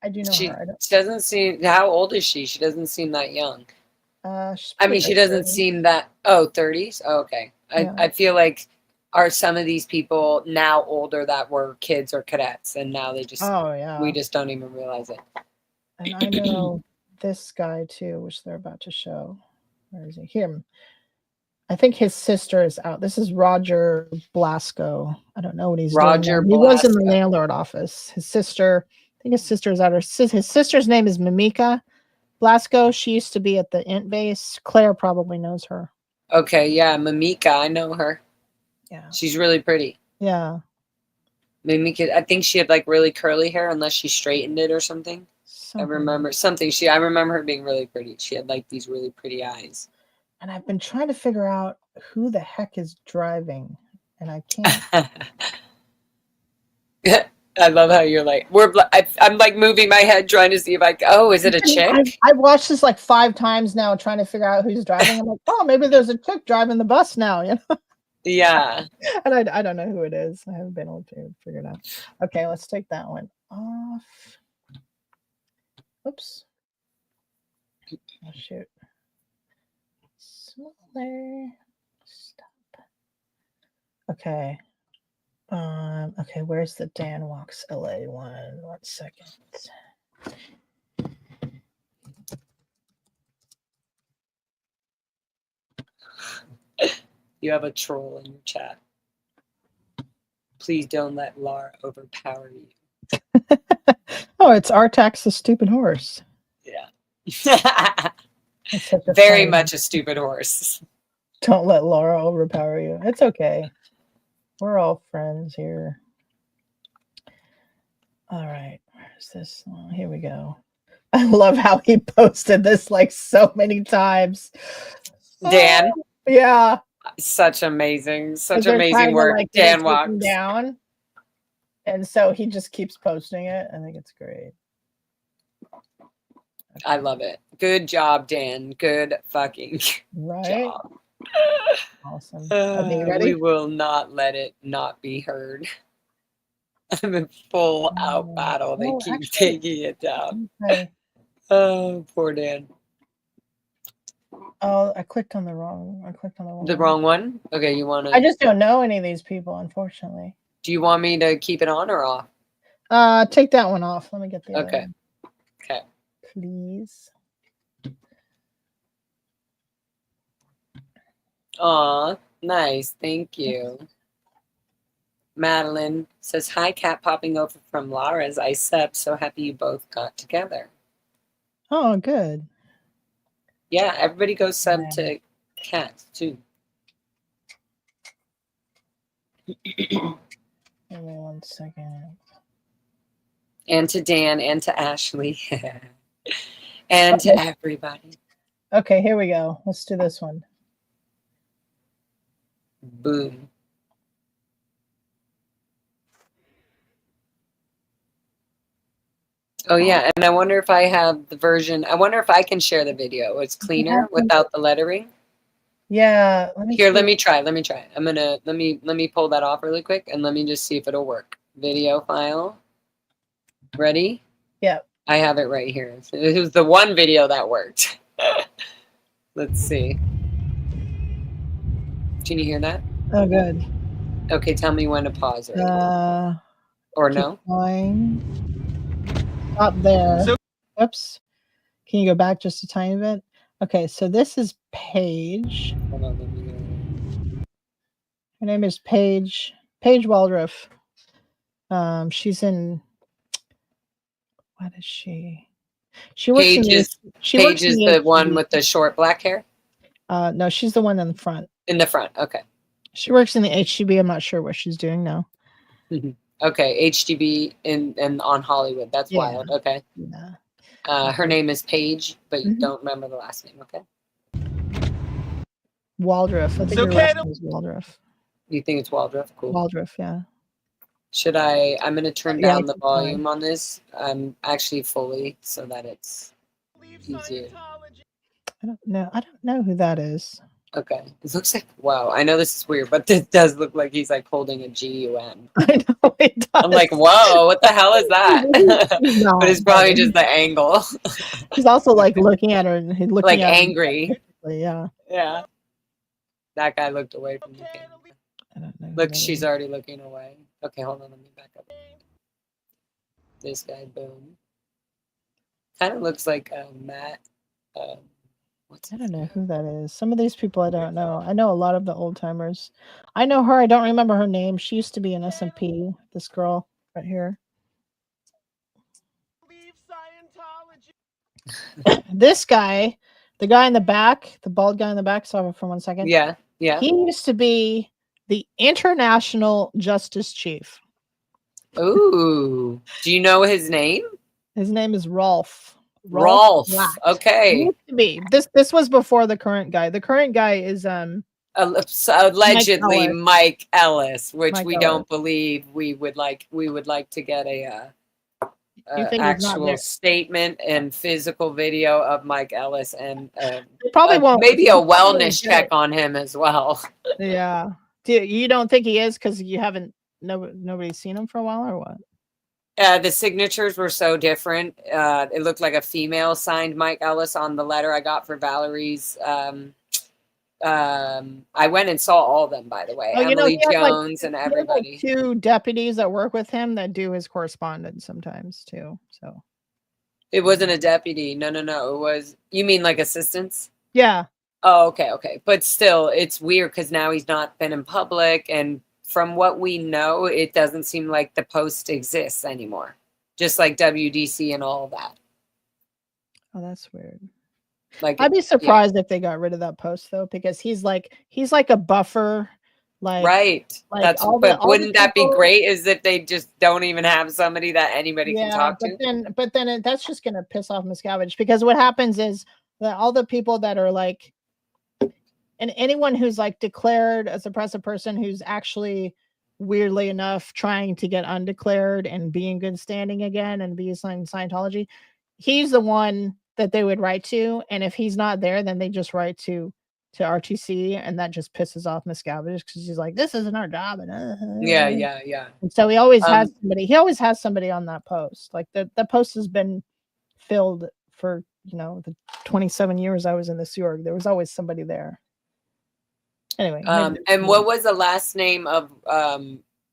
I do know She her. doesn't seem. How old is she? She doesn't seem that young. She's I probably mean, she like doesn't 30. seem that. Oh, 30s. Oh, okay. Yeah. I feel like are some of these people now older that were kids or cadets, and now they just Oh yeah. we just don't even realize it. And I know this guy too, which they're about to show. Where is he? Him. I think his sister is out. This is Roger Blasco. I don't know what he's Roger doing. He was in the Blasco. landlord office. His sister, I think his sister is out. His sister's name is Mimika Blasco. She used to be at the Int base. Claire probably knows her. Okay, yeah, Mimika, I know her. Yeah. She's really pretty. Yeah. Mimika, I think she had like really curly hair unless she straightened it or something. I remember something. I remember her being really pretty. She had like these really pretty eyes. And I've been trying to figure out who the heck is driving, and I can't. I love how you're like, I'm like moving my head trying to see if is it a chick? I've watched this like 5 times now, trying to figure out who's driving. I'm like, oh, maybe there's a chick driving the bus now, you know? Yeah. And I don't know who it is. I haven't been able to figure it out. Okay, let's take that one off. Oops. Oh, shoot. Smaller. Stop. Okay. Okay, where's the Dan Walks LA one? 1 second. You have a troll in your chat. Please don't let Lara overpower you. Oh, it's Artax the stupid horse. Yeah. Very much a stupid horse. Don't let Laura overpower you. It's okay. We're all friends here. All right. Where's this? Oh, here we go. I love how he posted this like so many times. Dan, Oh, yeah. such Because they're amazing trying to work. like get it Dan taken walks. down. And so he just keeps posting it. I think it's great. I love it. Good job, Dan. Good fucking Right? job. Awesome. Okay, you We ready? will not let it not be heard. I'm in full out battle. They Oh, keep actually, taking it down. okay. Oh, poor Dan. Oh, I clicked on the wrong The one. wrong one? Okay, you want I to... just don't know any of these people, unfortunately. Do you want me to keep it on or off? Take that one off. Let me get the other Okay. one, Okay. please. Aw, nice. Thank you. Madeline says, hi, cat popping over from Lara's. I sub. So happy you both got together. Oh, good. Yeah, everybody goes sub Yeah. to cats too. Give me 1 second. And to Dan and to Ashley. And to everybody. Okay, here we go. Let's do this one. Boom. Oh yeah, and I wonder if I have the version. I wonder if I can share the video. It's cleaner without the lettering. Yeah, let me Here, see. let me try. I'm gonna let me pull that off really quick and let me just see if it'll work. Video file. Ready? Yeah. I have it right here. It was the one video that worked. Let's see. Can you hear that? Oh, good. Okay, tell me when to pause it. Or no? Going. Stop there. Oops. Can you go back just a tiny bit? Okay, so this is Paige. Hold on, let me go. Her name is Paige Waldrop. She's in. What is she? She works in the. Paige is the one with the short black hair? No, she's the one in the front. In the front, okay. She works in the HGB. I'm not sure what she's doing now. Okay, HGB and on Hollywood. That's wild. Okay. Yeah. Her name is Paige, but you don't remember the last name, okay? Waldrop. I think her last name is Waldrop. You think it's Waldrop? Cool. Waldrop, yeah. Should I'm going to turn down the volume on this. I'm actually fully so that it's easier. I don't know who that is. Okay. It looks like, wow, I know this is weird, but this does look like he's like holding a GUN. I know it does. I'm like, whoa, what the hell is that? But it's probably just the angle. He's also like looking at her and he's looking like at angry. Her. Yeah. Yeah. That guy looked away from the camera. I don't know. Look, she's already looking away. Okay, hold on, let me back up. This guy, boom. Kind of looks like Matt. I don't know who that is. Some of these people I don't know. I know a lot of the old timers. I know her. I don't remember her name. She used to be in SMP. This girl right here. This guy, the guy in the back, the bald guy in the back. Sorry for 1 second. Yeah, yeah. He used to be the International Justice Chief. Ooh. Do you know his name? His name is Rolf. Rolf. Okay. He used to be. This was before the current guy. The current guy is allegedly Mike Ellis, which Mike we Ellis. don't believe. We would like to get a actual statement and physical video of Mike Ellis and probably won't, maybe a wellness check on him as well. Yeah. You don't think he is because you haven't nobody's seen him for a while or what? The signatures were so different. It looked like a female signed Mike Ellis on the letter I got for Valerie's. I went and saw all of them, by the way. Emily Jones and everybody. He has 2 deputies that work with him that do his correspondence sometimes too. So it wasn't a deputy. No. It was. You mean like assistants? Yeah. Oh, okay. But still, it's weird because now he's not been in public, and from what we know, it doesn't seem like the Post exists anymore. Just like WDC and all of that. Oh, that's weird. Like, I'd be surprised if they got rid of that Post though, because he's like a buffer Like, Right. like That's all but the wouldn't that be people. great is if they just don't even have somebody that anybody can Yeah, talk to? but then that's just gonna piss off Miscavige, because what happens is that all the people that are like, and anyone who's like declared a suppressive person who's actually weirdly enough trying to get undeclared and be in good standing again and be in Scientology, he's the one that they would write to, and if he's not there, then they just write to RTC, and that just pisses off Miscavige because he's like, this isn't our job, and Yeah. and so he always has Um, somebody. He always has somebody on that post. Like the post has been filled for the 27 years I was in the Sea Org. There was always somebody there. Anyway, and what was the last name of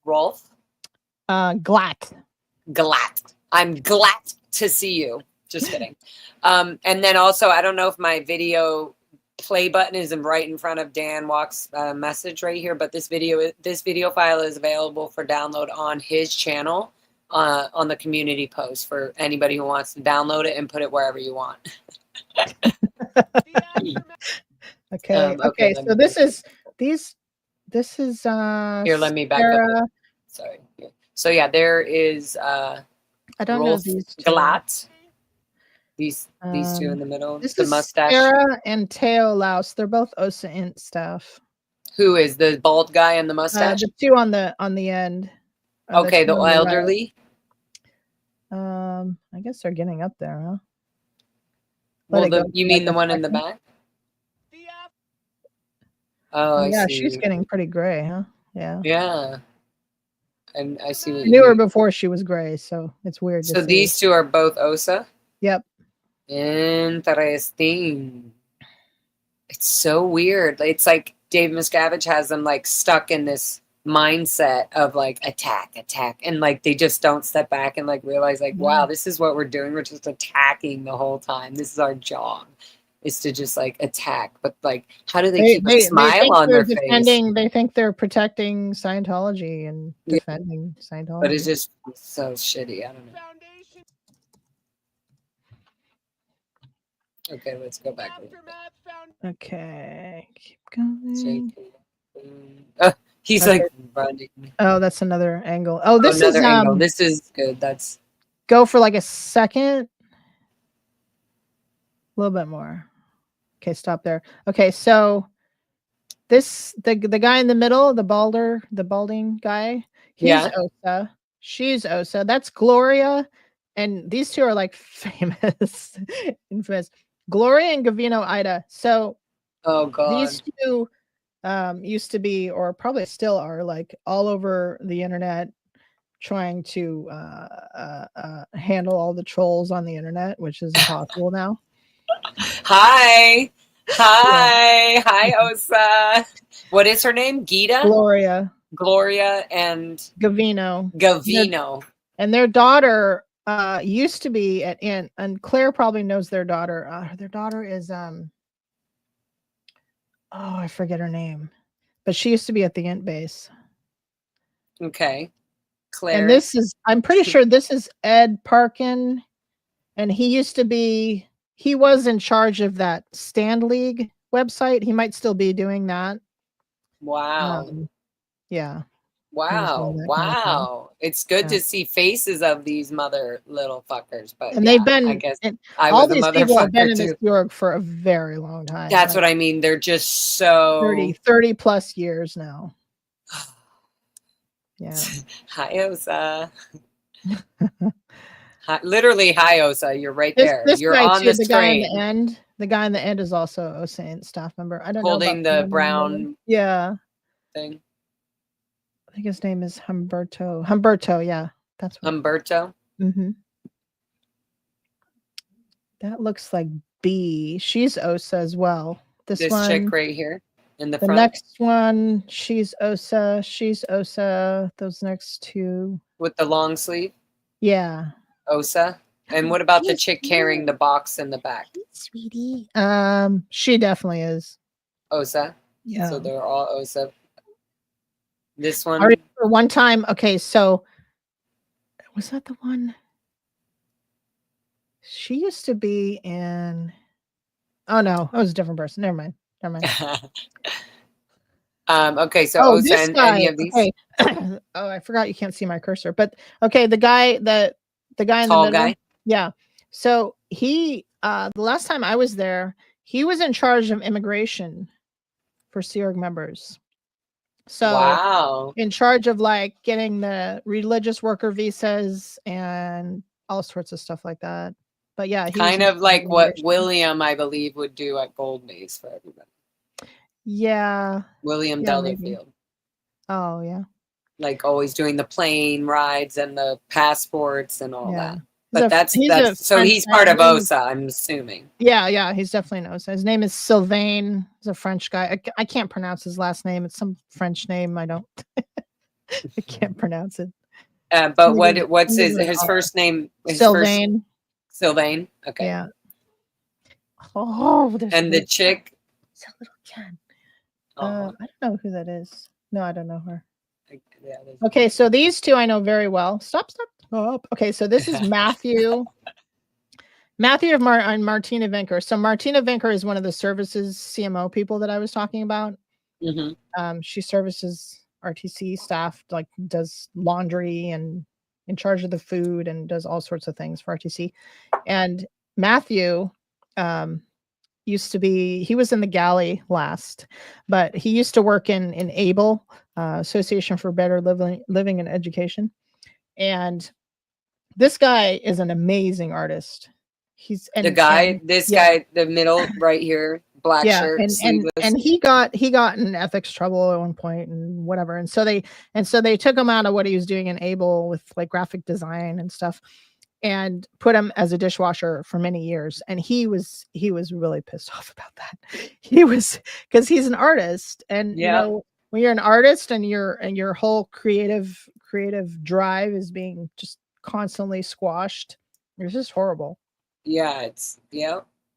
Rolf? Glatt. Glad. I'm glad to see you. Just kidding. And then also, I don't know if my video play button is right in front of Dan Walk's message right here, but this video file is available for download on his channel on the community post for anybody who wants to download it and put it wherever you want. Okay. So this is here. Let me back Sarah. up. Sorry. So yeah, there is I don't Rolf know these two. Glatt. These two in the middle. This the is mustache. Sarah and Teo Laus. They're both OSA Int staff. Who is the bald guy and the mustache? The two on the end. Okay, the elderly. I guess they're getting up there, huh? Well, you mean the one in the back? Oh, I yeah, see. she's getting pretty gray, huh? Yeah. Yeah. And I see what I knew her before she was gray, so it's weird. So these two are both OSA? Yep. Interesting. It's so weird. It's like Dave Miscavige has them like stuck in this mindset of like attack, and like they just don't step back and like realize like, wow, this is what we're doing. We're just attacking the whole time. This is our job, is to just like attack. But like, how do they keep a smile on their face? They think they're protecting Scientology and defending Scientology. But it's just so shitty. I don't know. Okay, let's go back. Okay, keep going. He's like running. Oh, that's another angle. Oh, this is angle. This is good. That's go for like a second. A little bit more. Okay, stop there. Okay, so this the guy in the middle, the balding guy, he's OSA. She's OSA. That's Gloria. And these two are like famous, infamous. Gloria and Gavino Ida. So oh god, these two used to be, or probably still are, like all over the internet trying to handle all the trolls on the internet, which is impossible now. Hi OSA. What is her name? Gita? Gloria and Gavino. And their daughter used to be at Int, and Claire probably knows their daughter. Their daughter is I forget her name, but she used to be at the Int base. Okay, Claire. And I'm pretty sure this is Ed Parkin, and he was in charge of that Stand League website. He might still be doing that. Wow. Yeah. Wow. It's good to see faces of these mother little fuckers. But and they've been, I guess all these people have been in this org for a very long time. That's what I mean. They're just so 30 plus years now. Yeah. Hi, Osa. Literally, hi, Osa. You're right there. You're on the screen. The guy in the end is also OSA staff member. I don't know. Holding the brown thing. I think his name is Humberto. Yeah, that's what. Humberto. Mm-hmm. That looks like B. She's OSA as well. This one, chick right here in the front. The next one, she's OSA. She's OSA. Those next two with the long sleeve. Yeah. OSA. And what about the chick carrying the box in the back? Sweetie. She definitely is. OSA. Yeah. So they're all OSA. This one. I remember one time. Okay, so was that the one? She used to be in. Oh no, it was a different person. Never mind. Okay, so Oh, Osa this and any guy. of these Okay. Oh, I forgot you can't see my cursor, but okay, the guy in the tall middle. guy. Yeah. So he the last time I was there, he was in charge of immigration for Sea Org members. So Wow. in charge of like getting the religious worker visas and all sorts of stuff like that. But yeah, he was Kind in of charge like what immigration. William, I believe, would do at Gold Maze for everybody. Yeah. William Yeah, maybe. Delderfield. Oh yeah. Like always doing the plane rides and the passports and all Yeah. that. But He's a that's so French he's guy. part His of name is- Osa, I'm assuming. Yeah, he's definitely knows. His name is Sylvain. He's a French guy. I can't pronounce his last name. It's some French name. I can't pronounce it. But what's his first name? Sylvain. Sylvain. Okay. Yeah. Oh, And the chick. It's a little kid. Oh, I don't know who that is. No, I don't know her. yeah, Okay, so these two I know very well. Stop. Okay, so this is Matthew. Matthew and Martina Vinker. So Martina Vinker is one of the services CMO people that I was talking about. She services RTC staff, like does laundry and in charge of the food and does all sorts of things for RTC. And Matthew he was in the galley last, but he used to work in ABLE, Association for Better Living and Education. And this guy is an amazing artist. He's the guy, the middle right here, black shirt, and he got in ethics trouble at one point and whatever. And so they took him out of what he was doing in ABLE with like graphic design and stuff, and put him as a dishwasher for many years. And he was really pissed off about that. He was, because he's an artist, and you know, when you're an artist and your whole creative drive is being just constantly squashed, it's just horrible. Yeah,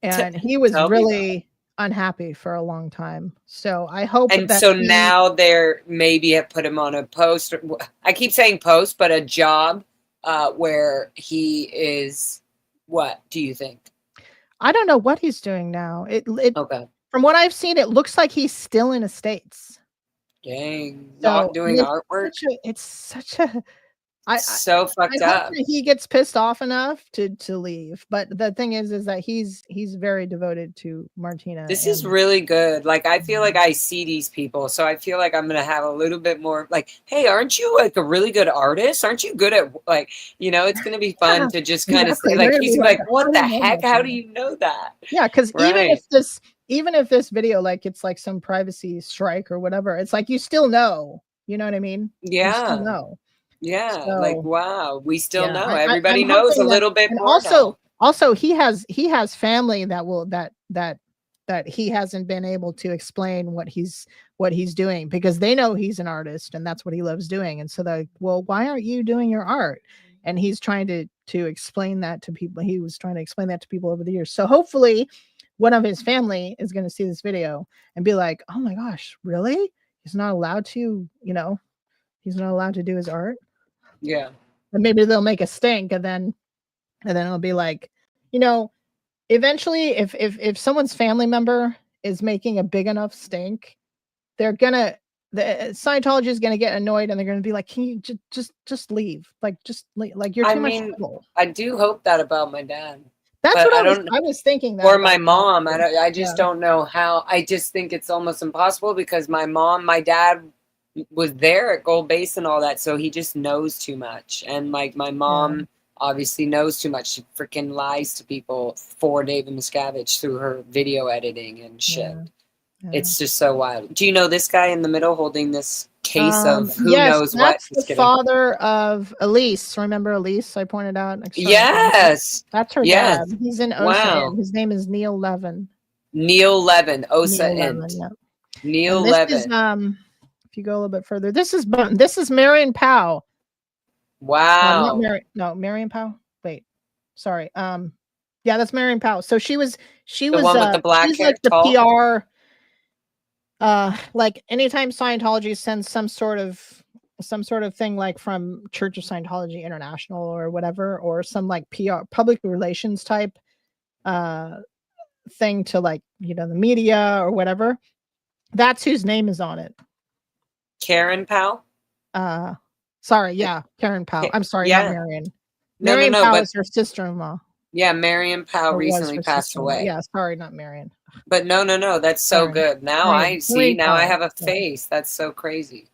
and he was really unhappy for a long time. So I hope now they're maybe have put him on a post. I keep saying post, but a job where he is. What do you think? I don't know what he's doing now. Okay. From what I've seen, it looks like he's still in the States. Dang, not doing artwork. It's such a so fucked up. He gets pissed off enough to leave, but the thing is that he's very devoted to Martina. This is really good. Like, I feel like I see these people, so I feel like I'm gonna have a little bit more like, hey, aren't you like a really good artist? Aren't you good at like, you know? It's gonna be fun to just kind of say like, he's like, what the heck? How do you know that? Yeah, because even if this video, like, it's like some privacy strike or whatever, it's like you still know. You know what I mean? Yeah. You still know. Yeah, so, like wow, we still know. Everybody knows a little bit more. Also, he has family that he hasn't been able to explain what he's doing, because they know he's an artist and that's what he loves doing. And so they're like, well, why aren't you doing your art? And he's trying to explain that to people. He was trying to explain that to people over the years. So hopefully, one of his family is going to see this video and be like, oh my gosh, really? He's not allowed to, he's not allowed to do his art. Yeah. And maybe they'll make a stink, and then it'll be like, eventually if someone's family member is making a big enough stink, the Scientology is gonna get annoyed, and they're gonna be like, can you just leave? Like, just leave. Like, you're too much trouble. I do hope that about my dad. That's what I was thinking. That or my mom. I just don't know how. I just think it's almost impossible, because my dad was there at Gold Base and all that, so he just knows too much. And like my mom obviously knows too much. She freaking lies to people for David Miscavige through her video editing and shit. Yeah. It's just so wild. Do you know this guy in the middle holding this case of who knows what? That's the father of Elise. Remember Elise? I pointed out. Yes, that's her dad. He's in Osa. Wow. His name is Neil Levin. Neil Levin, Osa Int. Neil Levin. If you go a little bit further, this is Marion Powell. Wow. Marion Powell. Wait, sorry. Yeah, that's Marion Powell. So she was the one with the black hair, like the PR. Like anytime Scientology sends some sort of thing, like from Church of Scientology International or whatever, or some like PR, public relations type thing to, like, the media or whatever, that's whose name is on it. Karen Powell? Sorry, yeah, Karen Powell. I'm sorry, not Yeah. Marion. No, Marion no, Powell but is her sister-in-law, yeah, Marion Powell or was recently her passed sister-in-law. away. Yeah, sorry, not Marion. But no, that's so Karen. good. Now I see, Maureen now I Powell. have a Yeah. face. That's so crazy.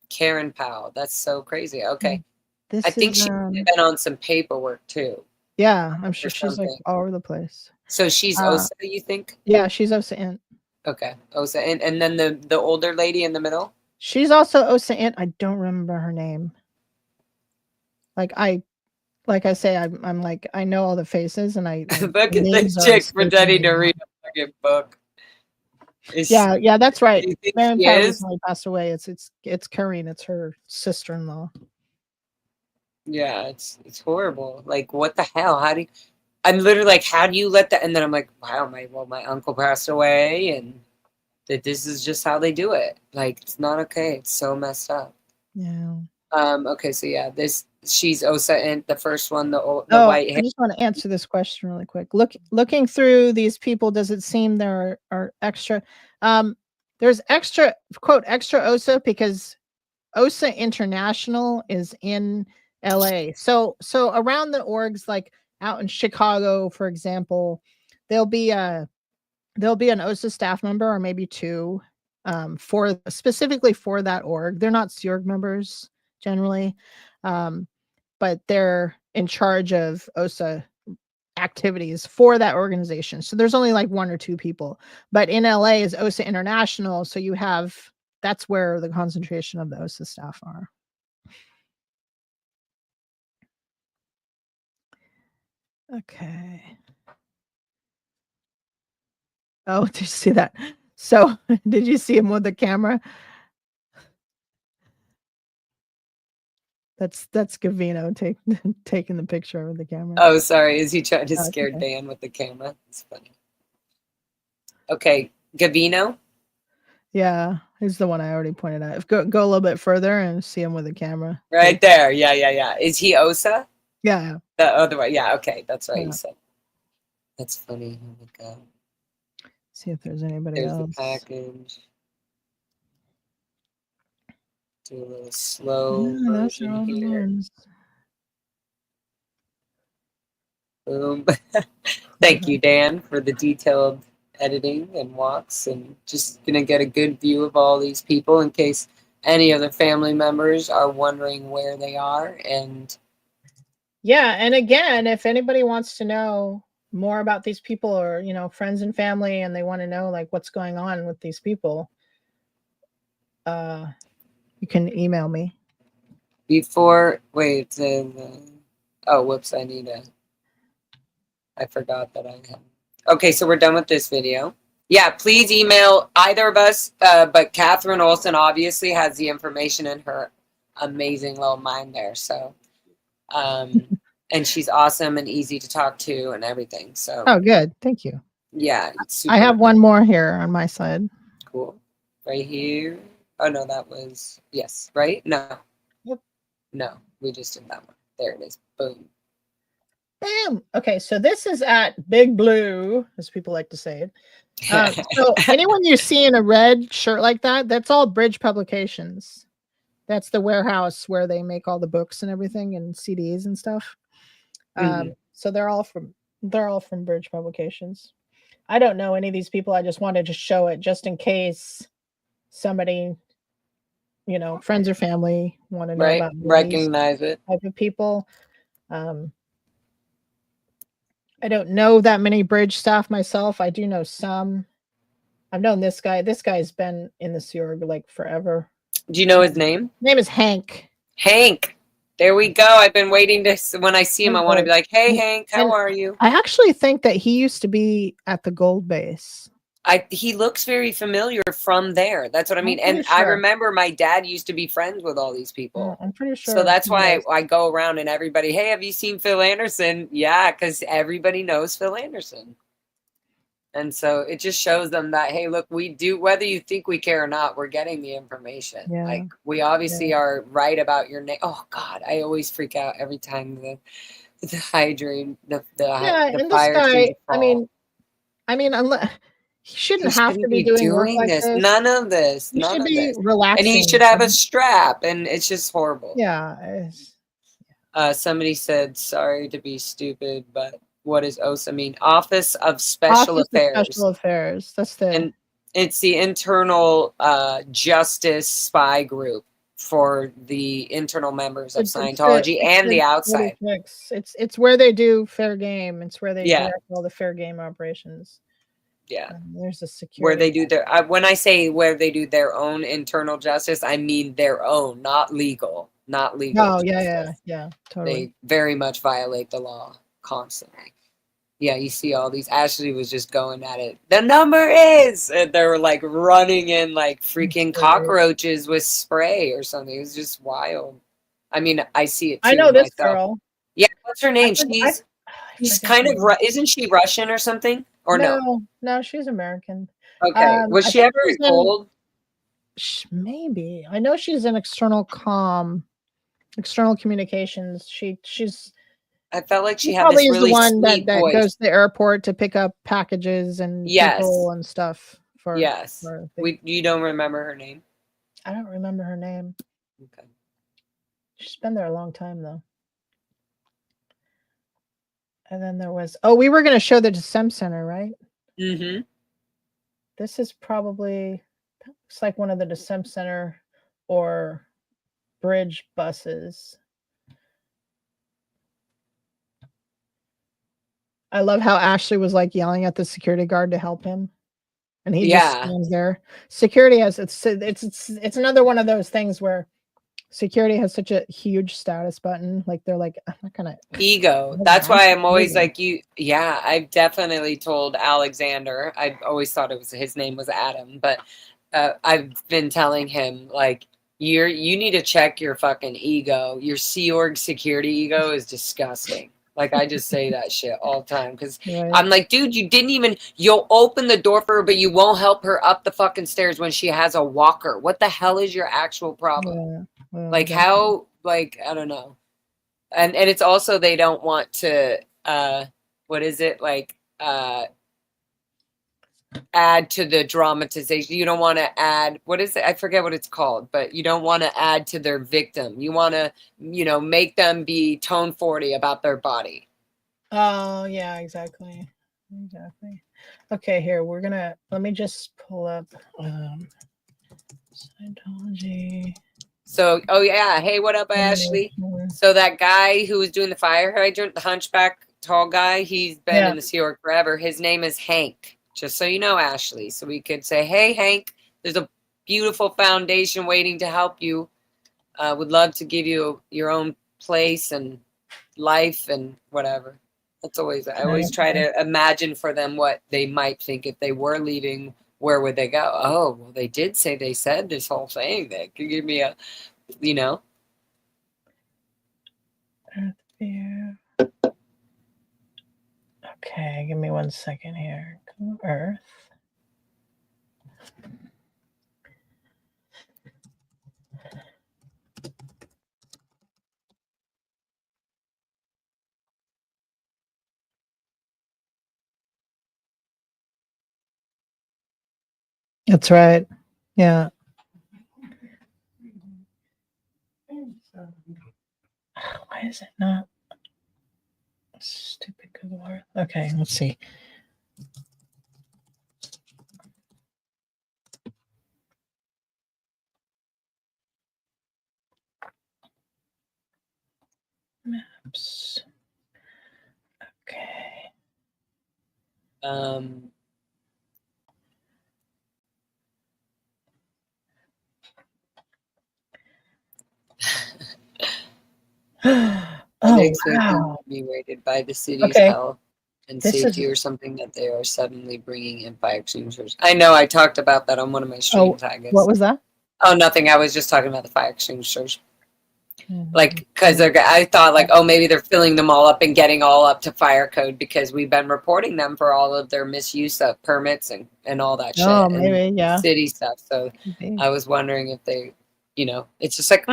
Karen Powell. That's so crazy. Okay. This I think is, she's been on some paperwork too. yeah, I'm Or sure she's like something. all over the place. So she's Osa, you think? Yeah, she's Osa Int. Okay. Osa. And then the older lady in the middle? She's also Osa Int. I don't remember her name. Like I say, I'm like, I know all the faces, and I Look at the names are chick escaping pretending me to now. read a fucking book. Yeah, that's right. Do you think Marion she Powell is? recently passed away. It's Karine. It's her sister-in-law. Yeah, it's horrible. Like, what the hell? How do you, I'm literally like, how do you let that? And then I'm like, wow, my uncle passed away, and that this is just how they do it. Like, it's not okay. It's so messed up. Yeah. Okay, so yeah, she's Osa and the first one, the white I hair. just want to answer this question really quick. Looking through these people, does it seem there are extra? There's extra extra OSA because OSA International is in LA. So around the orgs, like out in Chicago, for example, there'll be an OSA staff member or maybe two for specifically for that org. They're not SEORG members generally, but they're in charge of OSA activities for that organization. So there's only like one or two people, but in LA is OSA International. So you have, that's where the concentration of the OSA staff are. Okay. Oh, did you see that? So did you see him with the camera? That's Gavino taking the picture with the camera. Oh, sorry. Is he trying to scare okay. Dan with the camera? It's funny. Okay, Gavino. Yeah, he's the one I already pointed out. Go a little bit further and see him with the camera. Right there. Yeah. Is he Osa? Yeah. The other way. Yeah, okay. That's right. Yeah. You said. That's funny. Oh my god. See if there's anybody There's else. the package. Do a little slow version here. Boom. Thank you, Dan, for the detailed editing and walks, and just gonna get a good view of all these people in case any other family members are wondering where they are. And yeah, and again, if anybody wants to know more about these people, or friends and family, and they want to know like what's going on with these people, you can email me. Before, wait, oh, whoops, I forgot that I had. Okay, so we're done with this video. Yeah, please email either of us, but Catherine Olson obviously has the information in her amazing little mind there. So, and she's awesome and easy to talk to and everything. So, oh, good. Thank you. Yeah, I have one more here on my side. Cool. Right here. Oh, no, that was, yes, right? No. Yep. No, we just did that one. There it is. Boom. Bam. Okay, so this is at Big Blue, as people like to say it. So anyone you see in a red shirt like that, that's all Bridge Publications. That's the warehouse where they make all the books and everything and CDs and stuff. So they're all from Bridge Publications. I don't know any of these people. I just wanted to show it just in case somebody, friends or family want to know about recognize it type of people. I don't know that many Bridge staff myself. I do know some. I've known this guy. This guy's been in the SEORG like forever. Do you know his name? His name is Hank. Hank. There we go. I've been waiting to, when I see him, I want to be like, hey, Hank, how are you? I actually think that he used to be at the Gold Base. He looks very familiar from there. That's what I mean. And sure. I remember my dad used to be friends with all these people. I'm pretty sure. So that's why I go around and everybody, hey, have you seen Phil Anderson? Yeah, because everybody knows Phil Anderson. And so it just shows them that, hey, look, we do, whether you think we care or not, we're getting the information. Yeah. Like, we obviously are right about your name. Oh, God, I always freak out every time the hydrant, the and fire this guy, seems to fall. I mean, unless He shouldn't He have to shouldn't be be doing work doing like this. this. None of this. He None should of be this. relaxing. And he should have a strap, and it's just horrible. Yeah. Somebody said, sorry to be stupid, but what does OSA mean? Office of Special Office of Affairs. Special Affairs. That's the. And it's the internal justice spy group for the internal members of Scientology and the outside. 46. It's where they do fair game. It's where they Yeah. direct all the fair game operations. Yeah. There's a security. Where they do their, when I say where they do their own internal justice, I mean their own, not legal. Not legal. Oh, justice. yeah, totally. They very much violate the law constantly. Yeah, you see all these. Ashley was just going at it. The number is, and they were like running in like freaking cockroaches with spray or something. It was just wild. I mean, I see it too. I know this myself. girl. Yeah, what's her name? She's kind of. Isn't she Russian or something? Or no? No, she's American. Okay. Was she ever in Gold? Maybe. I know she's in external communications. She's. I felt like she had probably this really is the one sweet that voice. goes to the airport to pick up packages and people and stuff. You don't remember her name? I don't remember her name. Okay. She's been there a long time though. And then there was we were going to show the Descent Center, right? Mm-hmm. This is probably looks like one of the Descent Center or bridge buses. I love how Ashley was like yelling at the security guard to help him, and he just stands there. Security has it's another one of those things where security has such a huge status button. Like they're like, I'm not gonna ego. That's why I'm always like you. Yeah, I've definitely told Alexander. I always thought his name was Adam, but I've been telling him like you need to check your fucking ego. Your Sea Org security ego is disgusting. Like, I just say that shit all the time because I'm like, dude, you'll open the door for her, but you won't help her up the fucking stairs when she has a walker. What the hell is your actual problem? Like, how, like, I don't know. And it's also, they don't want to, what is it? Like, add to the dramatization. You don't want to add, what is it? I forget what it's called, but you don't want to add to their victim. You want to, make them be tone 40 about their body. Oh, yeah, exactly. Okay, here, let me just pull up Scientology. So, hey, what up, Ashley? So that guy who was doing the fire hydrant, the hunchback tall guy, he's been in the Sea Org forever. His name is Hank. Just so you know, Ashley. So we could say, hey, Hank, there's a beautiful foundation waiting to help you. Would love to give you your own place and life and whatever. I always try to imagine for them what they might think if they were leaving. Where would they go? Oh, well, they said this whole thing. That could give me a, Earth view. Okay, give me 1 second here. Go Earth. That's right. Yeah. Why is it not? Stupid Google Earth. Okay, let's see. Maps. Okay. Wow. Be rated by the city's health and safety or something that they are suddenly bringing in fire extinguishers. I know I talked about that on one of my streams, I guess. What was that? Oh, nothing. I was just talking about the fire extinguishers. Like, because I thought like, oh, maybe they're filling them all up and getting all up to fire code because we've been reporting them for all of their misuse of permits and all that shit. Oh, maybe, city stuff. So I was wondering if they, it's just like,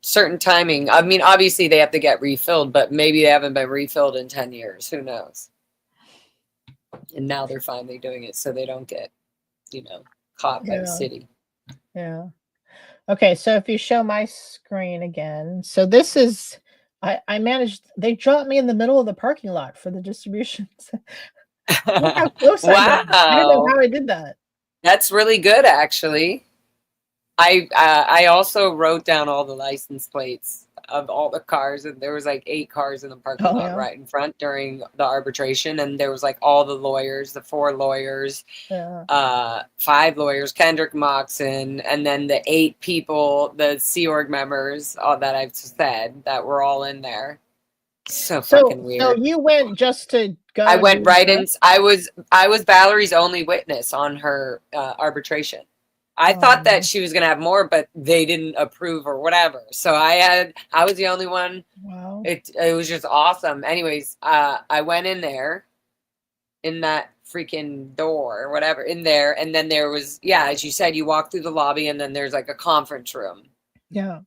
certain timing. I mean, obviously they have to get refilled, but maybe they haven't been refilled in 10 years. Who knows? And now they're finally doing it so they don't get, caught by the Yeah. city. Yeah. Okay, so if you show my screen again, so this is I managed. They dropped me in the middle of the parking lot for the distributions. Look how close I got. I don't know Wow. how I did that. That's really good, actually. I also wrote down all the license plates of all the cars, and there was like 8 cars in the parking Oh lot yeah. right in front during the arbitration, and there was like all the lawyers, the 4 lawyers, Yeah. 5 lawyers, Kendrick Moxon, and then the 8 people, the Sea Org members, all that I've said that were all in there. So fucking So weird. you went just to go. I went do right the- in. I was Valerie's only witness on her arbitration. I thought that she was gonna have more, but they didn't approve or whatever. So I was the only one. Wow. It was just awesome. Anyways, I went in there, in that freaking door or whatever, in there, and then there was, yeah, as you said, you walk through the lobby, and then there's like a conference room. Yeah.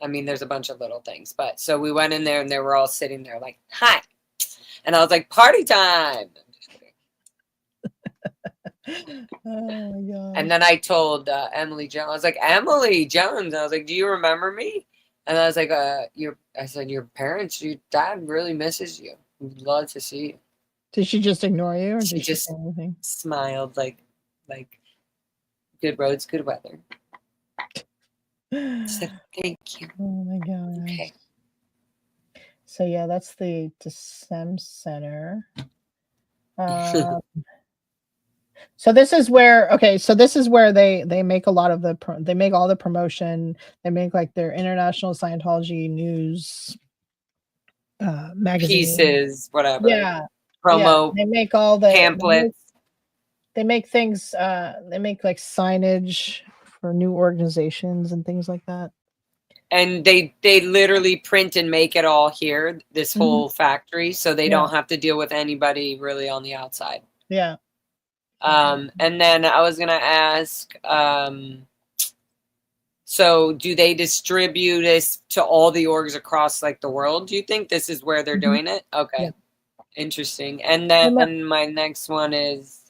I mean, there's a bunch of little things, but so we went in there, and they were all sitting there like, hi. And I was like, party time. Oh my god. And then I told Emily Jones, I was like, Emily Jones. I was like, do you remember me? And I was like, I said, your parents, your dad really misses you. We'd love to see you. Did she just ignore you, or She did she just say anything? smiled like good roads, good weather. I said, thank you. Oh my god. Okay. So yeah, that's the DeSem Center. So this is where they make a lot of they make all the promotion. They make like their International Scientology News magazine Pieces, whatever. Yeah, Promo they make all the pamphlets. They make things. They make like signage for new organizations and things like that. And they literally print and make it all here, this whole factory, so they don't have to deal with anybody really on the outside. Yeah. And then I was gonna ask, so do they distribute this to all the orgs across like the world? Do you think this is where they're doing it? Okay. Yeah. Interesting. And then my next one is,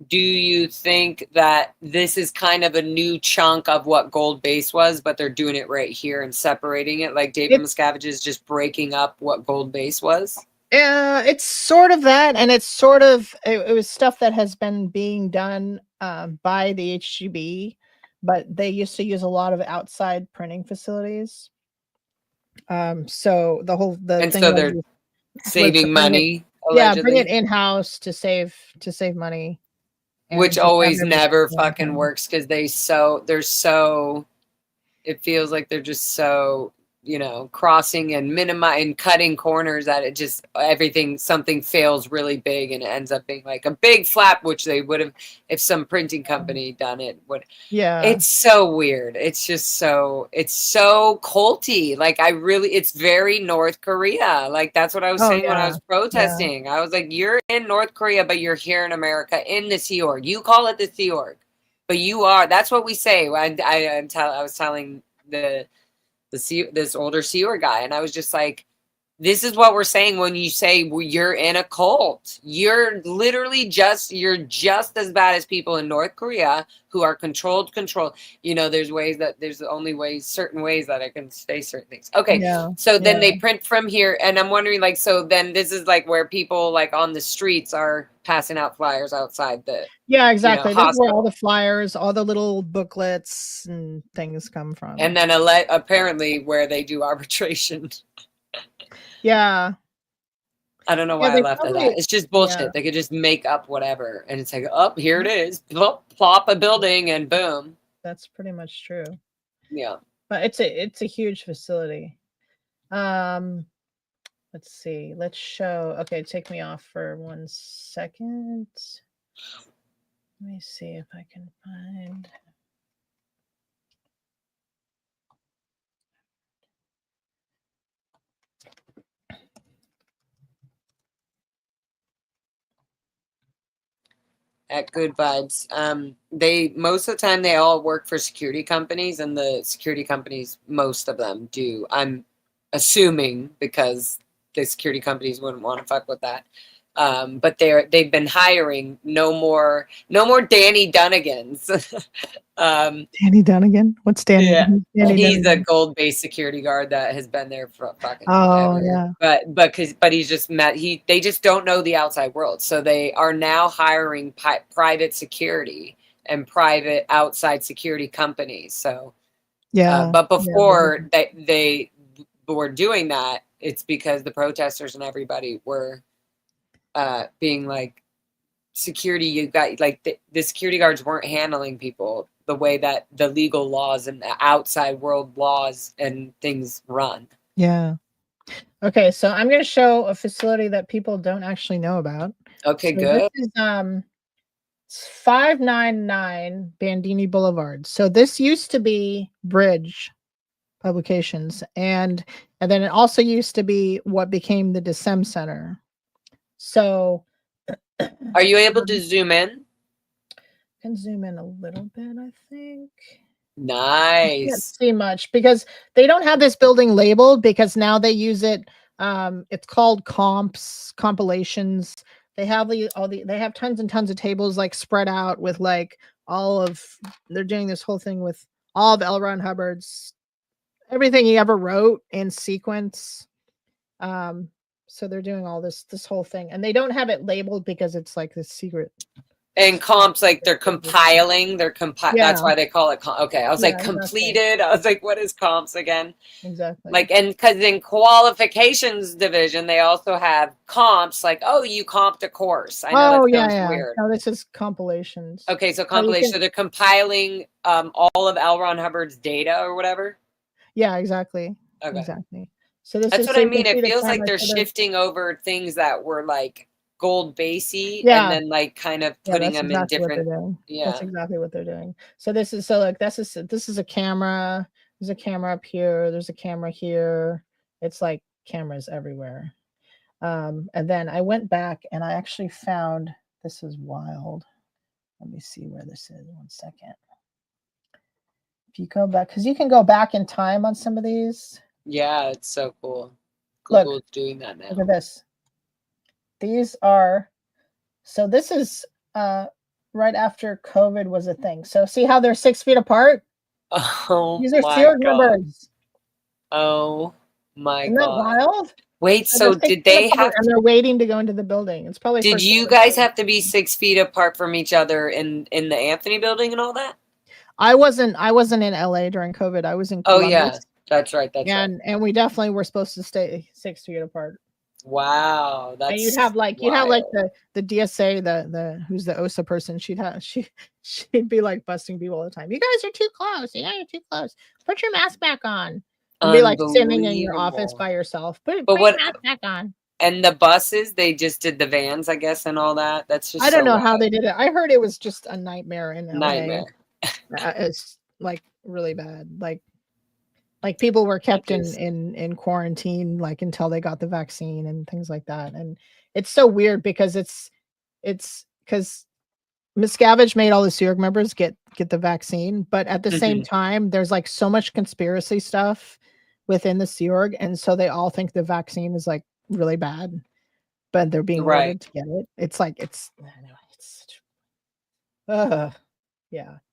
do you think that this is kind of a new chunk of what Gold Base was, but they're doing it right here and separating it? Like David Miscavige is just breaking up what Gold Base was? It's sort of that, and it's sort of it was stuff that has been being done by the HGB, but they used to use a lot of outside printing facilities. So the thing so they're saving money. Yeah, bring it in house to save money, which always never fucking works because they're so. It feels like they're just so, crossing and minimizing, cutting corners that it just something fails really big and it ends up being like a big flap, which they would have if some printing company done it. Yeah, it's so weird. It's just it's so culty. Like it's very North Korea. Like that's what I was saying when I was protesting. Yeah. I was like, you're in North Korea, but you're here in America in the Sea Org. You call it the Sea Org, but you are. That's what we say. I was telling this older Sea Org guy, and I was just like, this is what we're saying when you say you're in a cult. You're literally just as bad as people in North Korea who are controlled. There's only certain ways that I can say certain things. Okay. Yeah. So then they print from here, and I'm wondering, like, so then this is like where people like on the streets are passing out flyers outside the exactly. This is where all the flyers, all the little booklets and things come from. And then apparently where they do arbitration. Yeah. I don't know why I left it at that. It's just bullshit. Yeah. They could just make up whatever. And it's like, oh, here it is. Plop a building and boom. That's pretty much true. Yeah. But it's a huge facility. Let's see. Let's show. Okay, take me off for 1 second. Let me see if I can find. At Good Vibes, they most of the time they all work for security companies, and the security companies, most of them do. I'm assuming because the security companies wouldn't want to fuck with that. But they've been hiring no more Danny Dunnigans. Danny Dunnigan? What's Danny? Yeah. Who's Danny He's a Dunnigan? gold-based security guard that has been there for fucking Oh, ever. yeah. But he's just they just don't know the outside world. So they are now hiring private security and private outside security companies. So Yeah. but Yeah, before they were doing that, it's because the protesters and everybody were being like, security, you got like the security guards weren't handling people the way that the legal laws and the outside world laws and things run. Yeah. Okay, so I'm going to show a facility that people don't actually know about. Okay, So good. this is 599 Bandini Boulevard. So this used to be Bridge Publications, and then it also used to be what became the Decem Center. So Are you able to zoom in? I can zoom in a little bit, I think. Can't Nice. see much because they don't have this building labeled, because now they use it. It's called compilations. They have they have tons and tons of tables like spread out with like they're doing this whole thing with all of L. Ron Hubbard's, everything he ever wrote in sequence. So they're doing all this whole thing, and they don't have it labeled because it's like this secret. And comps, like they're compiling, Yeah. That's why they call it okay. I was Yeah, like exactly. completed. I was like, what is comps again? Exactly. Like, and because in qualifications division, they also have comps, like, oh, you comped a course. I know that sounds weird. No, this is compilations. Okay, so compilation. So they're compiling all of L. Ron Hubbard's data or whatever. Yeah, exactly. Okay. Exactly. So this That's is what so I you can mean. see It the feels like camera, they're so shifting over things that were like gold basey Yeah. and then like kind of Yeah, putting that's them exactly in what they're different. doing. Yeah. That's exactly what they're doing. So this is this is a camera. There's a camera up here. There's a camera here. It's like cameras everywhere. And then I went back and I actually found, this is wild. Let me see where this is. 1 second. If you go back, because you can go back in time on some of these. Yeah, it's so cool. Look. Google's doing that now. Look at this. These are, so this is right after COVID was a thing. So see how they're 6 feet apart? Oh, These are my Sears God. members. Oh my Isn't that God. wild? Wait, And so they're 6 did feet they apart, have and they're waiting to go into the building. It's probably did for you guys have to be 6 feet apart from each other in the Anthony building and all that? I wasn't in LA during COVID. I was in Oh Columbus. yeah, that's right. That's right. And we definitely were supposed to stay 6 feet apart. Wow, that's And you'd have like wild. the DSA, the who's the OSA person. She'd be like busting people all the time. You guys are too close. You guys are too close. Put your mask back on. And be like sitting in your office by yourself. Put your mask back on. And the buses, they just did the vans, I guess, and all that. That's just I don't know wild. how they did it. I heard it was just a nightmare in LA. Nightmare. It's like really bad. Like people were kept in quarantine like until they got the vaccine and things like that. And it's so weird because it's because Miscavige made all the Sea Org members get the vaccine, but at the same time, there's like so much conspiracy stuff within the Sea Org, and so they all think the vaccine is like really bad, but they're being ordered to get it. It's like yeah.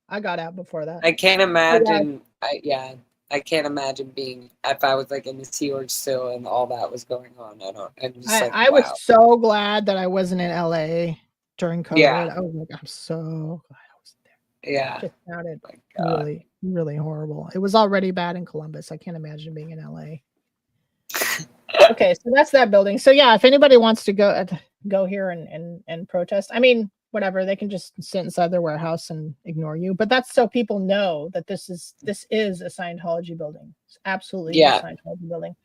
I got out before that. I can't imagine. I can't imagine being if I was like in the Sea Org still and all that was going on. I was so glad that I wasn't in LA during COVID. Yeah. I was like, I'm so glad I wasn't there. Yeah. It just sounded really, really horrible. It was already bad in Columbus. I can't imagine being in LA. Okay, so that's that building. So yeah, if anybody wants to go here and protest, I mean, whatever, they can just sit inside their warehouse and ignore you. But that's so people know that this is a Scientology building. It's absolutely a Scientology building.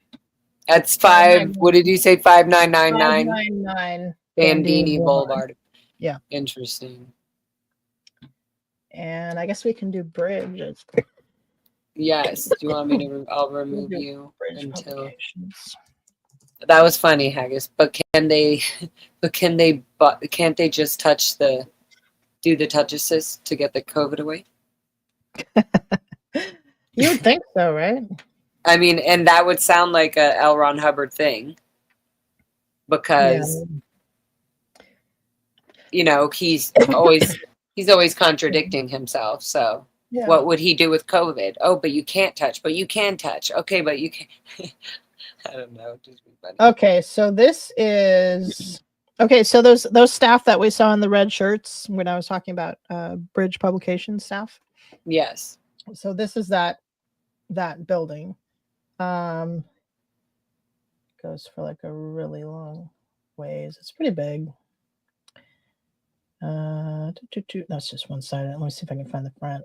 That's 5. What did you say? 5999. 599 Bandini Boulevard. Yeah. Interesting. And I guess we can do bridge. Yes. Do you want me to? I'll remove you until. That was funny, Haggis. But can't they just do the touch assist to get the COVID away? You would think so, right? I mean, and that would sound like a L. Ron Hubbard thing. Yeah. because you know he's always contradicting himself. So Yeah. what would he do with COVID? Oh, but you can't touch, but you can touch. Okay, but you can. I don't know. Just be funny. Okay, so this is okay. So those staff that we saw in the red shirts when I was talking about Bridge Publication staff. Yes. So this is that building. Goes for like a really long ways. It's pretty big. That's just one side. Let me see if I can find the front.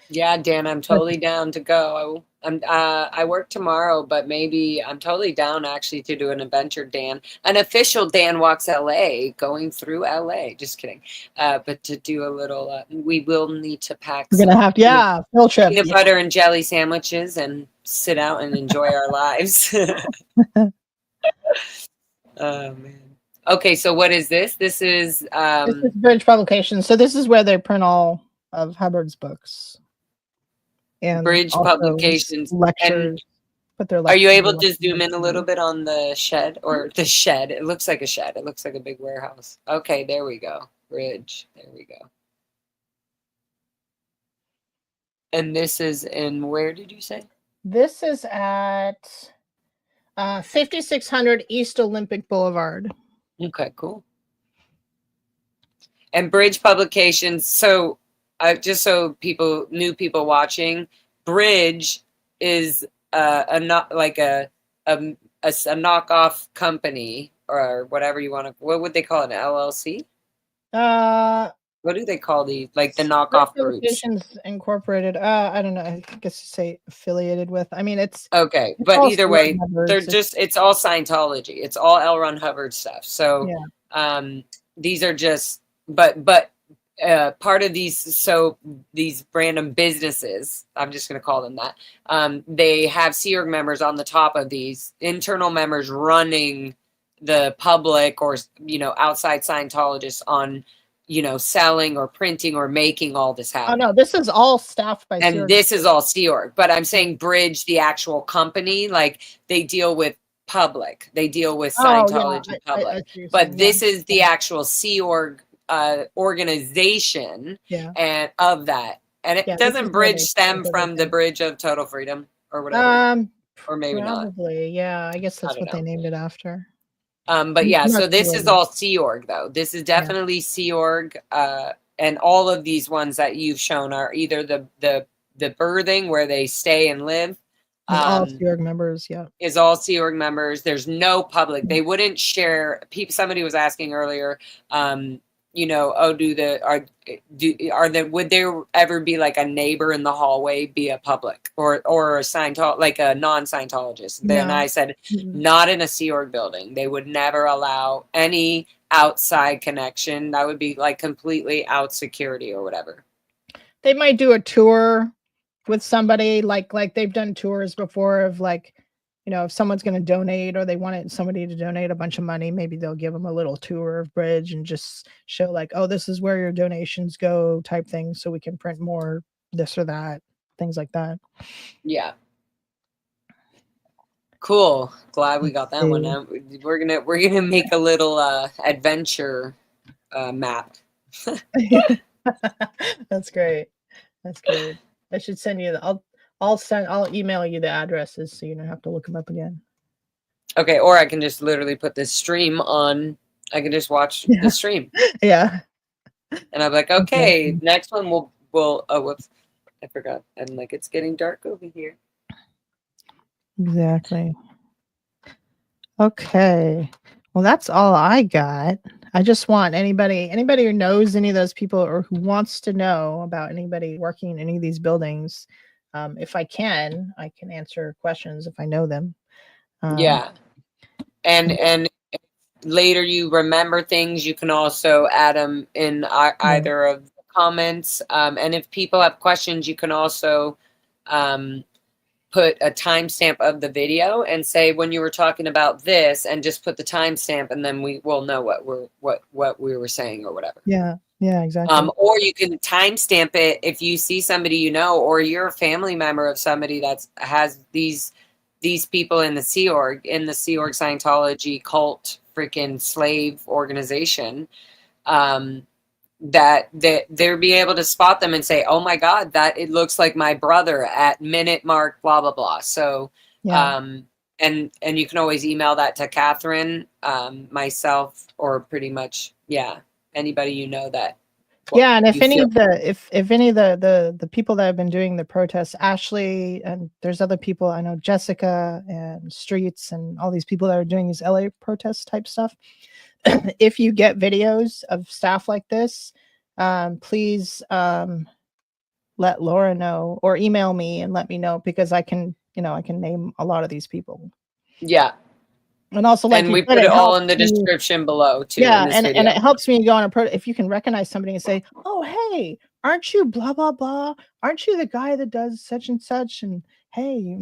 Yeah, Dan, I'm totally down to go. I work tomorrow, but maybe I'm totally down actually to do an adventure, Dan. An official Dan Walks LA, going through LA. Just kidding. But to do a little, we will need to pack We're gonna have field trip. peanut butter and jelly sandwiches and sit out and enjoy our lives. Oh man. Okay, so what is this? This is Bridge Publications. So this is where they print all of Hubbard's books. And Bridge Publications lectures. Are you able to zoom in a little bit on the shed or the shed? It looks like a shed. It looks like a big warehouse. Okay, there we go. Bridge. There we go. And this is in where did you say? This is at 5600 East Olympic Boulevard. Okay, cool. And Bridge Publications. So just so new people watching, Bridge is a knockoff company or whatever you want to. What would they call it? An LLC? What do they call these? Like the knockoff groups? Publications Incorporated. I don't know. I guess you say affiliated with. I mean, it's okay, but either way, they're just. It's all Scientology. It's all L. Ron Hubbard stuff. So, these are just. But part of these, so these random businesses, I'm just going to call them that, they have Sea Org members on the top of these, internal members running the public or, outside Scientologists on, selling or printing or making all this happen. Oh, no, this is all staffed by and this is all Sea Org. But I'm saying Bridge, the actual company, like they deal with public. They deal with Scientology public. But this is the actual Sea Org organization and of that, and it doesn't Bridge stem from the Bridge of Total Freedom or whatever, or maybe probably not. I guess that's what they named it after. But yeah, so this is all Sea Org though. This is definitely Sea Org, and all of these ones that you've shown are either the birthing where they stay and live. All Sea Org members, is all Sea Org members. There's no public. They wouldn't share. Somebody was asking earlier. Would there ever be like a neighbor in the hallway be a public or a Scientologist, like a non-Scientologist? Then I said, not in a Sea Org building. They would never allow any outside connection. That would be like completely out security or whatever. They might do a tour with somebody like they've done tours before of like, if someone's going to donate or they wanted somebody to donate a bunch of money, maybe they'll give them a little tour of Bridge and just show like, oh, this is where your donations go type thing. So we can print more this or that, things like that. Yeah. Cool. Glad we got that one out. We're going to make a little adventure map. That's great. That's great. I should send you I'll email you the addresses so you don't have to look them up again. Okay, or I can just literally put this stream on. I can just watch the stream. Yeah. And I'm like, okay, next one we'll oh whoops. I forgot. I'm like, it's getting dark over here. Exactly. Okay. Well, that's all I got. I just want anybody who knows any of those people or who wants to know about anybody working in any of these buildings. If I can answer questions if I know them. And later you remember things, you can also add them in either of the comments. And if people have questions, you can also put a timestamp of the video and say when you were talking about this, and just put the timestamp, and then we will know what we were saying or whatever. Yeah, exactly. Or you can timestamp it if you see somebody or you're a family member of somebody that has these these people in the Sea Org, Scientology cult, freaking slave organization, that they're be able to spot them and say, oh my God, that it looks like my brother at minute mark, blah, blah, blah. So, Yeah. and you can always email that to Catherine, myself, or pretty much, anybody you know that. Yeah, and if any feel- of the people that have been doing the protests, Ashley, and there's other people I know, Jessica and Streets, and all these people that are doing these LA protest type stuff. If you get videos of staff like this, please let Laura know or email me and let me know, because I can name a lot of these people. Yeah. And also, like, and you we said, put it all in the me, description below too. yeah, in this and video. it helps me go on if you can recognize somebody and say, oh, hey, aren't you blah blah blah, aren't you the guy that does such and such, and hey,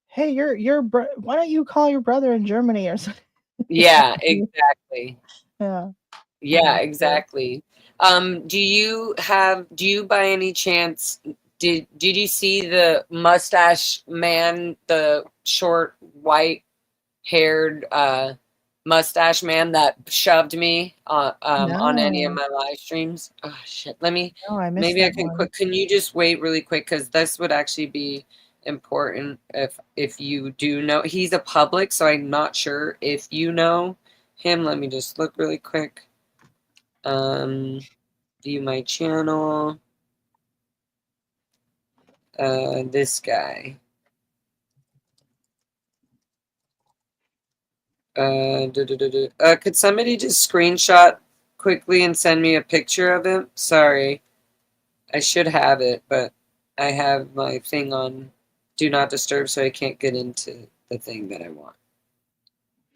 hey, you're why don't you call your brother in Germany or something? Yeah, exactly. Yeah, Exactly. Do you by any chance, did you see the mustache man, the short white haired mustache man that shoved me on any of No. my live streams? Oh shit. Let me, No, I missed maybe I that can one. can you just wait really quick, because this would actually be important if you do know. He's a public, so I'm not sure if you know him. Let me just look really quick. View my channel. This guy. Could somebody just screenshot quickly and send me a picture of him? Sorry, I should have it, but I have my thing on Do Not Disturb, so I can't get into the thing that I want.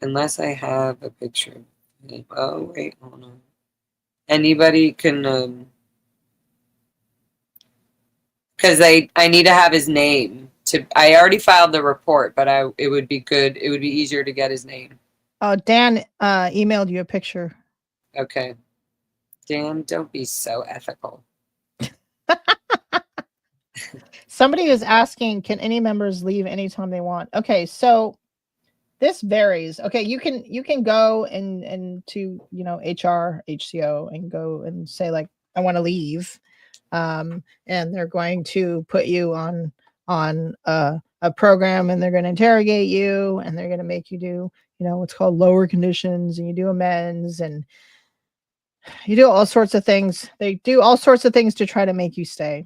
Unless I have a picture of him. Oh, wait, hold on. Anybody can, because I need to have his name. I already filed the report, but it would be good. It would be easier to get his name. Oh, Dan emailed you a picture. Okay. Dan, don't be so ethical. Somebody is asking, can any members leave anytime they want? Okay, so this varies. Okay, you can go and to HR, HCO, and go and say, like, I want to leave, and they're going to put you on a program, and they're going to interrogate you, and they're going to make you do what's called lower conditions, and you do amends, and you do all sorts of things. They do all sorts of things to try to make you stay,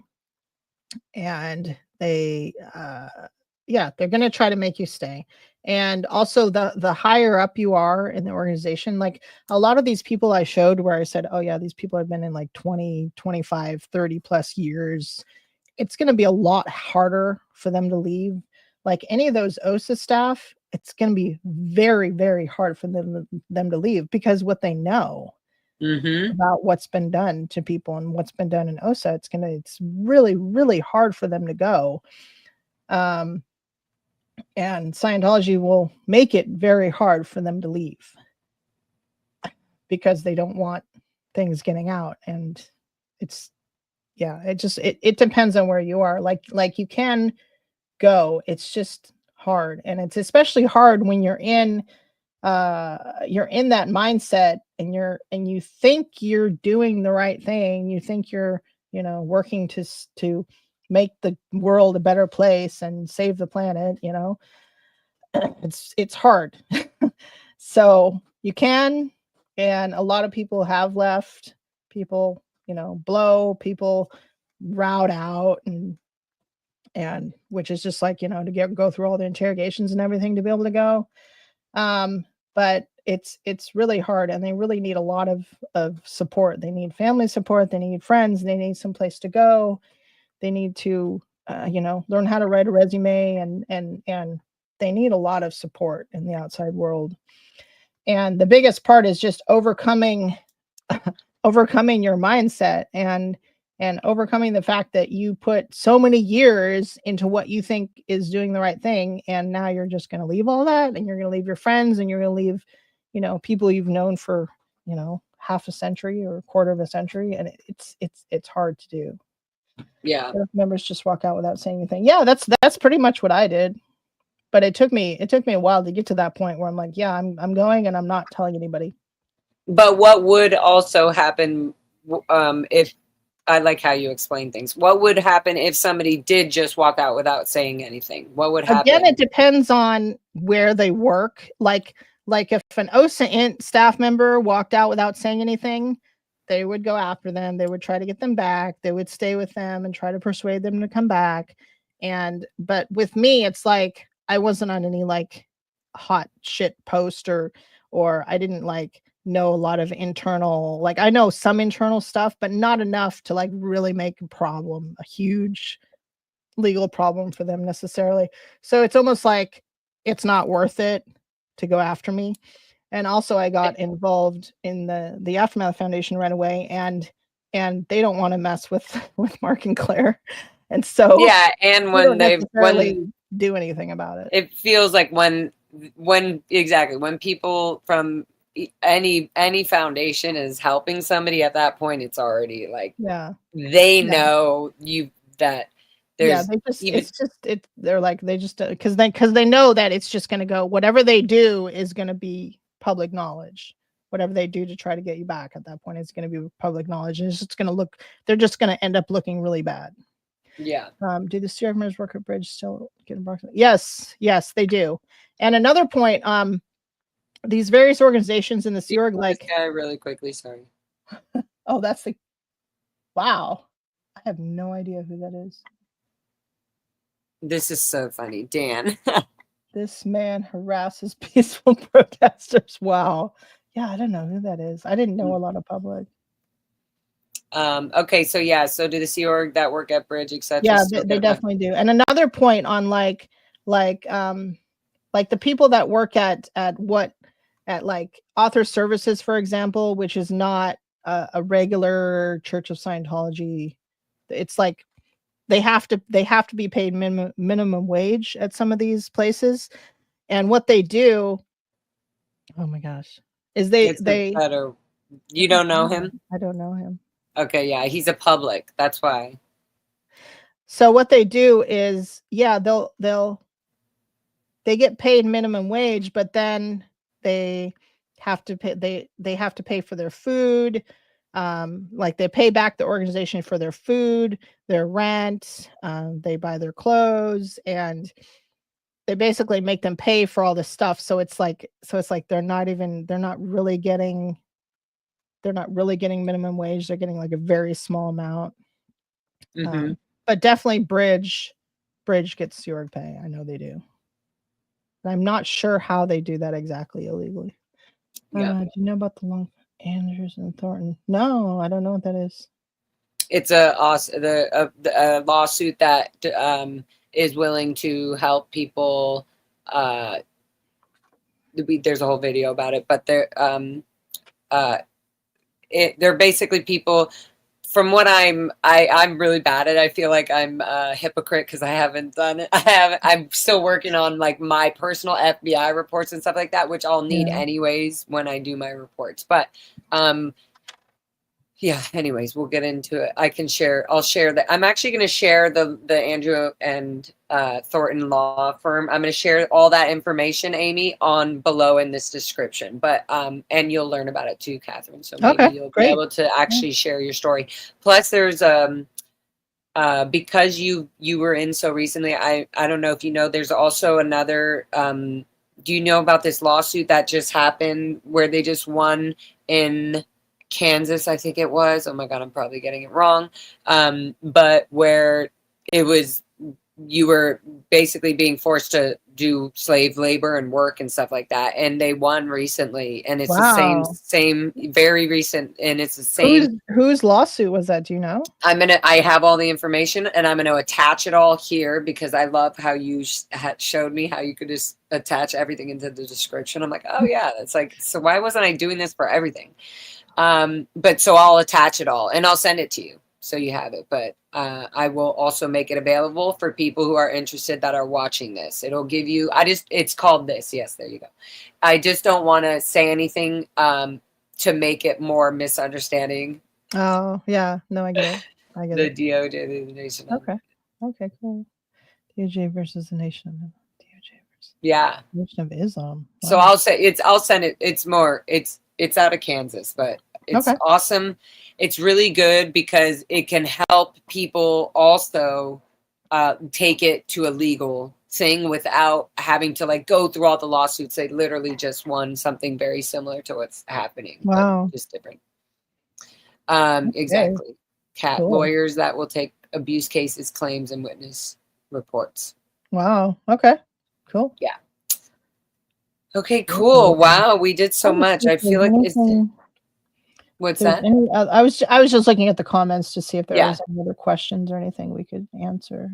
and they're going to try to make you stay. And also, the higher up you are in the organization, like a lot of these people I showed where I said, oh yeah, these people have been in like 20, 25, 30 plus years, it's going to be a lot harder for them to leave. Like any of those OSA staff, it's going to be very, very hard for them to leave, because what they know about what's been done to people and what's been done in OSA, it's really, really hard for them to go. And Scientology will make it very hard for them to leave, because they don't want things getting out. And it depends on where you are. Like you can go, it's just hard. And it's especially hard when you're in that mindset, and you think you're doing the right thing. You think you're, working to make the world a better place and save the planet, it's hard. So you can, and a lot of people have left. People, blow, people route out, and which is just like, to go through all the interrogations and everything to be able to go. But it's really hard, and they really need a lot of support. They need family support. They need friends. They need some place to go. They need to, learn how to write a resume, and they need a lot of support in the outside world. And the biggest part is just overcoming your mindset, and overcoming the fact that you put so many years into what you think is doing the right thing, and now you're just going to leave all that, and you're going to leave your friends, and you're going to leave people you've known for half a century or a quarter of a century, and it's hard to do. Yeah. Members just walk out without saying anything. Yeah, that's pretty much what I did. but it took me a while to get to that point where I'm like, yeah, I'm going and I'm not telling anybody. But what would also happen if I like how you explain things? What would happen if somebody did just walk out without saying anything? What would happen? Again, it depends on where they work. Like if an OSA staff member walked out without saying anything, they would go after them. They would try to get them back. They would stay with them and try to persuade them to come back. But with me, it's like I wasn't on any like hot shit post or I didn't like know a lot of internal, like I know some internal stuff, but not enough to like really make a huge legal problem for them necessarily. So it's almost like it's not worth it to go after me. And also I got involved in the Aftermath Foundation right away, and they don't want to mess with Mark and Claire. And so yeah, and when do anything about it. It feels like when people from any foundation is helping somebody at that point, it's already like they know that there's they're like they just because they know that it's just going to go, whatever they do is going to be public knowledge. Whatever they do to try to get you back at that point, it's going to be public knowledge, and it's just going to look, they're just going to end up looking really bad. Yeah. Do the Sea Org members work at Bridge still get approximately? Yes, they do. And another point, these various organizations in the Sea Org, like this guy really quickly, sorry. Oh, that's the wow. I have no idea who that is. This is so funny, Dan. This man harasses peaceful protesters. Wow. Yeah, I don't know who that is. I didn't know a lot of public. Okay, so do the Sea Org that work at Bridge, etc. Yeah, they definitely do. And another point on like the people that work at like Author Services, for example, which is not a regular Church of Scientology. It's like they have to be paid minimum wage at some of these places, and what they do, oh my gosh, is they better. You don't know him? I don't know him. Okay, yeah, he's a public. That's why. So what they do is, they get paid minimum wage, but then they have to pay. They have to pay for their food. Like they pay back the organization for their food, their rent. They buy their clothes, and they basically make them pay for all this stuff. So it's like they're not really getting minimum wage. They're getting like a very small amount. Mm-hmm. But definitely Bridge gets Sea Org pay. I know they do. But I'm not sure how they do that exactly illegally. Yeah. Do you know about the long Andrews and Thornton? No, I don't know what that is. It's a lawsuit that is willing to help people. There's a whole video about it, but they're basically people. From what I'm really bad at. I feel like I'm a hypocrite because I haven't done it. I'm still working on like my personal FBI reports and stuff like that, which I'll need anyways when I do my reports. But anyways, we'll get into it. I'll share that. I'm actually going to share the Andrew and Thornton law firm. I'm going to share all that information, Amy, on below in this description. But and you'll learn about it too, Catherine. So maybe you'll be able to actually share your story. Plus, there's because you were in so recently. I don't know if you know. There's also another. Do you know about this lawsuit that just happened where they just won in Kansas, I think it was. Oh my God, I'm probably getting it wrong. But where it was, you were basically being forced to do slave labor and work and stuff like that. And they won recently. And it's the same, very recent. And it's the same. Whose lawsuit was that? Do you know? I have all the information, and I'm going to attach it all here because I love how you showed me how you could just attach everything into the description. I'm like, oh yeah, that's like, so why wasn't I doing this for everything? But so I'll attach it all and I'll send it to you so you have it. But I will also make it available for people who are interested that are watching this. It'll give you, it's called this. Yes, there you go. I just don't want to say anything to make it more misunderstanding. Oh, yeah. No, I get it. The DOJ, the nation. Okay, cool. DOJ versus the nation. DOJ versus Yeah. Nation of Islam. So Wow. I'll send it. It's out of Kansas, but it's Okay. awesome. It's really good because it can help people also take it to a legal thing without having to like go through all the lawsuits. They literally just won something very similar to what's happening, Wow. but just different. Okay. Exactly. Cat Cool. lawyers that will take abuse cases, claims, and witness reports. Wow. Okay. Cool. Yeah. Okay, cool. Wow, we did so much. I feel like it's what's that? I was just looking at the comments to see if there Yeah. was any other questions or anything we could answer.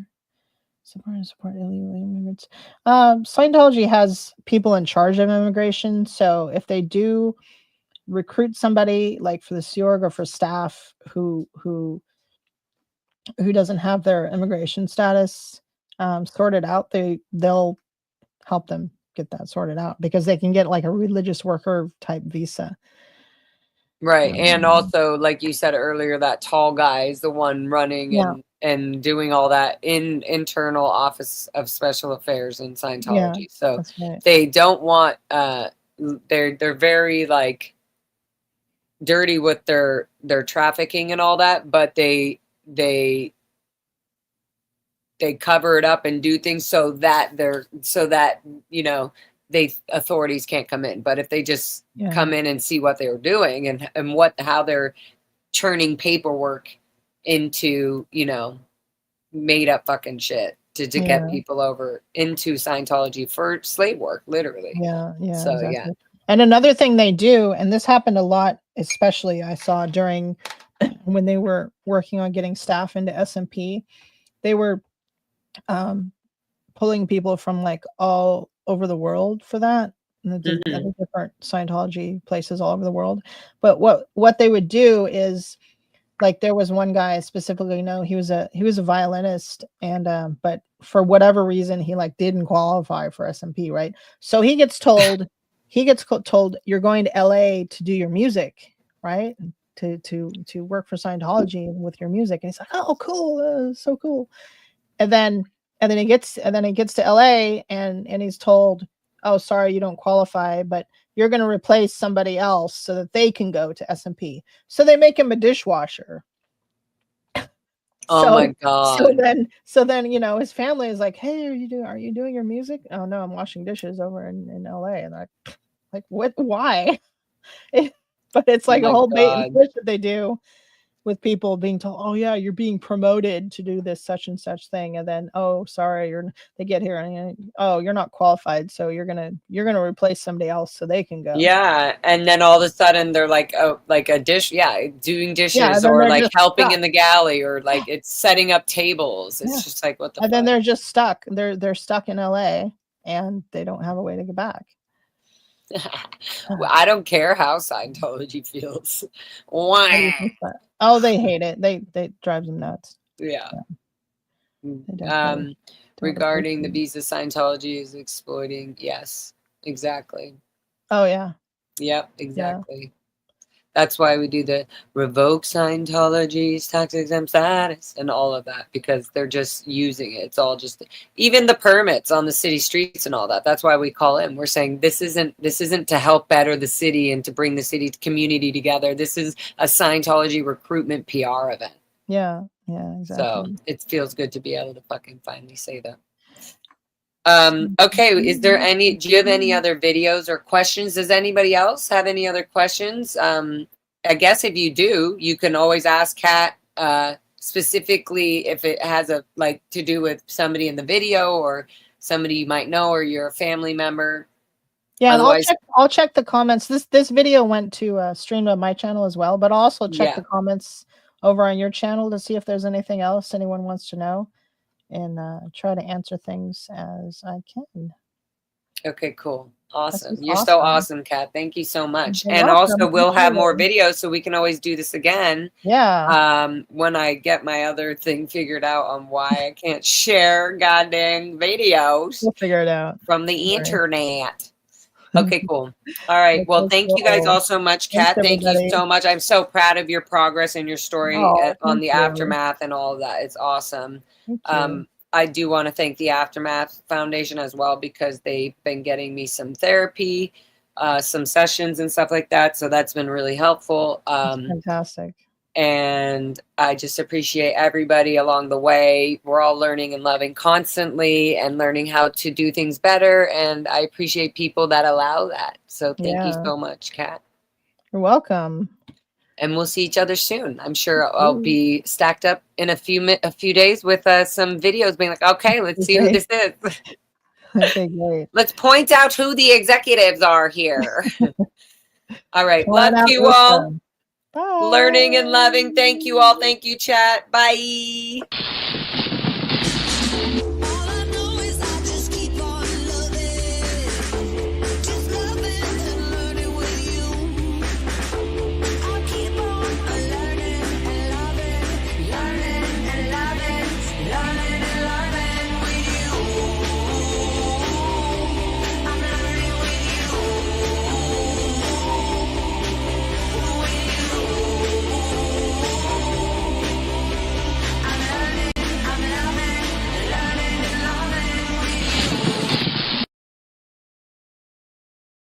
Support illegal immigrants. Scientology has people in charge of immigration, so if they do recruit somebody like for the Sea Org or for staff who doesn't have their immigration status sorted out, they'll help them get that sorted out because they can get like a religious worker type visa. Right. And also, like you said earlier, that tall guy is the one running Yeah. and doing all that in internal office of special affairs in Scientology. So That's right. they don't want they're very like dirty with their trafficking and all that, but they cover it up and do things so that you know they authorities can't come in. But if they just come in and see what they were doing and how they're turning paperwork into, you know, made up fucking shit to get people over into Scientology for slave work, literally. Yeah. So Exactly. yeah. And another thing they do, and this happened a lot, especially I saw during when they were working on getting staff into SMP, they were pulling people from like all over the world for that. And the different Scientology places all over the world. But what they would do is like there was one guy specifically, he was a violinist and but for whatever reason he like didn't qualify for SMP, right? So he gets told you're going to LA to do your music, right? To work for Scientology with your music. And he's like, oh cool, so cool. And then he gets to LA and he's told, oh sorry, you don't qualify, but you're going to replace somebody else so that they can go to SMP. So they make him a dishwasher. Oh my God. So then, his family is like, hey, are you doing your music? Oh no, I'm washing dishes over in LA. And I'm like, what, why? But it's like a whole bait and switch that they do with people being told, oh yeah, you're being promoted to do this such and such thing, and then oh sorry, they get here and oh you're not qualified, so you're gonna replace somebody else so they can go. Yeah, and then all of a sudden they're like a dish, doing dishes or like helping in the galley or like it's setting up tables. It's just like what the. And then they're just stuck. They're stuck in LA and they don't have a way to get back. I don't care how Scientology feels. Why? Oh, they hate it. They drives them nuts. Yeah. Regarding the visa, Scientology is exploiting. Yes, exactly. Oh yeah. Yep, exactly. Yeah. That's why we do the revoke Scientology's tax exempt status and all of that, because they're just using it. It's all just, even the permits on the city streets and all that. That's why we call in. We're saying this isn't to help better the city and to bring the city community together. This is a Scientology recruitment PR event. Yeah, exactly. So it feels good to be able to fucking finally say that. Okay, do you have any other videos or questions? Does anybody else have any other questions? I guess if you do, you can always ask Kat, specifically if it has to do with somebody in the video or somebody you might know or you're a family member. Yeah, and I'll check the comments. This video went to stream on my channel as well, but I'll also check the comments over on your channel to see if there's anything else anyone wants to know. And try to answer things as I can. Okay, cool. Awesome. You're so awesome, Kat. Thank you so much. And awesome. Also, we'll have more videos, so we can always do this again. Yeah. When I get my other thing figured out on why I can't share goddamn videos. We'll figure it out. From the internet. Okay, cool. All right. Well, thank you guys all so much, Kat. Thank you so much. I'm so proud of your progress and your story on the aftermath and all of that. It's awesome. I do want to thank the Aftermath Foundation as well, because they've been getting me some therapy, some sessions and stuff like that. So that's been really helpful. That's fantastic. And I just appreciate everybody along the way. We're all learning and loving constantly and learning how to do things better. And I appreciate people that allow that. So thank you so much, Kat. You're welcome. And we'll see each other soon. I'm sure I'll be stacked up in a few days with some videos being like, okay, let's see who this is. Okay, great. Let's point out who the executives are here. All right. Love you all. Bye. Learning and loving. Thank you all. Thank you, chat. Bye.